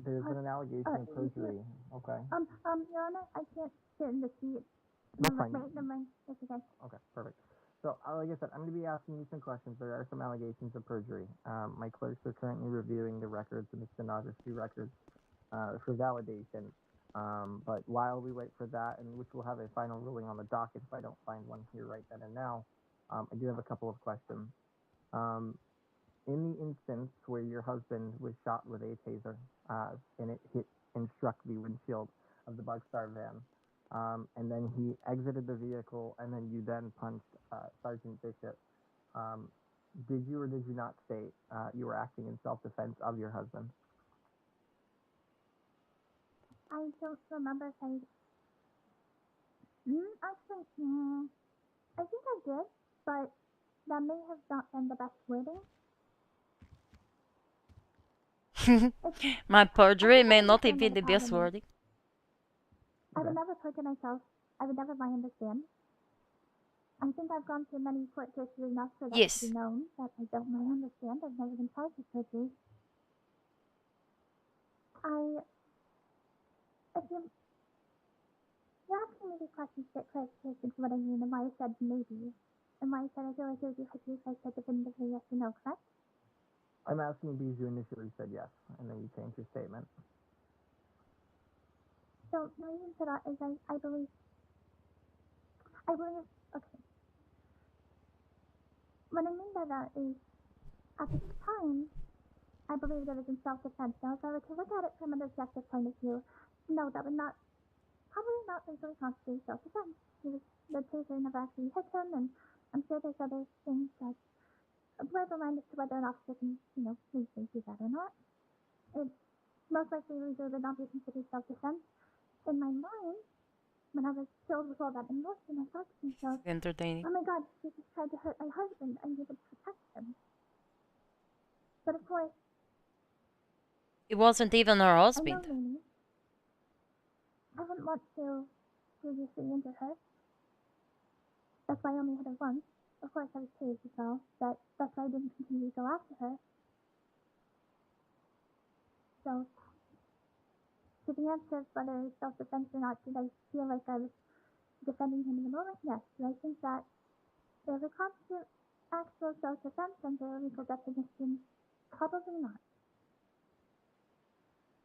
There's been an allegation of perjury, okay? Your Honor, I can't sit in the seat. That's fine. Never mind. It's okay. Okay, perfect. So, like I said, I'm going to be asking you some questions. There are some allegations of perjury. My clerks are currently reviewing the records and the stenography records for validation. But while we wait for that, and which we'll have a final ruling on the docket if I don't find one here right then and now, I do have a couple of questions. In the instance where your husband was shot with a taser and it hit and struck the windshield of the Bugstar van, and then he exited the vehicle, and then you then punched Sergeant Bishop, did you or did you not state you were acting in self-defense of your husband? I don't remember if I... Actually, I think I did, but that may have not been the best wording. My perjury may not have been the best wording. I would never perjure myself. I would never lie on the stand. I think I've gone through many court cases enough for that Yes. to be known that I don't lie on the stand. I've never been charged with perjury. If you're asking me these questions to get clarification for what I mean, and why I said maybe, and why I said I feel like it would be perjury if I said definitively yes or no, correct? I'm asking because you initially said yes, and then you changed your statement. So the reason for that is I believe, okay. What I mean by that is, at the time, I believe it was in self-defense. Now, if I were to look at it from an objective point of view, no, that would probably not legally constitute self-defense. The taser never actually hit him, and I'm sure there's other things that blur the line as to whether an officer can, legally do that or not. It most likely legally would not be considered self-defense. In my mind, when I was filled with all that emotion, I thought to myself, Entertaining. oh my god, she just tried to hurt my husband. I need to protect him. But of course, It wasn't even her I know husband. Lainey. I wouldn't want to seriously injure her. That's why I only hit her once. Of course, I was tased as well, but that's why I didn't continue to go after her. So, to the answer of whether it's self-defense or not, did I feel like I was defending him in the moment? Yes. Do I think that there would constitute actual self-defense under a legal definition? Probably not.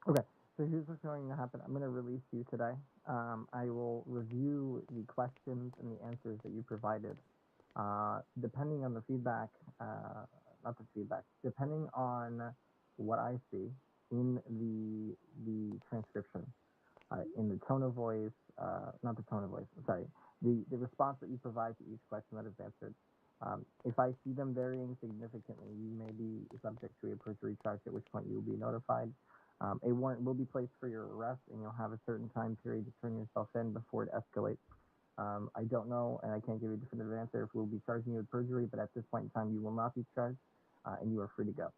Okay, so here's what's going to happen. I'm going to release you today. I will review the questions and the answers that you provided. Depending on the feedback, not the feedback, depending on what I see in the transcription, in the tone of voice, not the tone of voice, sorry, the response that you provide to each question that is answered. If I see them varying significantly, you may be subject to a perjury charge, at which point you will be notified. A warrant will be placed for your arrest, and you'll have a certain time period to turn yourself in before it escalates. I don't know, and I can't give you a definitive answer if we'll be charging you with perjury, but at this point in time, you will not be charged, and you are free to go.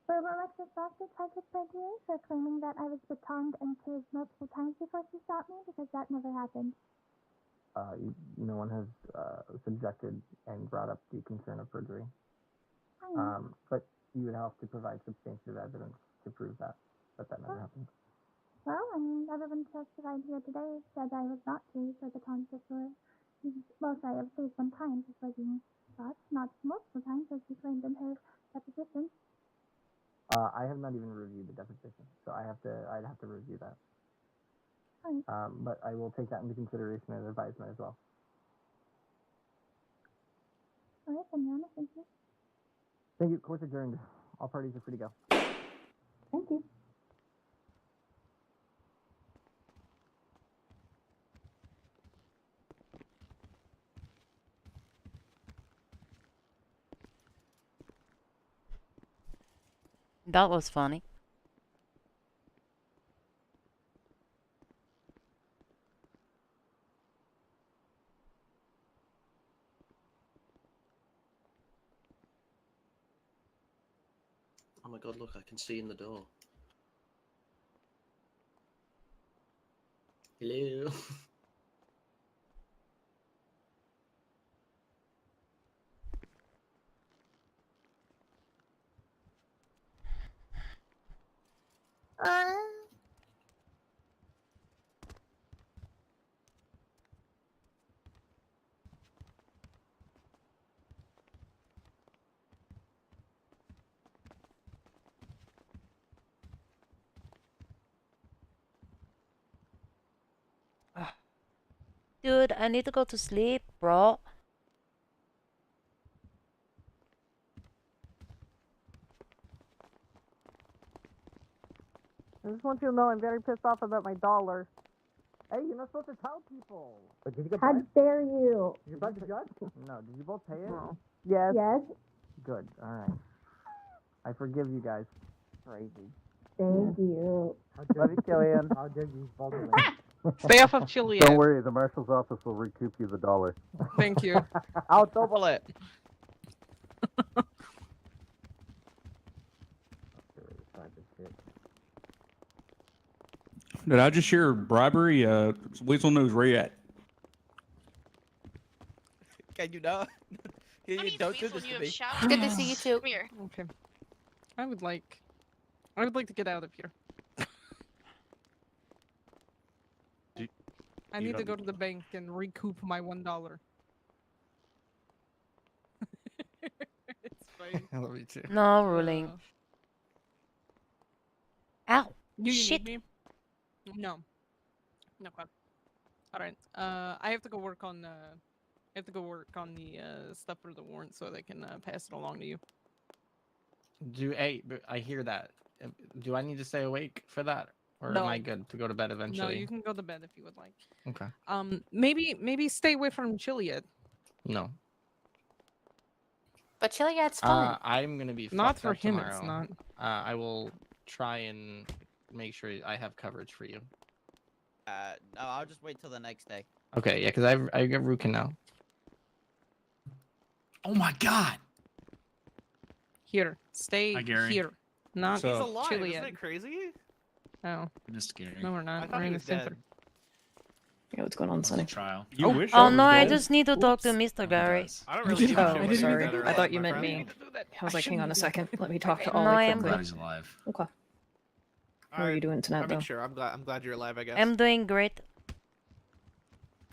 Were Alexis Foster charged with perjury for claiming that I was batoned and tased multiple times before she shot me? Because that never happened. No one has subjected and brought up the concern of perjury. But you would have to provide substantive evidence to prove that never happened. Well, I mean, everyone testified here today said I was not tased or batoned before. Well, sorry, I was tased one time before being shot, not multiple times as she claimed in her deposition. I have not even reviewed the deposition, so I'd have to review that. But I will take that into consideration and advisement as well. All right, then, Your Honor, thank you. Thank you. Court's adjourned. All parties are free to go. Thank you. That was funny. Oh my god, look, I can see in the door. Hello. Dude, I need to go to sleep, bro. I just want you to know I'm very pissed off about my dollar. Hey, you're not supposed to tell people. But did you get How bribed? dare you? Did you bribe the judge? No. Did you both pay it? No. Yes. Yes. Good. All right. I forgive you guys. Crazy. Thank you. Love you, Killian. How dare you vulgar Stay off of Chiliad. Don't worry, the marshal's office will recoup you the $1. Thank you. I'll double it. Did I just hear bribery? Weasel knows where you at. Can you not? You don't do this to me. It's good to see you too. Come here. Okay. I would like to get out of here. I need to go to the bank and recoup my $1. It's I love you too. No ruling. Ow! Do you Shit! need me? No. No. Okay. All right. I have to go work on. I have to go work on the stuff for the warrant so they can pass it along to you. But I hear that. Do I need to stay awake for that, or am No. I good to go to bed eventually? No, you can go to bed if you would like. Okay. Maybe stay away from Chiliad. No. But Chiliad's fun. I'm gonna be Not fucked for up him, tomorrow. it's not. I will try and make sure I have coverage for you. No, I'll just wait till the next day. Okay, yeah, because I got Rukin now. Oh my god! Here, stay Hi, Gary. here. Not So- He's alive, Chiliad. isn't it crazy? Oh. Missed Gary. No, we're I not. thought We're he in the was center. dead. Yeah, what's going on, Sonny? Trial. You wish Oh I no, was I dead. just need to talk to Mr. Gary. I don't really give a Oh, shit whether sorry. you're dead or I thought alive, you my meant friend. me. I was like, hang on a second. Let me talk to No, Ollie I am quickly. Glad he's alive. Okay. How are Alright, you doing tonight, I though? mean, sure. I'm glad you're alive. I guess. I'm doing great.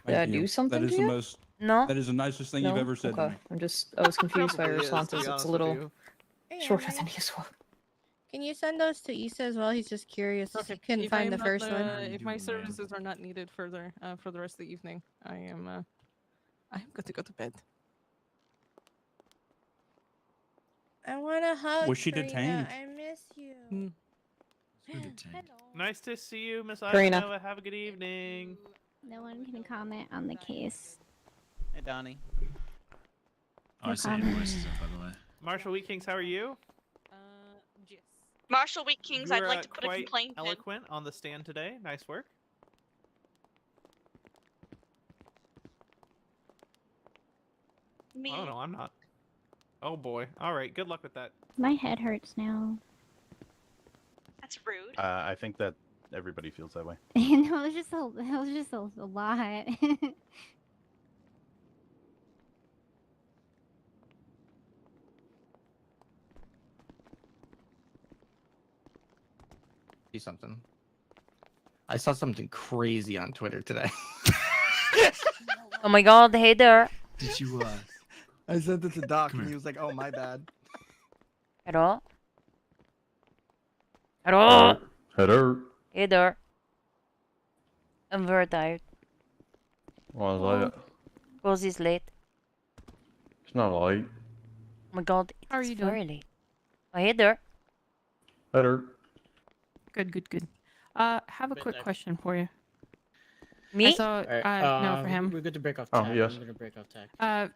Did I Thank you. do something That is to the you? most. No. That is the nicest thing No? you've ever said to Okay. me. I was confused by your Probably is, to be responses. It's honest a with little you. shorter than usual. Can you send those to Issa as well? He's just curious. Okay. He couldn't If I find am the not, first one. If my services are not needed further for the rest of the evening, I am good to go to bed. I want to hug. Was she Karina. detained? I miss you. Hmm. Nice to see you, Miss Karina. Ivanova. Have a good evening. No one can comment on the case. Hey, Donnie. Oh, I sent invoices up, by the way. Marshall Wheatkings, how are you? Yes. Marshall Wheatkings, I'd You were, like to put a quite complaint in. eloquent on the stand today. Nice work. Me. Oh no, I'm not. Oh boy. All right. Good luck with that. My head hurts now. That's rude. I think that everybody feels that way. No, it was just a lot. See something. I saw something crazy on Twitter today. Oh my god, hey there. Did you, I sent it to Doc and he was like, "Oh, my bad." Hello? Hello? Hello. Hey there. I'm very tired. Why is that? Because it's late. It's not late. Oh my god, How are it's you doing? very late. Oh, hey there. Hello. Good. Have a quick question for you. Me? I saw, Alright, no, for him. We're good to break off Oh, tag. yes. I'm gonna break off tag.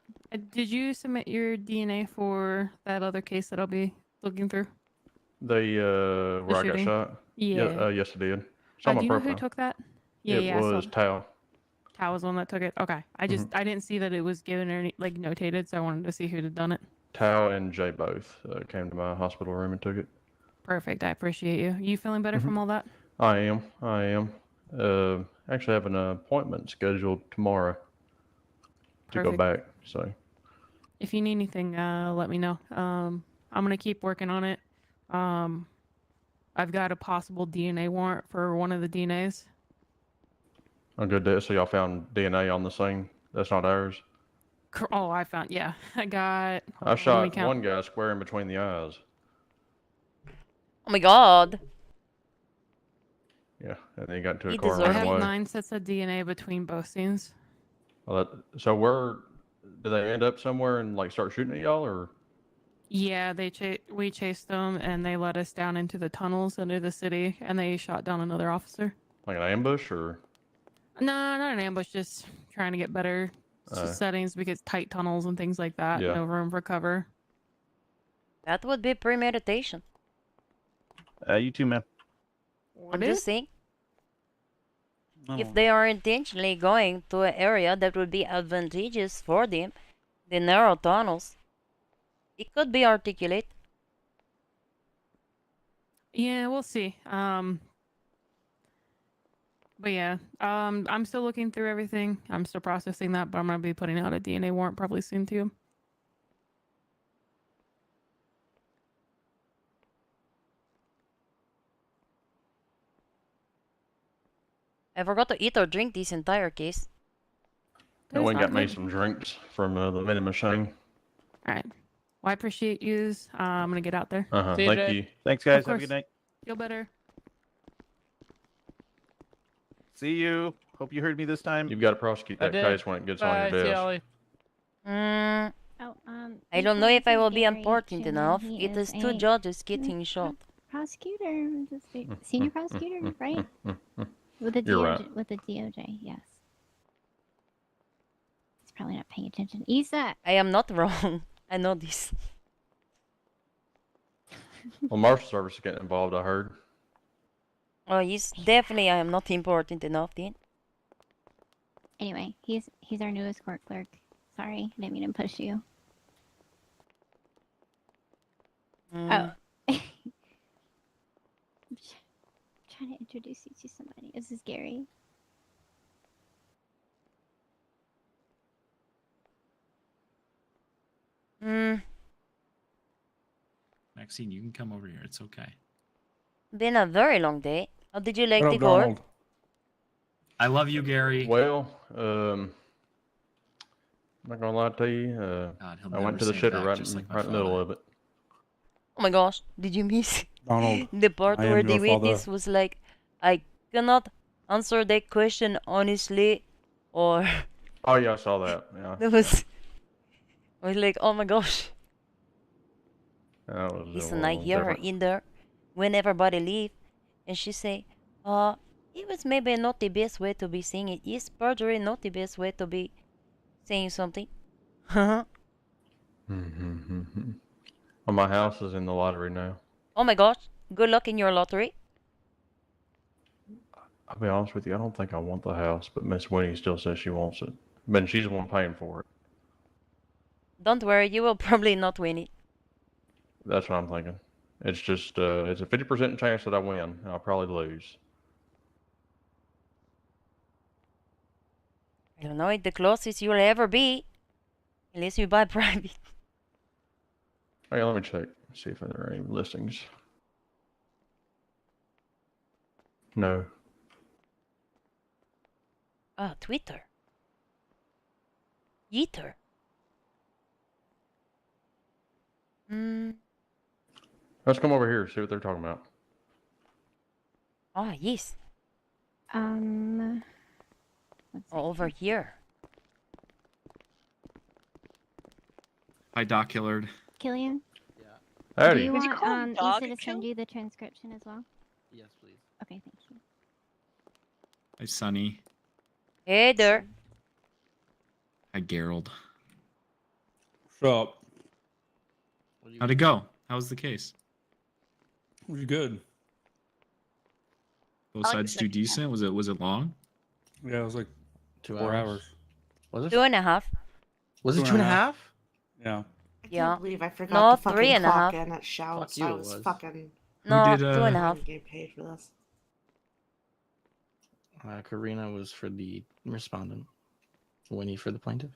Did you submit your DNA for that other case that I'll be looking through? The where I got shooting? shot. Yeah. Yes, I did. It's on Do my you know who profile. took that? Yeah, it yeah. I saw was that. Tao. Tao was the one that took it. Okay. I just I didn't see that it was given or like notated, so I wanted to see who had done it. Tao and Jay both came to my hospital room and took it. Perfect. I appreciate you. You feeling better from all that? I am. Actually have an appointment scheduled tomorrow to go Perfect. back. So If you need anything, let me know. I'm gonna keep working on it. I've got a possible DNA warrant for one of the DNAs. I'm good there. So y'all found DNA on the scene. That's not ours. Oh, I found. Yeah, I got. I let me shot count. one guy square in between the eyes. Oh my god. Yeah, and then he got into a He car and I ran have away. 9 sets of DNA between both scenes. Well, so where did they end up somewhere and like start shooting at y'all, or? Yeah, we chased them and they led us down into the tunnels under the city and they shot down another officer. Like an ambush, or? No, not an ambush, just trying to get better settings because tight tunnels and things like that. Yeah. No room for cover. That would be premeditation. You too, man. I'm just saying. Oh. If they are intentionally going to an area that would be advantageous for them, the narrow tunnels, it could be articulate. Yeah, we'll see. But yeah, I'm still looking through everything. I'm still processing that, but I'm gonna be putting out a DNA warrant probably soon too. I forgot to eat or drink this entire case. I went and got me some drinks from the vending machine. Alright. Well, I appreciate yous. I'm gonna get out there. Thank you. Thanks, guys. Of Have a good course. night. Feel better. See you. Hope you heard me this time. You've got to prosecute I that did. case when it gets on Bye, your desk. Ellie. I don't know if I will be Gary important Schumann. enough. He It is is two a judges getting shot. prosecutor, just a senior prosecutor, right? With the You're DOJ, right. with the DOJ, yes. He's probably not paying attention. Isa, I am not wrong. I know this. Well, Marshal Service is getting involved, I heard. Oh, yes, definitely I am not important enough then. anyway, he's our newest court clerk. Sorry, I didn't mean to push you. Mm. Oh. I'm trying to introduce you to somebody. This is Gary. Maxine, you can come over here. It's okay. Been a very long day. How did you like What the up, court? Donald? I love you, Gary. Well, I'm not gonna lie to you. God, he'll I went never to the say it shitter back, right, just like my right in the middle father. of it. Oh my gosh, did you miss Donald, the part I am where the your father. witness was like, I cannot answer that question honestly, or Oh yeah, I saw that. Yeah. that was, I was like, oh my gosh. That was a Listen, I little hear her different. in there when everybody leave, and she say, it was maybe not the best way to be saying it. Is perjury not the best way to be saying something? Well, my house is in the lottery now. Oh my gosh, good luck in your lottery. I'll be honest with you, I don't think I want the house, but Miss Winnie still says she wants it. But she's the one paying for it. Don't worry, you will probably not win it. That's what I'm thinking. It's just, it's a 50% chance that I win, and I'll probably lose. I don't know, it's the closest you'll ever be. Unless you buy private. Hey, let me check, see if there are any listings. No. Oh, Twitter. Yeeter. Let's come over here, see what they're talking about. Ah, yes. Let's Over here. Hi, Doc Hillard. Killian? Howdy. Do you Did you want call him dog Issa to kill? send you the transcription as well? Yes, please. Okay, thank you. Hi, Sonny. Hey there. Hi, Gerald. What's up? How'd it go? How was the case? It was good. Both I like sides the do second decent. Was it long? Yeah, it was like 2 4 hours. hours. Was it? 2.5. Was it 2.5? Yeah. I Yeah. can't believe I forgot No, to fucking 3.5. clock in at Shouts. Fuck you, I it was was. fucking No, did, 2.5. getting paid for this. Karina was for the respondent. Winnie for the plaintiff.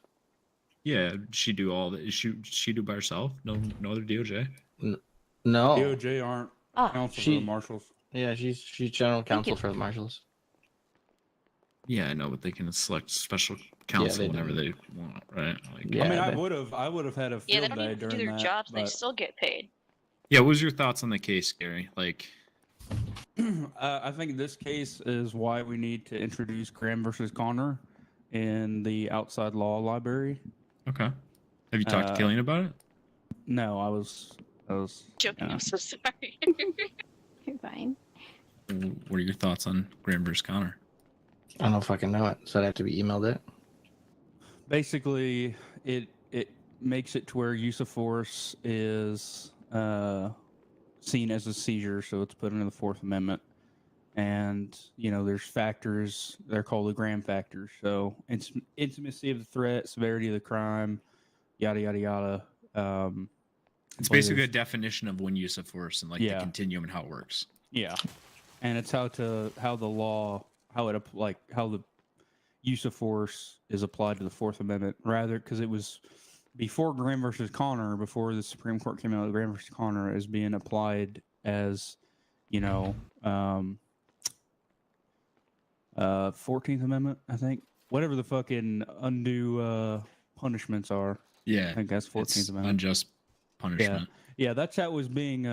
Yeah, she do all that. She do by herself? No other DOJ. No. DOJ aren't counsel for the marshals. Yeah, she's general counsel you. for the marshals. Yeah, I know, but they can select special counsel they whenever do. they want, right? Like, Yeah, I mean, I they- would have had a Yeah, they field don't day even do during their that. jobs. They but- still get paid. Yeah, what was your thoughts on the case, Gary? Like, I think this case is why we need to introduce Graham versus Connor in the outside law library. okay. Have you talked to Killian about it? No, I was Joking. yeah. I'm so sorry. You're fine. What are your thoughts on Graham versus Connor? I don't fucking know it, so I'd have to be emailed it. Basically, it makes it to where use of force is seen as a seizure, so it's put into the Fourth Amendment. And there's factors, they're called the Graham factors. So it's intimacy of the threat, severity of the crime, yada yada yada. It's whether basically a it's- definition of one use of force and like the continuum and how it works. Yeah, and it's how the use of force is applied to the Fourth Amendment, rather because it was before Graham versus Connor, before the Supreme Court came out with Graham versus Connor as being applied as 14th Amendment, I think, whatever the fucking undue punishments are. Yeah, I think that's 14th it's Amendment. unjust punishment. Yeah, that's how it was being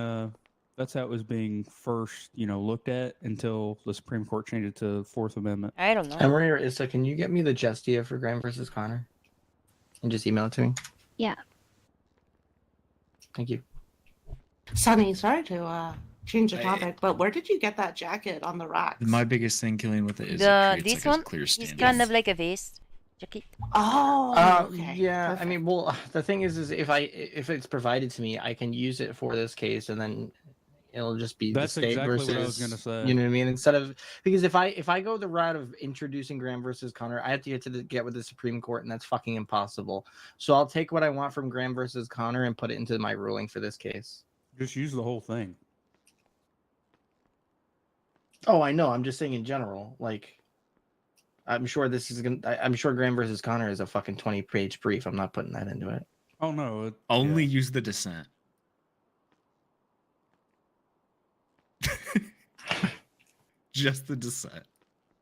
first, looked at until the Supreme Court changed it to Fourth Amendment. I don't know. Emery or Issa, can you get me the Justia for Graham versus Connor? And just email it to me. Yeah. Thank you. Sunny, sorry to change the topic, but where did you get that jacket on the rocks? My biggest thing killing with it is The it creates this like one a clear is standard. kind of like a vest jacket. Oh, okay. Yeah, Perfect. I mean, well, the thing is if it's provided to me, I can use it for this case, and then it'll just be That's the state exactly versus. what I was gonna say. You know what I mean? Instead of because if I go the route of introducing Graham versus Connor, I have to get with the Supreme Court, and that's fucking impossible. So I'll take what I want from Graham versus Connor and put it into my ruling for this case. Just use the whole thing. Oh, I know. I'm just saying in general. Like, I'm sure this is gonna. I'm sure Graham versus Connor is a fucking 20-page brief. I'm not putting that into it. Oh no! Only use the dissent. Just the dissent.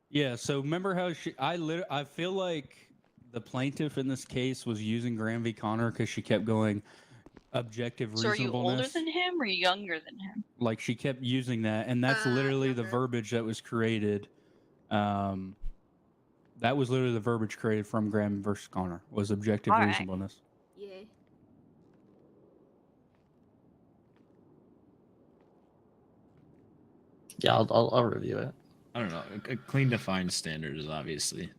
Yeah. So remember how I feel like the plaintiff in this case was using Graham v. Connor because she kept going objective So are you older reasonableness. than him or younger than him? Like she kept using that, and that's literally the verbiage that was created. That was literally the verbiage created from Graham versus Connor was objective All right. reasonableness. Yeah. Yeah, I'll review it. I don't know. A clean defined standard is obviously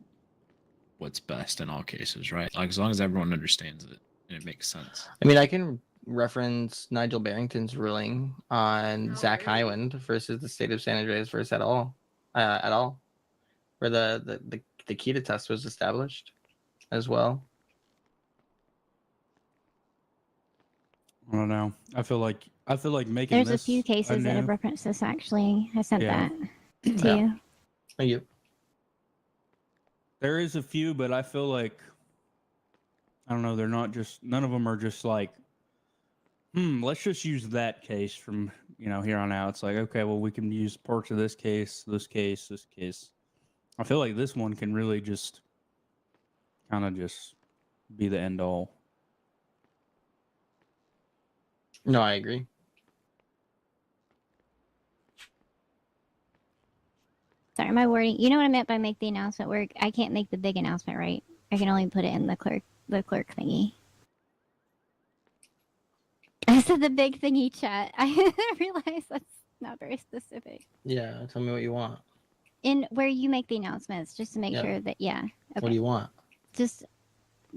what's best in all cases, right? Like as long as everyone understands it and it makes sense. I mean, I can reference Nigel Barrington's ruling on Zach Hyland versus the state of San Andreas versus et al. Where the Kita test was established as well. I don't know. I feel like making There's this a few cases that have new- referenced this actually. I sent Yeah. that to you. Thank you. There is a few, but I feel like I don't know. They're not just. None of them are just like, let's just use that case from here on out. It's like, okay, well, we can use parts of this case, this case, this case. I feel like this one can really just kind of just be the end all. No, I agree. Sorry, my wording. You know what I meant by make the announcement where I can't make the big announcement, right? I can only put it in the clerk thingy. I said the big thingy chat. I realized that's not very specific. Yeah, tell me what you want. In where you make the announcements, just to make Yeah. sure that What do you want? Just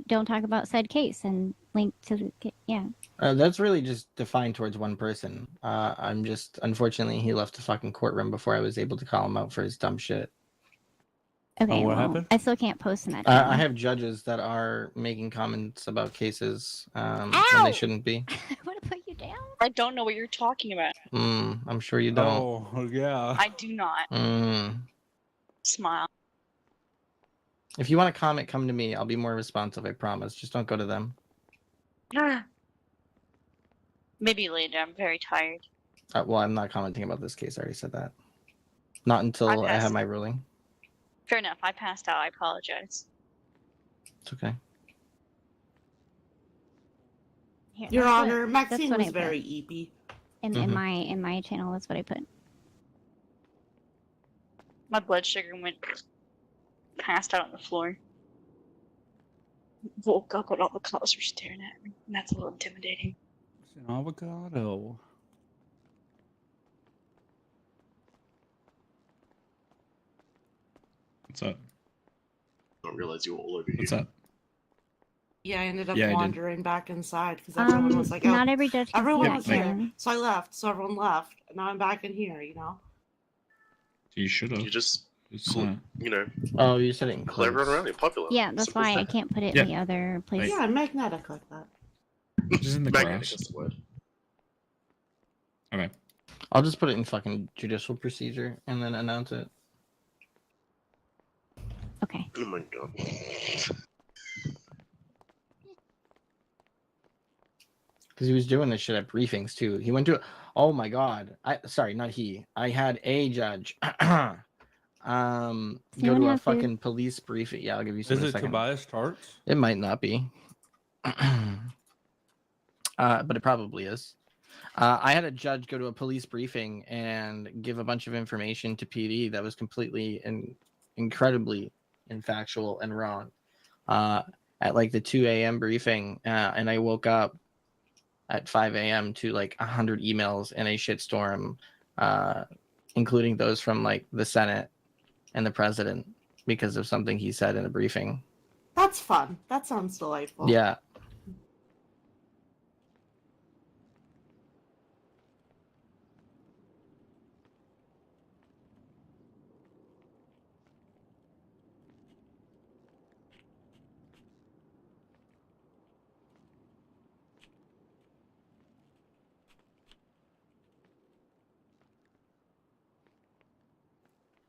don't talk about said case and link to the That's really just defined towards one person. I'm just unfortunately he left the fucking courtroom before I was able to call him out for his dumb shit. Okay, what well, happened? I still can't post in that. I have judges that are making comments about cases when they shouldn't be. I want to put you down. I don't know what you're talking about. I'm sure you don't. Oh yeah. I do not. Smile. If you want to comment, come to me. I'll be more responsive. I promise. Just don't go to them. Maybe later. I'm very tired. Well, I'm not commenting about this case. I already said that. Not until I have my ruling. Fair enough. I passed out. I apologize. It's okay. Here, Your that's Honor, what- Maxine that's what was I very put. eepy. In my channel, that's what I put. My blood sugar went passed out on the floor. Woke up and all the cops were staring at me. And that's a little intimidating. It's an avocado. What's up? I don't realize you were all over here. What's up? Yeah, I ended up Yeah, I did. wandering back inside because everyone was like, "Oh, not every judge can everyone see was that, here." Karen. So I left. So everyone left. And now I'm back in here. You know. You should have. You just, It's, Oh, you said it in call everyone quotes. around. You're popular. Yeah, that's Simple why as I that. can't put it Yeah. in the other place. Yeah, magnetic like that. Just in the Magnetic grass. is the word. Okay. I'll just put it in fucking judicial procedure and then announce it. Okay. Oh my god. Because he was doing this shit at briefings too. He went to. Oh my god. Sorry, not he. I had a judge. Go Anyone to a have food? fucking police briefing. Yeah, I'll give you some Is in a it second. Tobias Tarts? It might not be. but it probably is. I had a judge go to a police briefing and give a bunch of information to PD that was completely and incredibly infactual and wrong. At like the 2 a.m. briefing, and I woke up at 5 a.m. to like 100 emails and a shitstorm, including those from like the Senate and the president because of something he said in a briefing. That's fun. That sounds delightful. Yeah.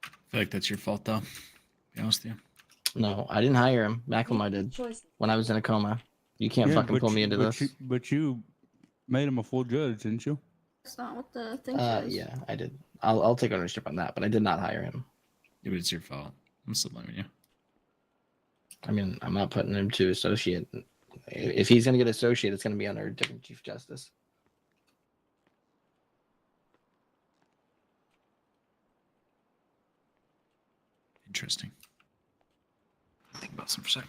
I feel like that's your fault, though. To be honest with you. No, I didn't hire him. Macklemore did when I was in a coma. You can't fucking pull me into this. But you made him a full judge, didn't you? That's not what the thing says. Yeah, I did. I'll take ownership on that, but I did not hire him. Yeah, but it's your fault. I'm still blaming you. I mean, I'm not putting him to associate. If he's going to get associate, it's going to be under a different chief justice. Interesting. Think about some for a sec.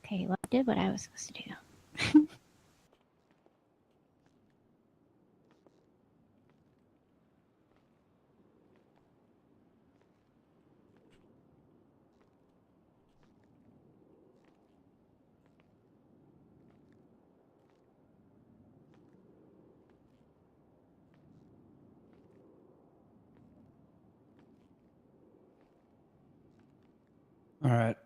Okay, well, I did what I was supposed to do. All right.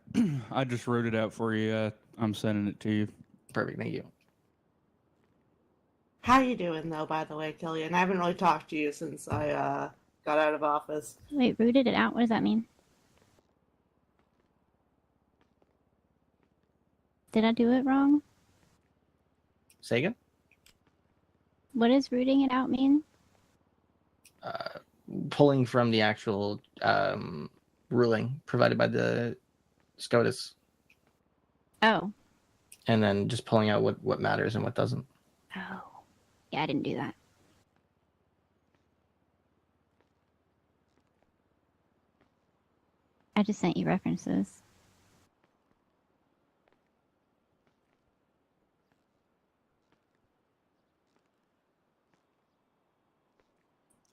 I just wrote it out for you. I'm sending it to you. Perfect. Thank you. How you doing, though, by the way, Killian? I haven't really talked to you since I got out of office. Wait, rooted it out? What does that mean? Did I do it wrong? Say again? What does rooting it out mean? Pulling from the actual ruling provided by the SCOTUS. Oh. And then just pulling out what matters and what doesn't. Oh. Yeah, I didn't do that. I just sent you references.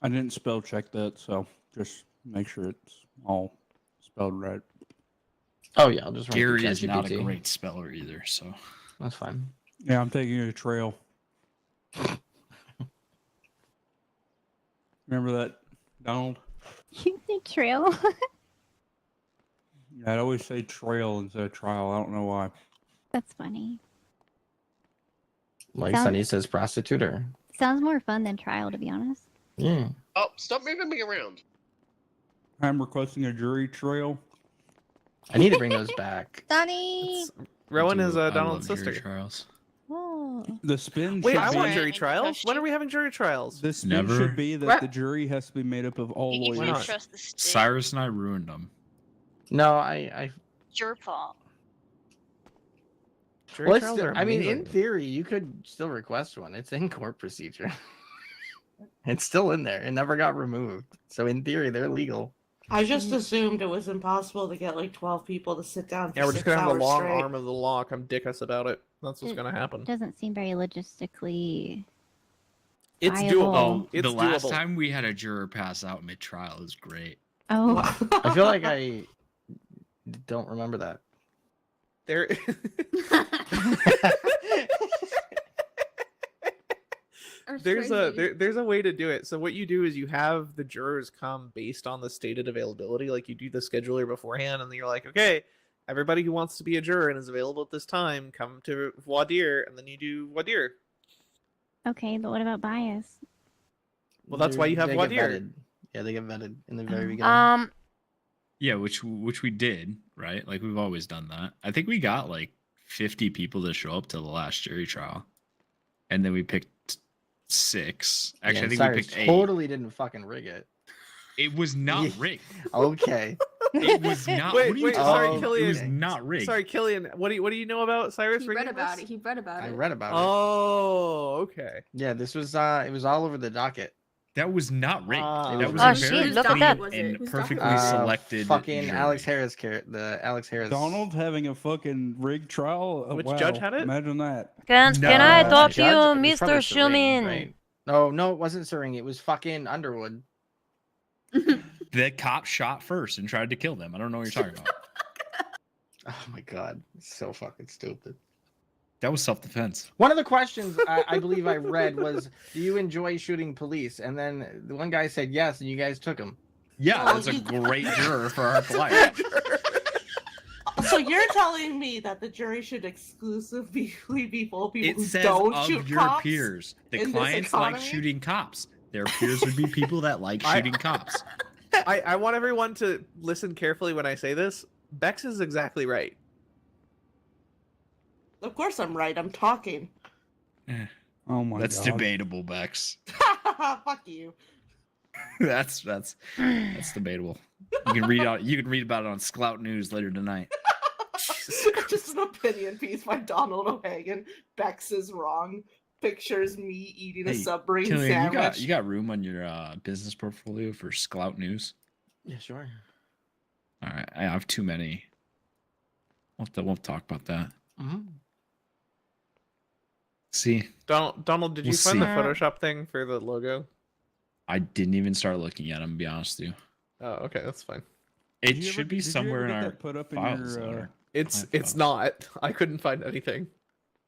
I didn't spell check that, so just make sure it's all spelled right. Oh yeah, I'll just run Gary through is not a ChatGPT. great speller either, so That's fine. Yeah, I'm taking a trail. Remember that, Donald? You say trail? Yeah, I'd always say trail instead of trial. I don't know why. That's funny. Like Sunny says prostituter. Sounds more fun than trial, to be honest. Yeah. Oh, stop moving me around. I'm requesting a jury trail. I need to bring those back. Donnie! Rowan is I Donald's love jury sister. trials. Oh. The spin Wait, should I be... want jury trials. When are we having jury trials? The spin Never. should be that the jury has to be made up of all You lawyers. can't trust the state. Cyrus and I ruined them. No, I It's your fault. Jury well, it's trials still, are I mean, in amazing. theory, you could still request one. It's in court procedure. It's still in there. It never got removed. So in theory, they're legal. I just assumed it was impossible to get like 12 people to sit down for Yeah, we're just 6 gonna have the hours long straight. arm of the law come dick us about it. That's what's It gonna happen. Doesn't seem very logistically. It's viable. doable. Oh, It's the last doable. time we had a juror pass out mid-trial is great. Oh. I feel like I don't remember that. Or there's a way to do it. So what you do is you have the jurors come based on the stated availability. Like you do the scheduler beforehand, and then you're like, okay, everybody who wants to be a juror and is available at this time, come to voir dire, and then you do voir dire. Okay, but what about bias? Well, that's why you have They voir get dire. vetted. Yeah, they get vetted in the very beginning. Yeah, which we did, right? Like we've always done that. I think we got like 50 people to show up to the last jury trial, and then we picked 6. Actually, I think we picked 8. Totally didn't fucking rig it. It was not rigged. Okay. It was not. Wait, what are you wait, talking sorry, about? Killian. It was not rigged. Sorry, Killian. What do you know about Cyrus He rigging read about this? it. He read about I it. read about it. Oh, okay. Yeah, this was it was all over the docket. That was not rigged. That was Oh, a very shit, look at that. clean and perfectly selected. Fucking jury. Alex Harris, the Alex Harris. Donald having a fucking rigged trial. Which wow, judge had it? Imagine that. Can I talk to you, Judge- it was Mr. probably Serene, Schumann? right? No, it wasn't Serene. It was fucking Underwood. The cop shot first and tried to kill them. I don't know what you're talking about. Oh my god, it's so fucking stupid. That was self-defense. One of the questions I believe I read was, "Do you enjoy shooting police?" And then the one guy said yes, and you guys took him. Yeah, that's a great juror for our client. So you're telling me that the jury should exclusively be full of people It who says don't of shoot your cops peers. The in this clients like economy? shooting cops. Their peers would be people that like shooting cops. I want everyone to listen carefully when I say this. Bex is exactly right. Of course I'm right. I'm talking. Oh my That's god. debatable, Bex. Fuck you. that's debatable. You can read about it on Sklout News later tonight. Just an opinion piece by Donald O'Hagan. Bex is wrong. Pictures me eating a Hey, submarine Killian, sandwich. you got room on your business portfolio for Sklout News? Yeah, sure. All right, I have too many. We'll talk about that. Mm-hmm. See, Donald, did you We'll find the see. Photoshop thing for the logo? I didn't even start looking at them. To be honest with you, Oh, okay, that's fine. it Did you should ever- be did you somewhere ever in get our that put up in files. your, on our It's client files. not. I couldn't find anything.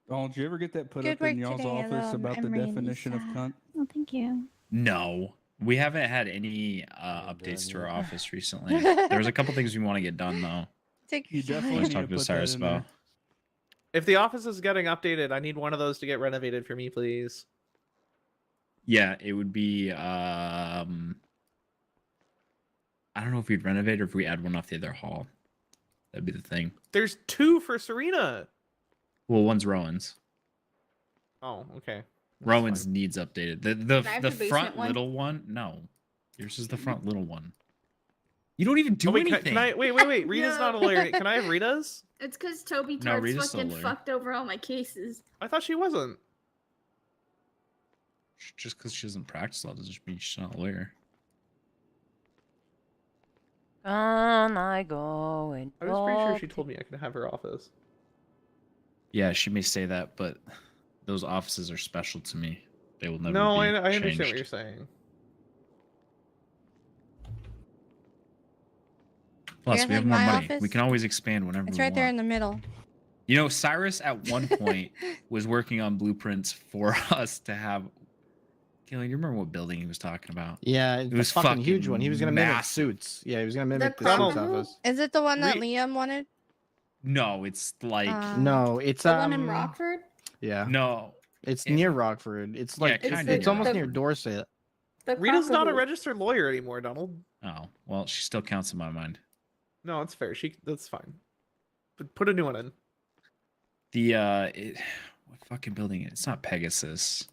Donald, did you ever get that put Good up in work y'all's today, office although about the I'm really definition of sad. cunt? Oh, thank you. No, we haven't had any updates to our office recently. There's a couple things we want to get done though. You I definitely was need talking to to put Cyrus that in there. about. If the office is getting updated, I need one of those to get renovated for me, please. Yeah, it would be. I don't know if we'd renovate or if we add one off the other hall. That'd be the thing. There's 2 for Serena. Well, one's Rowan's. Oh, okay. Rowan's needs updated. The Can I have the the basement front one? little one. No, yours is the front little one. You don't even do Oh, wait, anything. can I wait? Rita's not a lawyer. Can I have Rita's? It's because Toby No, Tart's Rita's still a fucking lawyer. fucked over all my cases. I thought she wasn't. Just because she doesn't practice law doesn't mean she's not a lawyer. Can I go and I was pretty sure talk she told me I could have her office. Yeah, she may say that, but those offices are special to me. They will never No, be I understand changed. what you're saying. Plus, You're we have like more my money. office? We can always expand whenever It's we right there want. in the middle. You know, Cyrus at one point was working on blueprints for us to have. Killian, you remember what building he was talking about? Yeah, It it was was fucking huge one. He was gonna mimic massive. suits. Yeah, he was gonna mimic the Crown suits Group? office. Is it the one that We- Liam wanted? No, it's like No, it's The one in Rockford? Yeah, no. it's near Rockford. It's like kinda it's near almost Rockford. near Dorset. The Rita's not a Crockett- registered lawyer anymore, Donald. Oh well, she still counts in my mind. No, it's fair. That's fine. But put a new one in. The what fucking building? It's not Pegasus.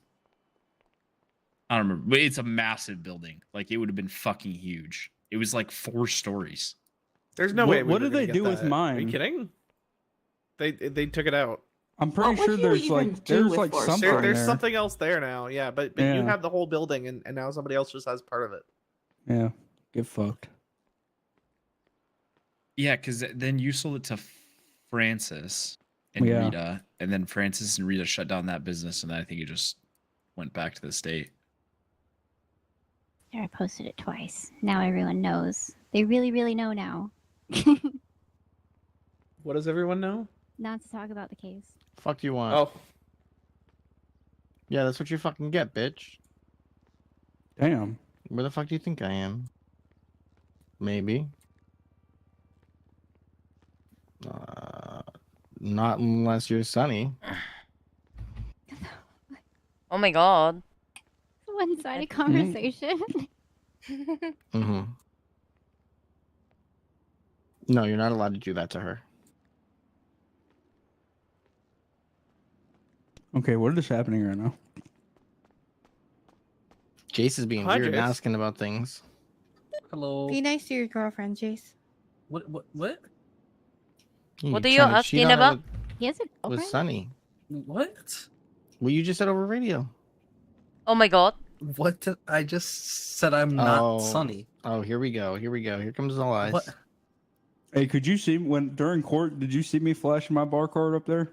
I don't remember, but it's a massive building. Like it would have been fucking huge. It was like 4 stories. There's no What- way. what were did gonna they get do with that. Are mine? you kidding? They took it out. I'm pretty would sure you there's even like do there's with like Force something There's there. something else there now. Yeah, but you Yeah. have the whole building, and now somebody else just has part of it. Yeah, get fucked. Yeah, because then you sold it to Francis and Yeah. Rita, and then Francis and Rita shut down that business, and then I think it just went back to the state. There, I posted it twice. Now everyone knows. They really, really know now. What does everyone know? Not to talk about the case. Fuck you want? Oh, Yeah, that's what you fucking get, bitch. Damn. Where the fuck do you think I am? Maybe. Not unless you're Sunny. Oh my god. One-sided conversation. Mm-hmm. No, you're not allowed to do that to her. Okay, what is happening right now? Jace is being Hi, weird and Jace. asking about things. Hello. Be nice to your girlfriend, Jace. What? What You're are you trying to cheat asking on her about? He has a with girlfriend? Sunny. What? Well, you just said over radio. Oh my god. What? I just said I'm not Sunny. Oh, here we go. Here we go. Here comes the lies. What? Hey, could you see when during court? Did you see me flashing my bar card up there?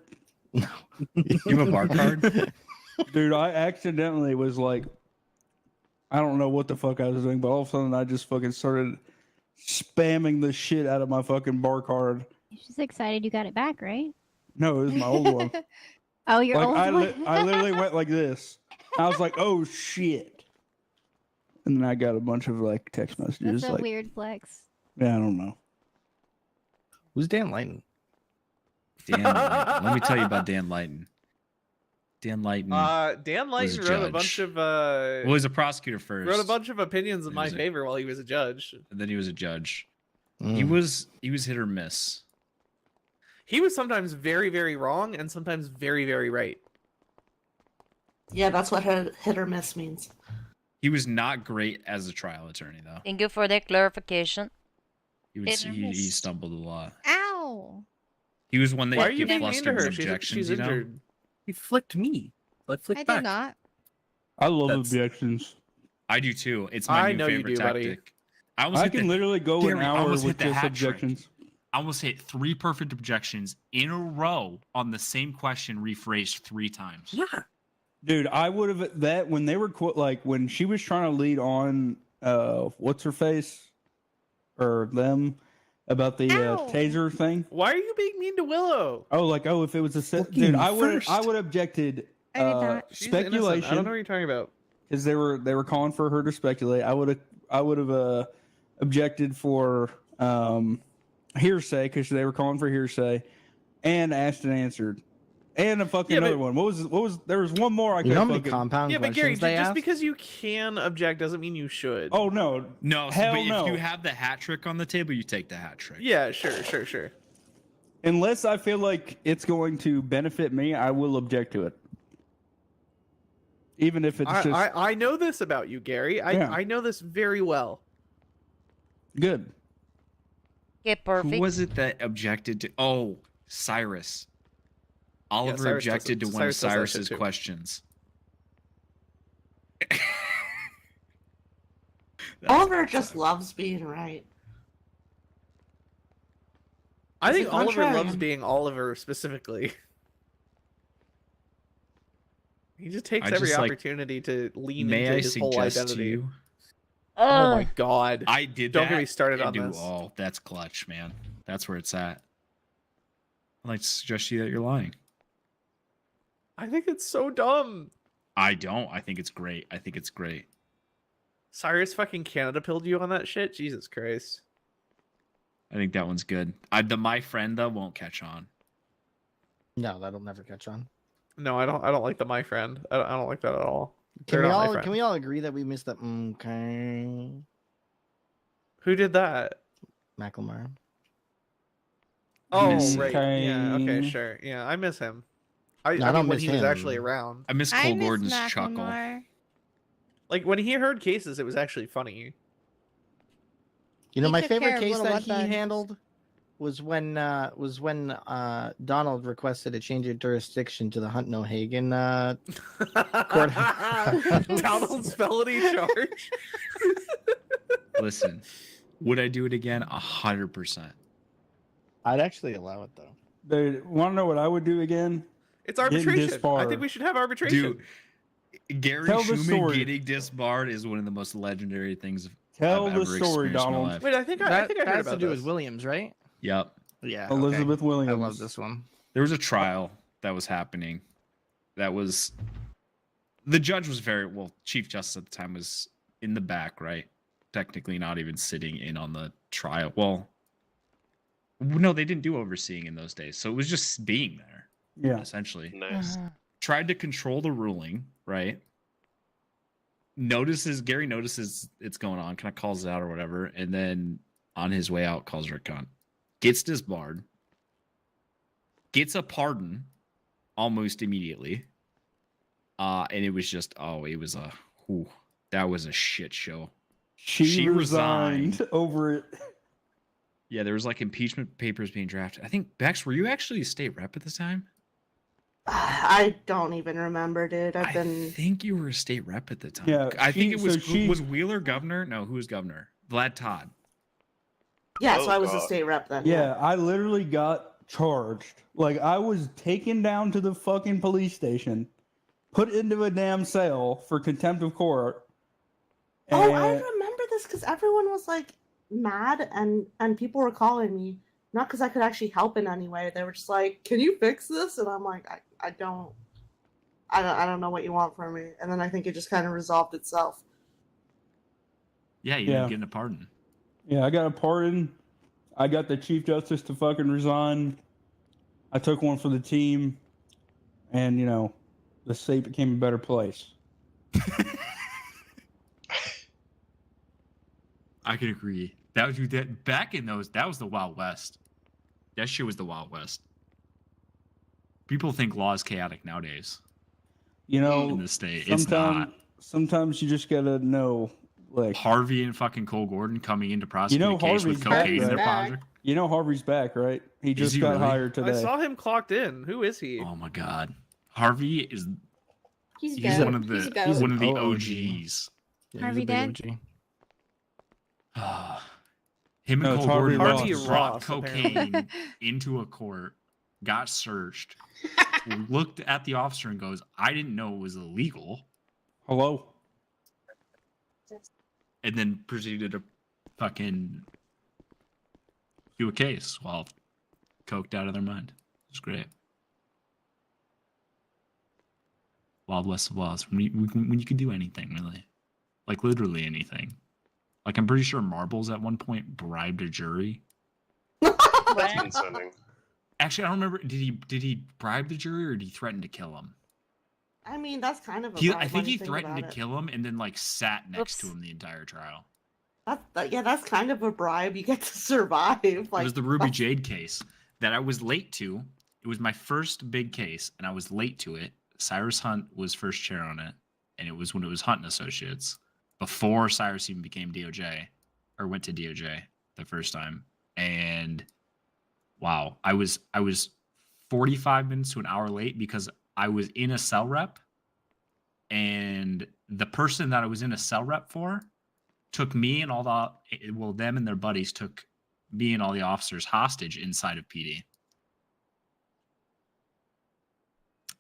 You have a bar card? Dude, I accidentally was like, I don't know what the fuck I was doing, but all of a sudden I just fucking started spamming the shit out of my fucking bar card. You're just excited you got it back, right? No, it was my old one. Oh, your Like old I one. I literally went like this. I was like, oh shit. And then I got a bunch of like text messages That's a like, weird flex. yeah, I don't know. Who's Dan Lighton? Dan Lighton. Let me tell you about Dan Lighton. Dan Lighton. Dan was Lighton a wrote a judge. bunch of Well, he was a prosecutor first. wrote a bunch of opinions in He my was a- favor while he was a judge. And then he was a judge. Mm. He was hit or miss. He was sometimes very, very wrong and sometimes very, very right. Yeah, that's what hit or miss means. He was not great as a trial attorney, though. Thank you for the clarification. He stumbled a lot. Ow! He was one that Why are you you get being mean to flustered her? with objections, She's you know? injured. He flicked me. I flicked I back. did not. I love That's- objections. I do too. It's my I new know you favorite do, buddy. tactic. I almost I hit can the- literally go Gary, an I hour almost with hit the just hat trick. objections. I almost hit 3 perfect objections in a row on the same question rephrased 3 times. Yeah. Dude, I would have that when they were like when she was trying to lead on what's her face or them about the taser thing. Why are you being mean to Willow? Oh, like if it was a set, Fucking dude, I would first. objected I did not. She's innocent. I speculation. don't know what you're talking about. Because they were calling for her to speculate. I would have objected for hearsay because they were calling for hearsay, and asked and answered, and a fucking Yeah, but- other one. What was there was one more I You could know how many fucking... compound Yeah, but Gary, questions they just asked? because you can object doesn't mean you should. Oh no, No, hell but no. if you have the hat trick on the table, you take the hat trick. Yeah, sure. Unless I feel like it's going to benefit me, I will object to it. Even if it's just I know this about you, Gary. Yeah. I know this very well. good. Okay, perfect. Who was it that objected to? Oh, Cyrus. Oliver Cyrus objected to does- one of Cyrus does that shit Cyrus's too. questions. Oliver just loves being right. I He's think a Oliver loves contrarian. being Oliver specifically. He just takes I every just, like, opportunity to lean May into I his whole suggest to identity. you? Oh my god. I did Don't that. get me started and on do this. all. That's clutch, man. That's where it's at. I'd like to suggest to you that you're lying. I think it's so dumb. I don't. I think it's great. I think it's great. Cyrus fucking Canada pilled you on that shit? Jesus Christ. I think that one's good. The my friend though won't catch on. No, that'll never catch on. No, I don't like the my friend. I don't like that at all. Can They're we not my all friend. can we all agree that we missed the okay? Who did that? Macklemore. Oh, miss right. Yeah, okay, Kane. sure. Yeah, I miss him. I No, I mean, don't when miss he was actually him. around. I miss I Cole miss Gordon's chuckle. Macklemore. Like, when he heard cases, it was actually funny. You know, He my took favorite care of case little that butt he bugs. handled was when Donald requested a change of jurisdiction to the Hunt No Hagen court. Donald's felony charge. Listen, would I do it again? 100%. I'd actually allow it though. Dude, want to know what I would do again? It's arbitration. this far. I think we should have arbitration. Dude, Gary Tell the Schumann story. getting disbarred is one of the most legendary things Tell I've the ever story, experienced in my Donald. life. Wait, I think I heard has about to do this. with Williams, right? Yep. Yeah. Elizabeth okay. Williams. I love this one. There was a trial that was happening that was the judge was very well. Chief Justice at the time was in the back, right? Technically, not even sitting in on the trial. Well, no, they didn't do overseeing in those days, so it was just being there. Yeah, essentially. Nice. Tried to control the ruling, right? Gary notices it's going on, kind of calls it out or whatever, and then on his way out calls her a cunt. Gets disbarred. Gets a pardon almost immediately. And it was just, that was a shit show. She resigned over it. Yeah, there was like impeachment papers being drafted. I think, Bex, were you actually a state rep at the time? I don't even remember, dude. I think you were a state rep at the time. Yeah, I think it was she- was Wheeler governor? No, who was governor? Vlad Todd. Yeah, so I was a state rep then. Yeah, I literally got charged. Like, I was taken down to the fucking police station, put into a damn cell for contempt of court. Oh, I remember this because everyone was like mad and people were calling me. Not because I could actually help in any way. They were just like, "Can you fix this?" And I'm like, I don't know what you want from me. And then I think it just kind of resolved itself. Yeah, you ended up getting a pardon. Yeah, I got a pardon. I got the Chief Justice to fucking resign. I took one for the team. And, the state became a better place. I could agree. That was back in those. That was the Wild West. That shit was the Wild West. People think law is chaotic nowadays. In the state, it's not. Sometimes you just gotta know, like Harvey and fucking Cole Gordon coming into prosecute a case with cocaine in their pocket. Harvey's back, right? He just got hired today. I saw him clocked in. Who is he? Oh my god, Harvey is. He's one of the OGs. Harvey Dent. Him and Cole Gordon Harvey brought Ross, cocaine into a court, got searched, looked at the officer and goes, "I didn't know it was illegal." Hello. And then proceeded to fucking do a case while coked out of their mind. It was great. Wild West of Wilds. When you can do anything, really. Like, literally anything. Like, I'm pretty sure Marbles at one point bribed a jury. That's concerning. Actually, I don't remember. Did he bribe the jury or did he threaten to kill him? I mean, that's kind of a I bribe think when he you think threatened to about it. kill him and then, like, sat next to him the entire trial. That's kind of a bribe. You get to survive. Like, It was the Ruby Jade case that I was late to. It was my first big case, and I was late to it. Cyrus Hunt was first chair on it, and it was when it was Hunt and Associates, before Cyrus even became DOJ, or went to DOJ the first time. And wow, I was 45 minutes to an hour late because I was in a cell rep, and the person that I was in a cell rep for took me and them and their buddies took me and all the officers hostage inside of PD.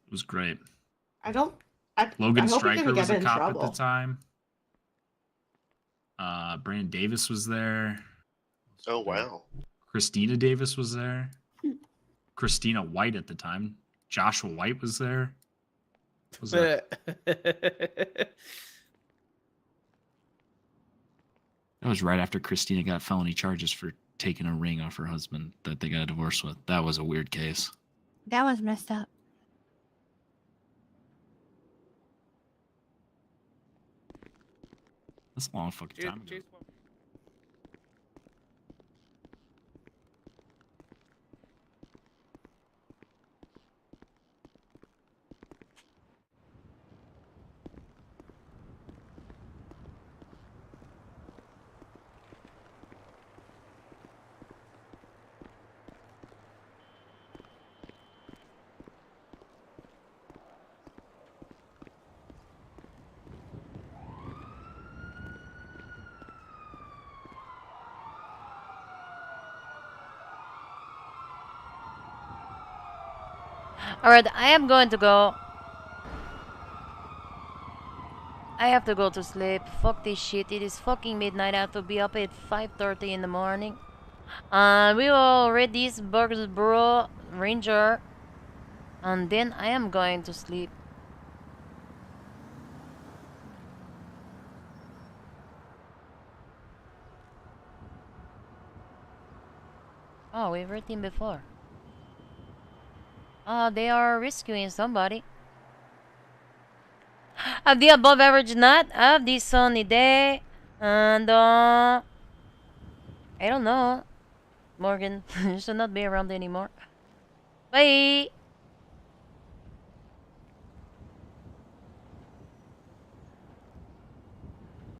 It was great. I Logan hope you're Stryker gonna was get a in cop trouble. at the time. Brandon Davis was there. Oh wow. Christina Davis was there. Christina White at the time. Joshua White was there. What was that? That was right after Christina got felony charges for taking a ring off her husband that they got a divorce with. That was a weird case. That was messed up. That's a long fucking time ago. Alright, I am going to go. I have to go to sleep. Fuck this shit. It is fucking midnight. I have to be up at 5:30 in the morning. We will read this Burgsboro Ranger. And then I am going to sleep. Oh, we've heard him before. They are rescuing somebody. Of the above average night of the sunny day. And, I don't know. Morgan should not be around anymore. Bye!